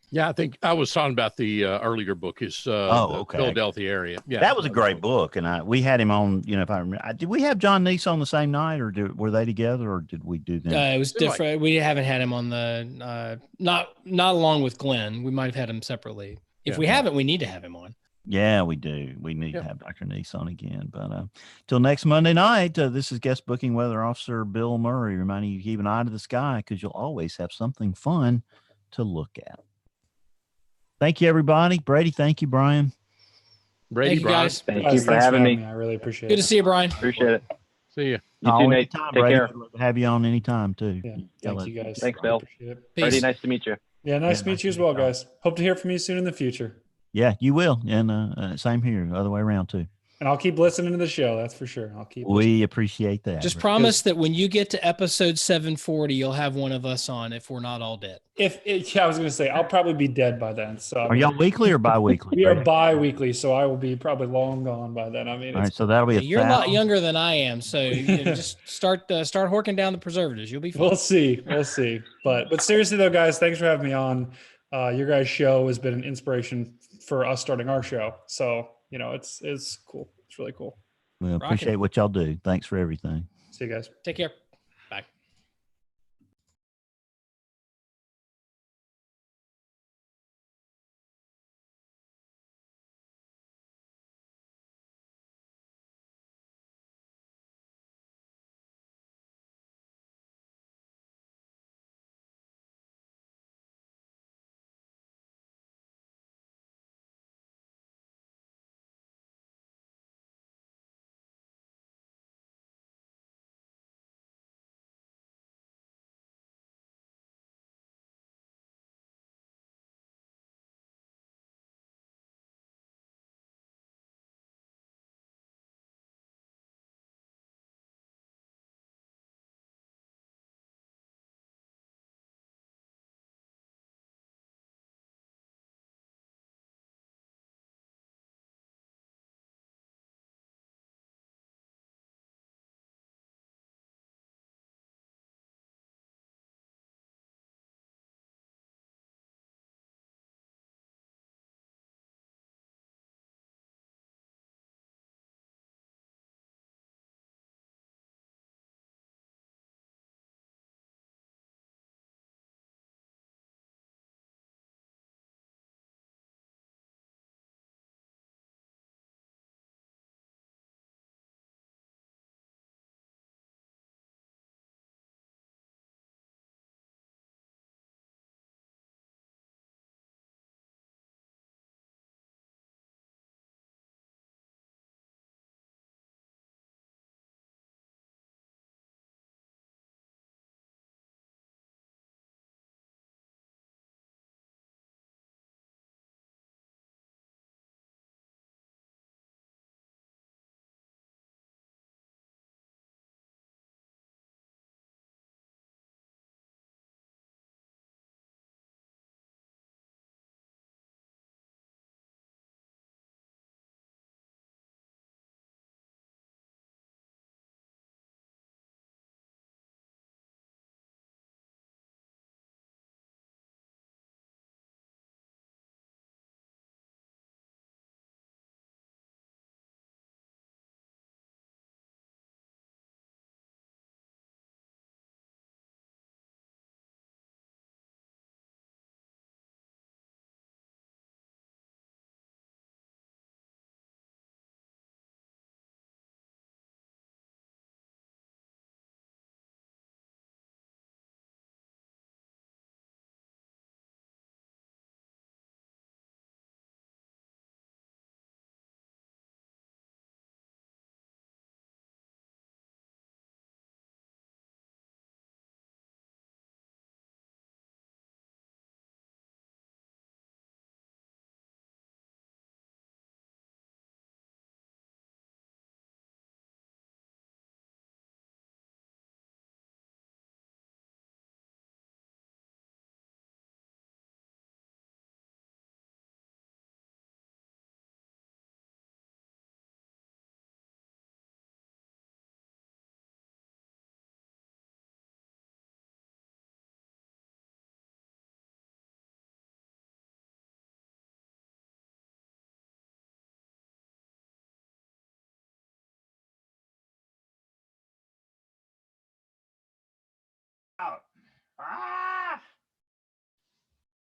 Yeah, I think I was talking about the earlier book, his Philadelphia area. Yeah, that was a great book, and we had him on. You know, if I remember, did we have John Neese on the same night, or were they together, or did we do them? It was different. We haven't had him on the not along with Glenn. We might have had him separately. If we haven't, we need to have him on. Yeah, we do. We need to have Dr. Neese on again. But till next Monday night, this is guest booking weather officer Bill Murray reminding you to keep an eye to the sky because you'll always have something fun to look at. Thank you, everybody. Brady, thank you, Brian. Brady, thank you, guys. Thank you for having me. I really appreciate it. Good to see you, Brian. Appreciate it. See you. You too, Nate. Take Brady. care. I'd love to have you on anytime, too. Yeah, thank you, guys. Thanks, Bill. Peace. Nice to meet you. Yeah, nice to meet you as well, guys. Hope to hear from you soon in the future. Yeah, you will. And same here, other way around, too. And I'll keep listening to the show. That's for sure. We appreciate that. Just promise that when you get to episode 740, you'll have one of us on if we're not all dead. I was going to say, I'll probably be dead by then. So are y'all weekly or bi-weekly? We are bi-weekly, so I will be probably long gone by then. I mean, all right, so that'll be you're a lot younger than I am, so just start horking down the preservatives. You'll be fine. We'll see. But seriously though, guys, thanks for having me on. Your guys' show has been an inspiration for us starting our show. So, it's cool. It's really cool. We appreciate what y'all do. Thanks for everything. See you guys. Take care.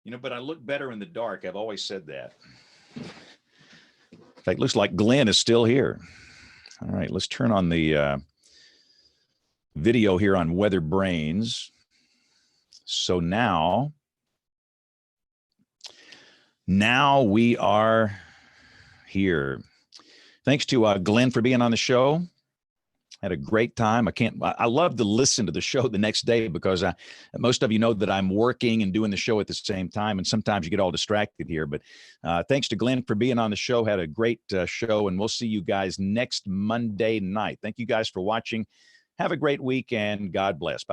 You know, but I look better in the dark. I've always said that. In fact, looks like Glenn is still here. All right, let's turn on the video here on WeatherBrains. So now we are here. Thanks to Glenn for being on the show. Had a great time. I love to listen to the show the next day because most of you know that I'm working and doing the show at the same time, and sometimes you get all distracted here. But thanks to Glenn for being on the show. Had a great show, and we'll see you guys next Monday night. Thank you guys for watching. Have a great week, and God bless. Bye.